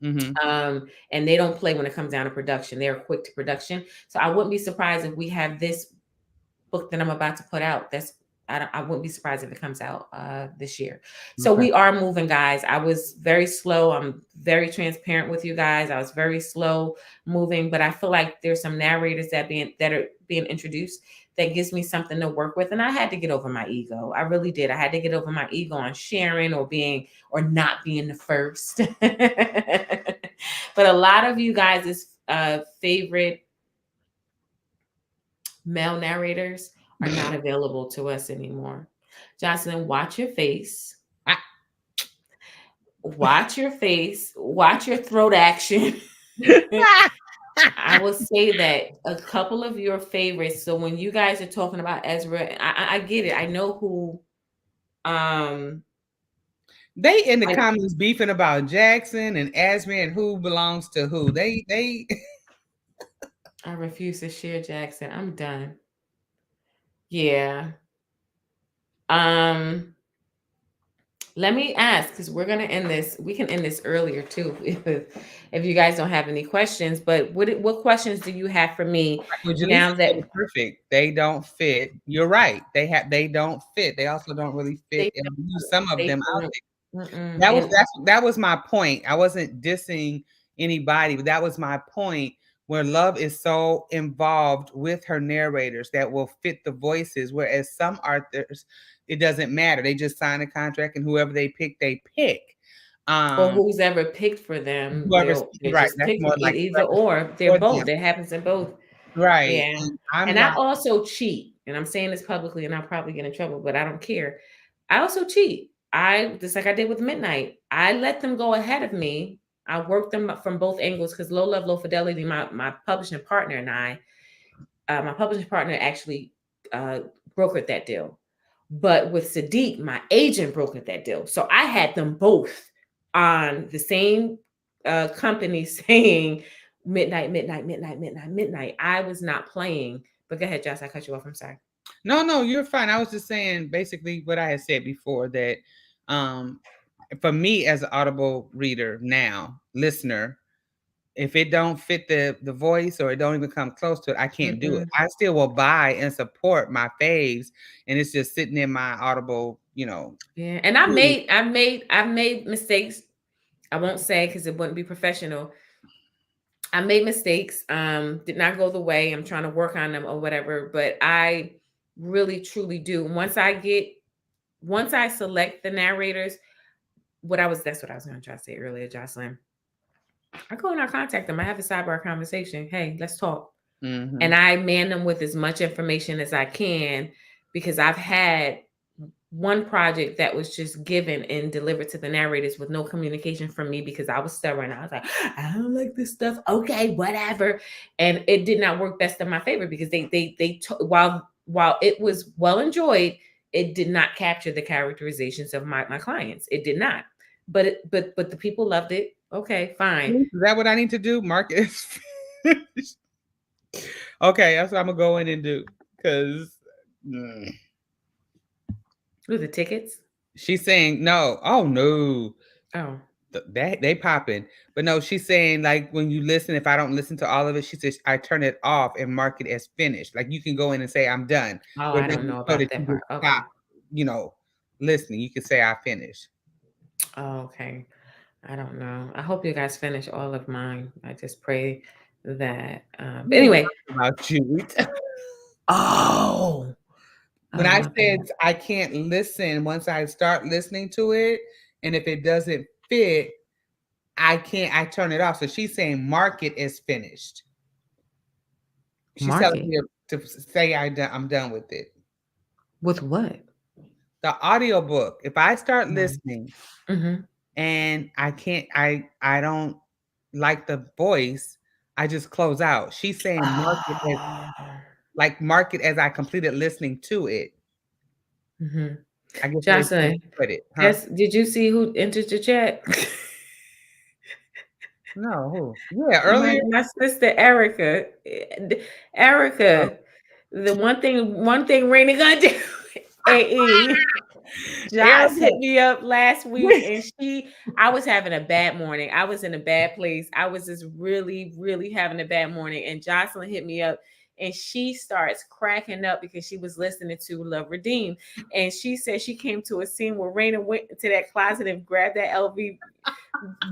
And they don't play when it comes down to production. They're quick to production. So I wouldn't be surprised if we have this book that I'm about to put out. I wouldn't be surprised if it comes out this year. So we are moving, guys. I was very slow. I'm very transparent with you guys. I was very slow moving, but I feel like there's some narrators that are being introduced that gives me something to work with. And I had to get over my ego. I really did. I had to get over my ego on sharing or not being the first. But a lot of you guys' favorite male narrators are not available to us anymore. Jocelyn, watch your face. Watch your face. Watch your throat action. I will say that a couple of your favorites. So when you guys are talking about Ezra, I get it. I know who. They in the comments beefing about Jackson and Asma and who belongs to who. They. I refuse to share Jackson. I'm done. Yeah. Let me ask, because we're gonna end this. We can end this earlier too, if you guys don't have any questions. But what questions do you have for me now that perfect? They don't fit. You're right. They don't fit. They also don't really fit. Some of them out there. That was my point. I wasn't dissing anybody, but that was my point. Where Love is so involved with her narrators that will fit the voices, whereas some authors, it doesn't matter. They just sign a contract and whoever they pick, they pick. Or who's ever picked for them. Right. That's more like either or. They're both. Them. It happens in both. Right. Yeah. And I also cheat. And I'm saying this publicly and I'll probably get in trouble, but I don't care. I also cheat. Just like I did with Midnite. I let them go ahead of me. I worked them up from both angles because Low Love, Low Fidelity, my publishing partner and my publishing partner actually brokered that deal. But with Sadiq, my agent brokered that deal. So I had them both on the same company saying Midnite. I was not playing. But go ahead, Josh. I cut you off. I'm sorry. No, you're fine. I was just saying basically what I had said before that for me as an Audible reader now, listener, if it don't fit the voice or it don't even come close to it, I can't do it. I still will buy and support my faves, and it's just sitting in my Audible, Yeah, and I've made mistakes. I won't say because it wouldn't be professional. I made mistakes. Did not go the way. I'm trying to work on them or whatever. But I really truly do. Once I select the narrators, that's what I was going to try to say earlier, Jocelyn. I go and I contact them. I have a sidebar conversation. Hey, let's talk. Mm-hmm. And I man them with as much information as I can because I've had one project that was just given and delivered to the narrators with no communication from me because I was stubborn. I was like, I don't like this stuff. Okay, whatever. And it did not work best in my favor because while it was well enjoyed, it did not capture the characterizations of my clients. It did not. But the people loved it. Okay, fine. Is that what I need to do? Market. Okay, that's what I'm gonna go in and do because. With the tickets? She's saying no. Oh no. Oh. They popping. But no, she's saying like when you listen, if I don't listen to all of it, she says I turn it off and mark it as finished. Like you can go in and say I'm done. Oh, I don't know about that part. Okay. Stop, listening. You can say I finished. Oh, okay. I don't know. I hope you guys finish all of mine. I just pray that. But anyway, about you. Oh. When I said I can't listen, once I start listening to it, and if it doesn't fit, I turn it off. So she's saying mark it as finished. She's telling me to say I'm done with it. With what? The audiobook. If I start listening and I don't like the voice, I just close out. She's saying mark it as I completed listening to it. Mm-hmm. I guess Jocelyn, did you see who entered the chat? No, who? Yeah, earlier. My sister Erica. The one thing Raina gonna do. AE. Josh hit me up last week and I was having a bad morning. I was in a bad place. I was just really, really having a bad morning. And Jocelyn hit me up and she starts cracking up because she was listening to Love Redeem. And she said she came to a scene where Raina went to that closet and grabbed that LV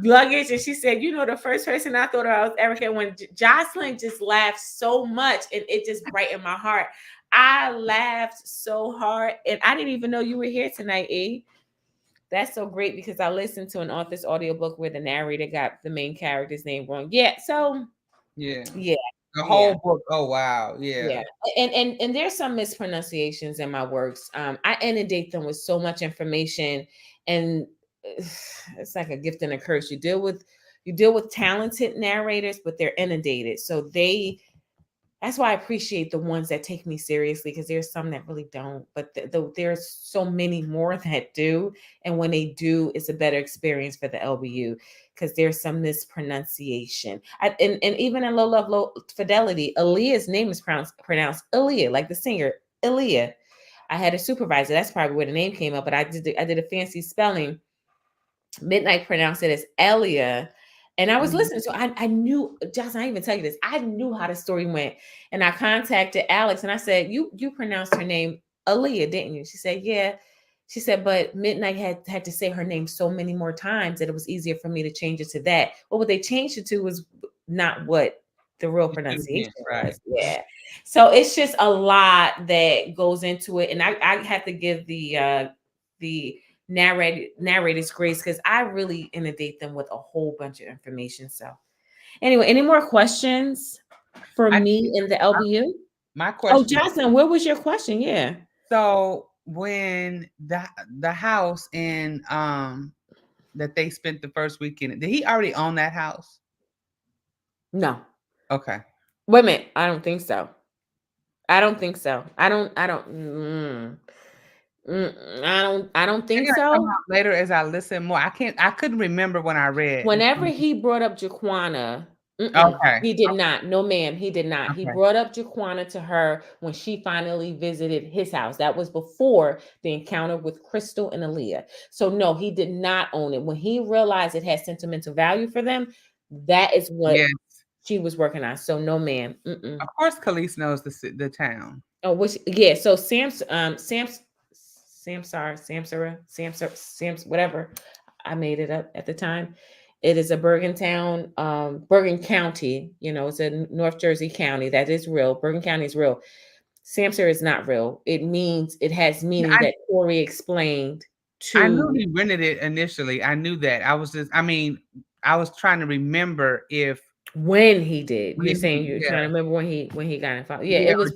luggage. And she said, the first person I thought of was Erica. When Jocelyn just laughed so much and it just brightened my heart. I laughed so hard, and I didn't even know you were here tonight, E. That's so great because I listened to an author's audiobook where the narrator got the main character's name wrong. Yeah, so yeah. The whole book. Oh wow. Yeah. And there's some mispronunciations in my works. I inundate them with so much information, and it's like a gift and a curse. You deal with talented narrators, but they're inundated. So that's why I appreciate the ones that take me seriously, because there's some that really don't, but there's so many more that do. And when they do, it's a better experience for the LBU, because there's some mispronunciation. And even in Love Love Fidelity, Aaliyah's name is pronounced Aaliyah, like the singer Aaliyah. I had a supervisor. That's probably where the name came up, but I did a fancy spelling. Midnite pronounced it as Elia. And I was listening. So I knew, Jocelyn, I even tell you this, I knew how the story went. And I contacted Alyx and I said, you pronounced her name Aaliyah, didn't you? She said, yeah. She said, but Midnite had to say her name so many more times that it was easier for me to change it to that. But what they changed it to was not what the real pronunciation was. Yeah. So it's just a lot that goes into it. And I have to give the narrators grace, because I really inundate them with a whole bunch of information. So anyway, any more questions for me in the LBU? My question. Oh, Jocelyn, where was your question? Yeah. So when the house in that they spent the first weekend, did he already own that house? No. Okay. Wait a minute. I don't think so. I don't think so. I don't think so. Later, as I listen more, I couldn't remember when I read. Whenever he brought up Jaquana, okay, he did not. No, ma'am, he did not. Okay. He brought up Jaquana to her when she finally visited his house. That was before the encounter with Crystal and Aaliyah. So no, he did not own it. When he realized it had sentimental value for them, that is what she was working on. So no, ma'am. Of course, Khalees knows the town. Oh, which So whatever. I made it up at the time. It is a Bergen County. It's a North Jersey county. That is real. Bergen County is real. Samsara is not real. It has meaning that Corey explained to. I knew he rented it initially. I knew that. I was trying to remember when he did. You're saying you're trying to remember when he got involved. Yeah, it was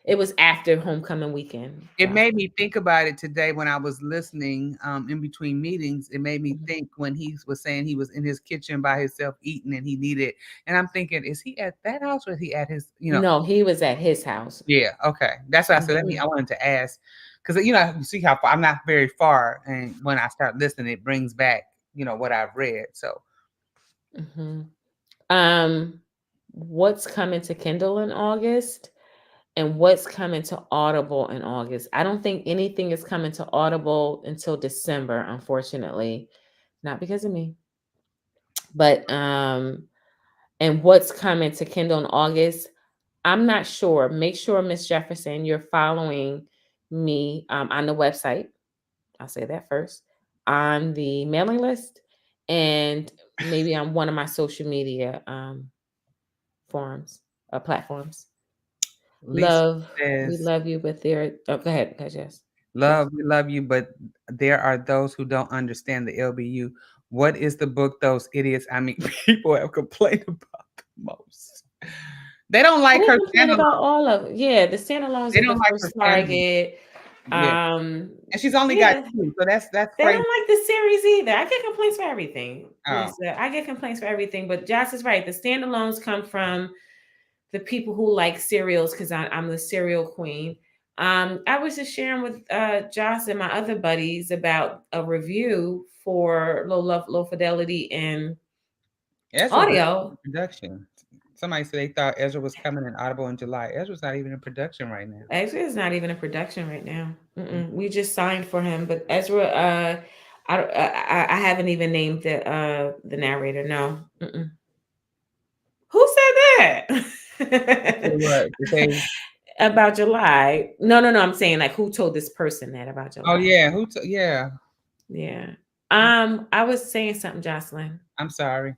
it was after homecoming weekend. It made me think about it today when I was listening in between meetings. It made me think when he was saying he was in his kitchen by himself eating and he needed. And I'm thinking, is he at that house or is he at his? No, he was at his house. Yeah. Okay. That's what I said. I wanted to ask because you see how far I'm not very far, and when I start listening, it brings back what I've read. So. What's coming to Kindle in August? And what's coming to Audible in August? I don't think anything is coming to Audible until December, unfortunately. Not because of me. But and what's coming to Kindle in August? I'm not sure. Make sure, Miss Jefferson, you're following me on the website. I'll say that first. On the mailing list, and maybe on one of my social media forums or platforms. Love, we love you, but go ahead, Jess. Love, we love you, but there are those who don't understand the LBU. What is the book those idiots, people have complained about the most? They don't like her standalone. About all of it. Yeah, the standalones are the first target. Yeah. And she's only got 2, so that's they crazy. Don't like the series either. I get complaints for everything. Lisa. I get complaints for everything, but Joss is right. The standalones come from the people who like serials, because I'm the serial queen. I was just sharing with Joss and my other buddies about a review for Low Fidelity and audio production. Somebody said they thought Ezra was coming in Audible in July. Ezra's not even in production right now. Ezra is not even in production right now. We just signed for him, but Ezra, I haven't even named the narrator. No. Who said that? What? About July? No. I'm saying like who told this person that about July? Oh yeah, yeah. I was saying something, Jocelyn. I'm sorry.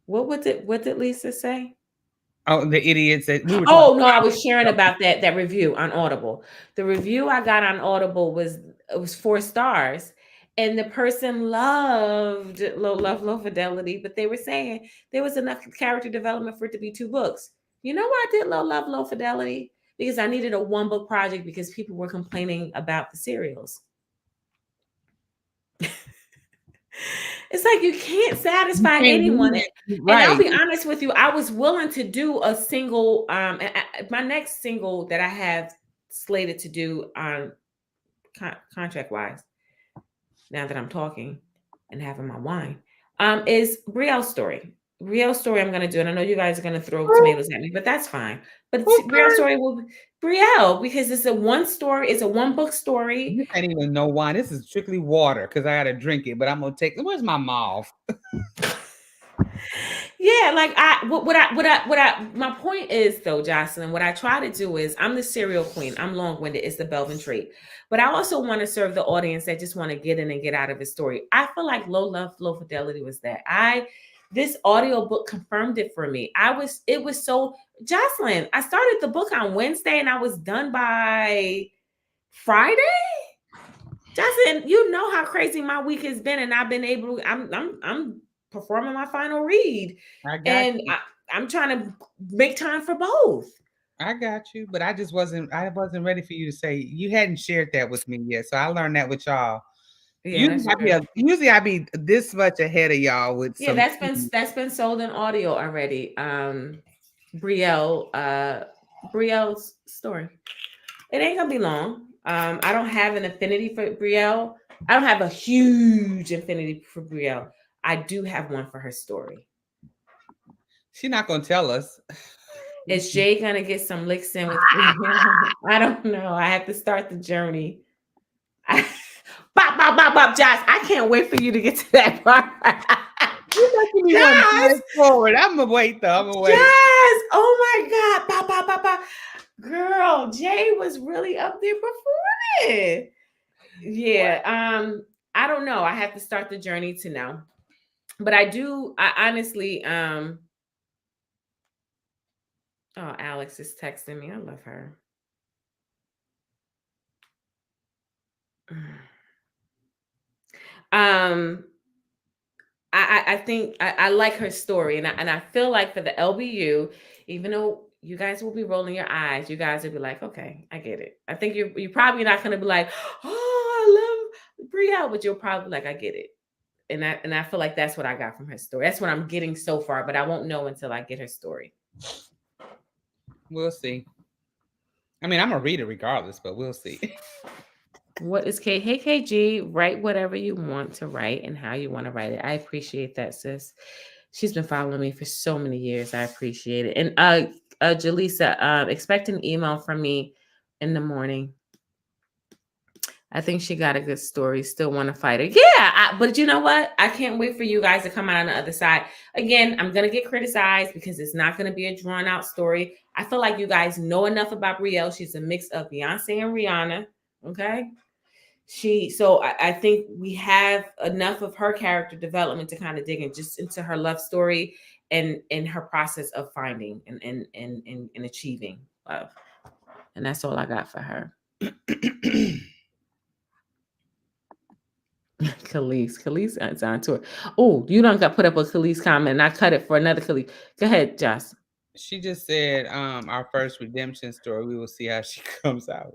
What did Lisa say? Oh, the idiots that we were. Oh no, I was sharing about that review on Audible. The review I got on Audible was 4 stars. And the person loved Love Love Fidelity, but they were saying there was enough character development for it to be 2 books. You know why I did Low Love, Low Fidelity? Because I needed a one book project because people were complaining about the serials. It's like you can't satisfy anyone. And I'll be honest with you, I was willing to do a single. My next single that I have slated to do on contract wise, now that I'm talking and having my wine, is Brielle's story. Brielle's story I'm going to do, and I know you guys are going to throw tomatoes at me, but that's fine. But Brielle's story will be Brielle, because it's a one story, it's a one book story. You can't even know wine. This is strictly water because I got to drink it, but I'm going to take, where's my mouth? Yeah, like my point is though, Jocelyn, what I try to do is I'm the serial queen. I'm long-winded. It's the Belvin trait. But I also want to serve the audience that just want to get in and get out of his story. I feel like Low Love, Low Fidelity was that. This audiobook confirmed it for me. It was so, Jocelyn, I started the book on Wednesday and I was done by Friday. Jocelyn, you know how crazy my week has been, and I've been able to, I'm performing my final read. I'm trying to make time for both. I got you, but I wasn't ready for you to say you hadn't shared that with me yet. So I learned that with y'all. Yeah, usually I be this much ahead of y'all with that's been sold in audio already. Brielle's story. It ain't gonna be long. I don't have an affinity for Brielle. I don't have a huge affinity for Brielle. I do have one for her story. She's not gonna tell us. Is Jay gonna get some licks in with Brielle? I don't know. I have to start the journey. Bop, Josh. I can't wait for you to get to that part. Josh, forward. I'm gonna wait though. Josh, oh my God. Bop. Girl, Jay was really up there performing. Yeah. I don't know. I have to start the journey to know. But I honestly, oh, Alyx is texting me. I love her. I think I like her story, and I feel like for the LBU, even though you guys will be rolling your eyes, you guys will be like, okay, I get it. I think you're probably not going to be like, oh, I love Brielle, but you'll probably like, I get it. And I feel like that's what I got from her story. That's what I'm getting so far, but I won't know until I get her story. We'll see. I mean, I'm gonna read it regardless, but we'll see. What is K? Hey, KG, write whatever you want to write and how you want to write it. I appreciate that, sis. She's been following me for so many years. I appreciate it. And Jaleesa, expect an email from me in the morning. I think she got a good story. Still want to fight her. Yeah, but you know what? I can't wait for you guys to come out on the other side. Again, I'm going to get criticized because it's not going to be a drawn out story. I feel like you guys know enough about Brielle. She's a mix of Beyonce and Rihanna. Okay. So I think we have enough of her character development to kind of dig in just into her love story and her process of finding and achieving love. And that's all I got for her. Khalees is on tour. Oh, you don't got put up a Khalees comment and I cut it for another Khalees. Go ahead, Joss. She just said our first redemption story. We will see how she comes out.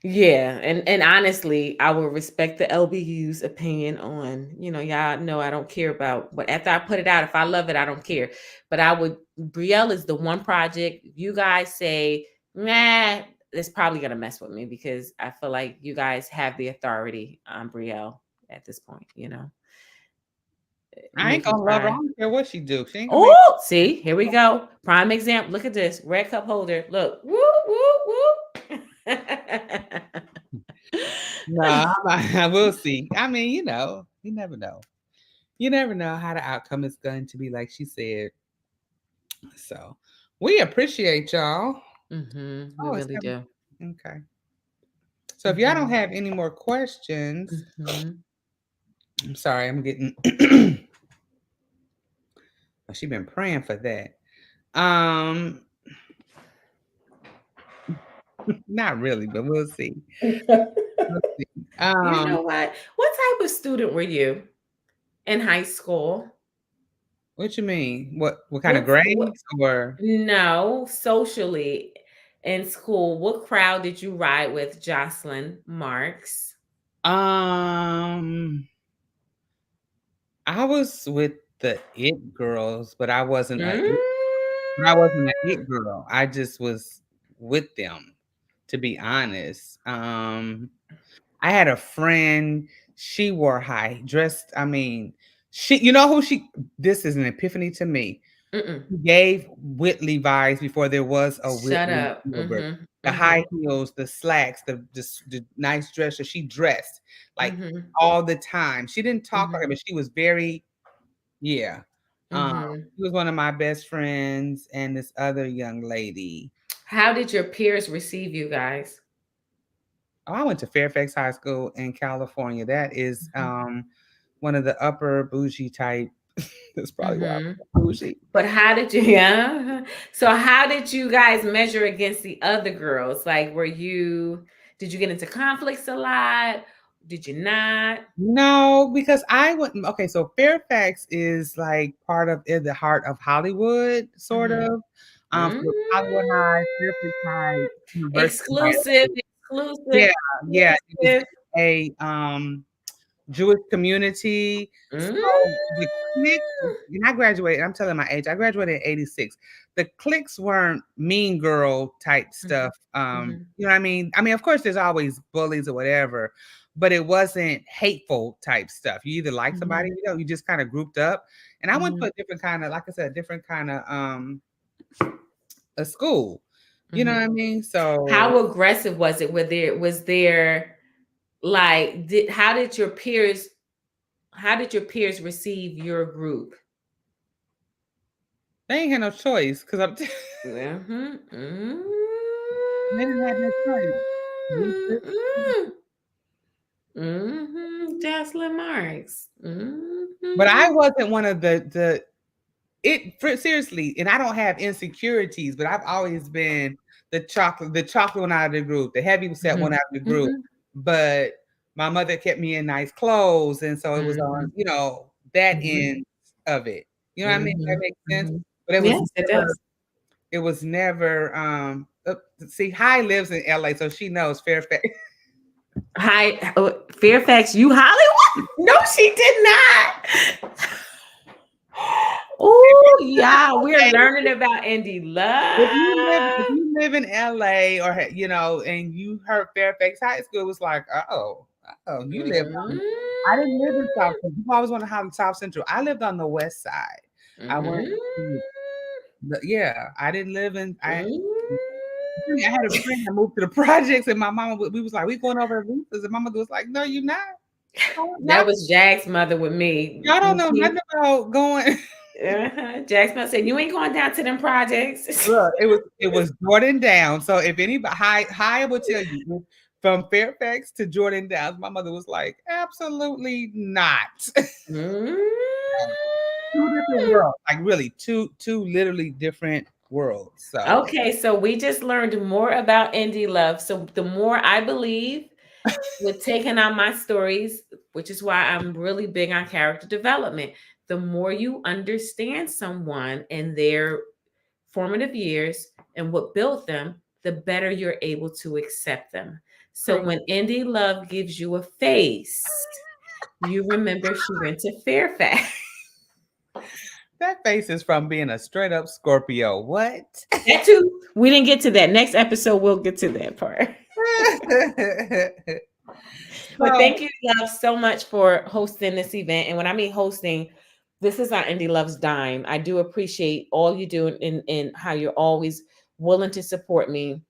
Yeah, and honestly, I will respect the LBU's opinion on, y'all know I don't care about, but after I put it out, if I love it, I don't care. But Brielle is the one project you guys say, nah, it's probably gonna mess with me because I feel like you guys have the authority on Brielle at this point, I ain't gonna love her. I don't care what she do. See, here we go. Prime example. Look at this red cup holder. Look, woo, woo, woo. No, I will see. I mean, you never know. You never know how the outcome is going to be, like she said. So we appreciate y'all. We really do. Okay. So if y'all don't have any more questions, I'm sorry, I'm getting. She's been praying for that. Not really, but we'll see. You know what? What type of student were you in high school? What you mean? What kind of grades or? No, socially in school, what crowd did you ride with, Jocelyn Marks? I was with the it girls, but I wasn't a Mm. an it girl. I just was with them, to be honest. I had a friend, she wore high dressed. I mean, you know who this is an epiphany to me. Mm-mm. She gave Whitley vibes before there was a Shut Whitley up. Gilbert. Mm-hmm. The high heels, the slacks, the nice dress that she dressed like all the time. She didn't talk like her, but she was very, yeah. She was one of my best friends and this other young lady. How did your peers receive you guys? Oh, I went to Fairfax High School in California. That is one of the upper bougie type. That's probably why I'm bougie. But how did you, yeah? So how did you guys measure against the other girls? Like, did you get into conflicts a lot? Did you not? No, because I wouldn't. Okay, so Fairfax is like part of the heart of Hollywood, sort of. So Hollywood High, Fairfax High, University High. Exclusive. Yeah. It was a Jewish community. So the cliques, and I graduated, I'm telling my age, I graduated in 86. The cliques weren't mean girl type stuff. You know what I mean? I mean, of course, there's always bullies or whatever, but it wasn't hateful type stuff. You either like somebody, you just kind of grouped up. And I went to a different kind of, like I said, a different kind of a school. You know what I mean? So how aggressive was it? Was there like how did your peers receive your group? they ain't had no choice because I'm they didn't have no choice. Jocelyn Marks. But I wasn't one of seriously, and I don't have insecurities, but I've always been the chocolate one out of the group, the heavy set one out of the group. But my mother kept me in nice clothes, and so it was on, that end of it. You know what I mean? That makes sense. But it was never see, High lives in LA, so she knows Fairfax. Fairfax, you Hollywood? No, she did not. Oh, yeah, we're learning about indie love. If you live in LA or, and you heard Fairfax High School, it was like, you live on, I didn't live in South Central. People always want to have South Central. I lived on the West Side. I went I didn't live in, I had a friend that moved to the projects, and my mama, we was like, we going over to Lisa's, and my mother was like, no, you're not. That was Jack's mother with me. Y'all don't know nothing about going. Jack's mother said, you ain't going down to them projects. Look, it was Jordan Down. So if anybody, High will tell you, from Fairfax to Jordan Downs, my mother was like, absolutely not. Two different worlds, like really two literally different worlds. So okay, so we just learned more about indie love. So the more I believe with taking on my stories, which is why I'm really big on character development, the more you understand someone in their formative years and what built them, the better you're able to accept them. So when indie love gives you a face, you remember she went to Fairfax. That face is from being a straight up Scorpio. What? That too. We didn't get to that. Next episode, we'll get to that part. But thank you, Love, so much for hosting this event. And when I mean hosting, this is on Indie Love's dime. I do appreciate all you do and how you're always willing to support me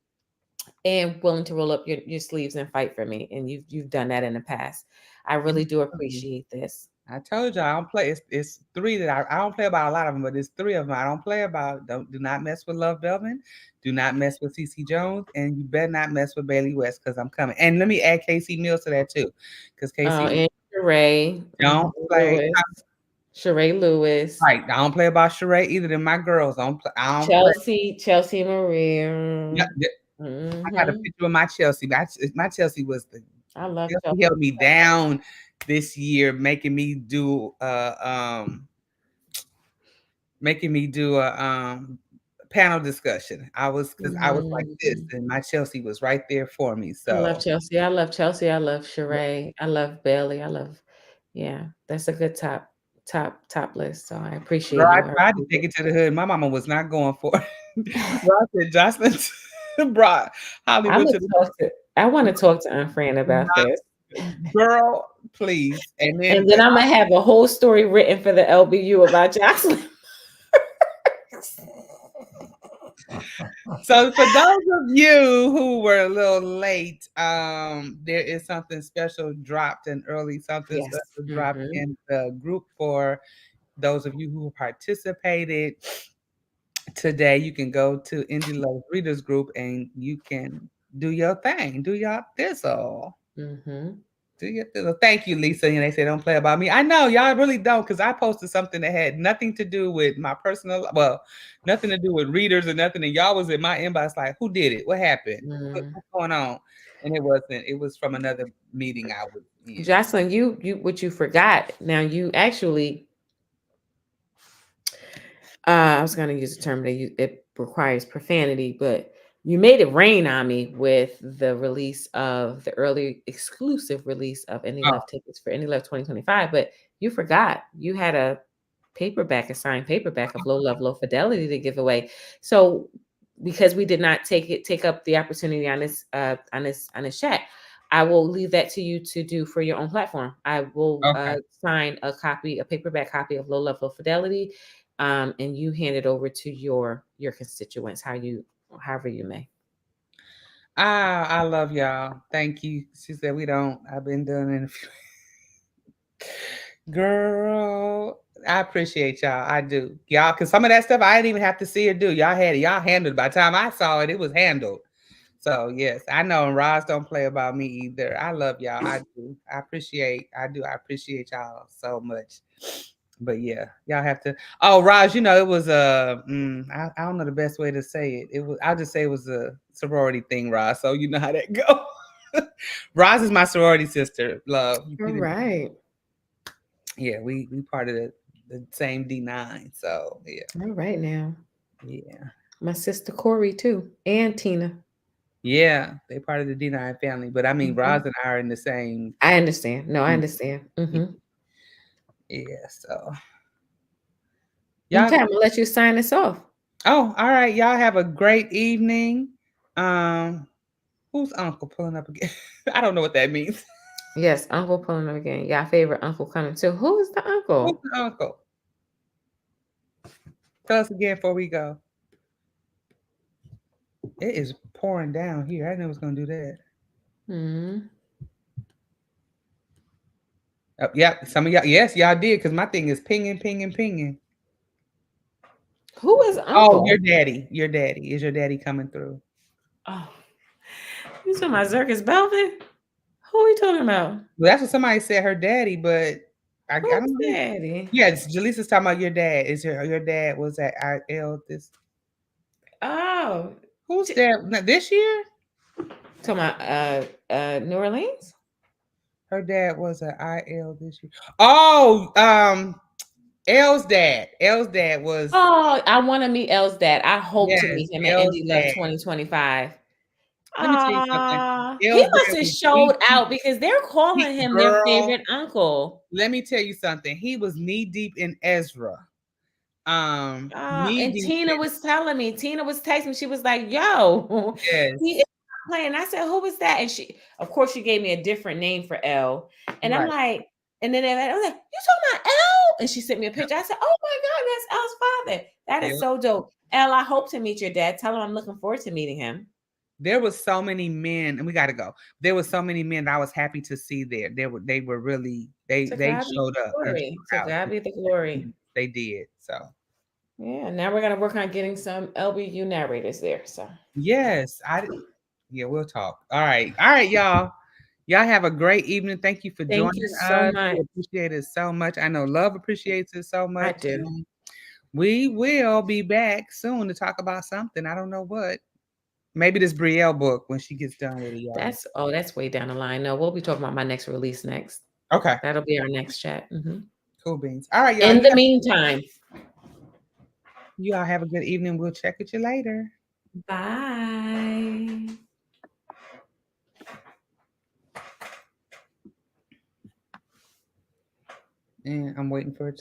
and willing to roll up your sleeves and fight for me. And you've done that in the past. I really do appreciate this. I told you I don't play. It's three that I don't play about a lot of them, but it's three of them I don't play about. Do not mess with Love Belvin. Do not mess with CeCe Jones, and you better not mess with Bailey West because I'm coming. And let me add Casey Mills to that too, because Casey and Sheree. Don't play. Sheree Lewis. Right. I don't play about Sheree either. Than my girls. I don't Chelsea Marie. Yeah, I got a picture of my Chelsea. My Chelsea was I love Chelsea held me down this year, making me do making me do a panel discussion. Because I was like this, Mhm. and my Chelsea was right there for me. I love So Chelsea. I love Chelsea. I love Sheree. I love Bailey. Yeah, that's a good top list. So I girl, appreciate I you. I tried to really take it to the hood. My mama was not going for it. Ross said Jocelyn brought I'm Hollywood gonna to the talk to. I want to talk to Aunt Fran about this, girl, please. And then and then I'm gonna have a whole story written for the LBU about Jocelyn. so for those of you who were a little late, there is something special dropped and early something Yes. special dropped in the group for those of you who participated today. You can go to Indie Love Readers Group and you can do your thing, do your thistle. Mm-hmm. Do your thistle. Thank you, Lisa. And they say don't play about me. I know y'all really don't, because I posted something that had nothing to do with my personal, well, nothing to do with readers or nothing. And y'all was in my inbox like, who did it? What happened? What's going on? And it wasn't. It was from another meeting I was in. Jocelyn, you what you forgot. Now you actually I was gonna use a term that it requires profanity, but you made it rain on me with the release of the early exclusive release of Indie Love tickets for Indie Love 2025. But you forgot you had a signed paperback of Low Love, Low Fidelity to give away. So because we did not take up the opportunity on this chat, I will leave that to you to do for your own platform. I will sign a paperback copy of Low Love, Low Fidelity, and you hand it over to your constituents, however you may. I love y'all. Thank you. She said we don't. I've been doing it a few. Girl, I appreciate y'all. I do. Y'all, because some of that stuff I didn't even have to see or do. Y'all had it. Y'all handled it. By the time I saw it, it was handled. So yes, I know. And Roz don't play about me either. I love y'all. I do. I appreciate y'all so much. But yeah, y'all have to. Oh, Roz, it was I don't know the best way to say it. I'll just say it was a sorority thing, Roz. So you know how that go. Roz is my sorority sister, love. All right. Yeah, we part of the same D9. So yeah. All right now. Yeah. My sister Corey too, and Tina. Yeah, they part of the D9 family. But I mean, Roz and I are in the same. I understand. No, I understand. Mm-hmm. Yeah, so. Okay, I'm gonna let you sign this off. Oh, all right. Y'all have a great evening. Who's uncle pulling up again? I don't know what that means. Yes, uncle pulling up again. Y'all favorite uncle coming too. Who is the uncle? Who's the uncle? Tell us again before we go. It is pouring down here. I didn't know it was gonna do that. Oh, yep, some of y'all. Yes, y'all did, because my thing is pinging, pinging, pinging. Who is uncle? Oh, your daddy. Your daddy. Is your daddy coming through? Oh, you talking about Zirkus Belvin? Who are we talking about? Well, that's what somebody said. Her daddy, but I don't know. Daddy? Yes, Jaleesa's talking about your dad. Is your dad was at IL this? Oh, who's that? This year? Talking about New Orleans. Her dad was at IL this year. Oh, L's dad. L's dad was. Oh, I want to meet L's dad. I hope to meet him at L's Indie Love 2025. Let me tell you something. He must have showed out because they're calling him their favorite uncle. Let me tell you something. He was knee deep in Ezra. And Tina was telling me. Tina was texting me. She was like, "Yo, he is playing." I said, "Who was that?" And she, of course, she gave me a different name for L. And I'm like, and then I was like, "You talking about L?" And she sent me a picture. I said, "Oh my God, that's L's father. That is so dope." L, I hope to meet your dad. Tell him I'm looking forward to meeting him. There was so many men, and we got to go. There was so many men that I was happy to see there. They were really they showed up. To God be the glory. They did so. Yeah, now we're gonna work on getting some LBU narrators there. So yes, we'll talk. All right, y'all. Y'all have a great evening. Thank you for joining us. So much. We appreciate it so much. I know Love appreciates it so much. I do. We will be back soon to talk about something. I don't know what. Maybe this Brielle book when she gets done with it. Y'all. That's way down the line. No, we'll be talking about my next release next. Okay. That'll be our next chat. Mm-hmm. Cool beans. All right, y'all. In the meantime. You all have a good evening. We'll check with you later. Bye. And I'm waiting for it to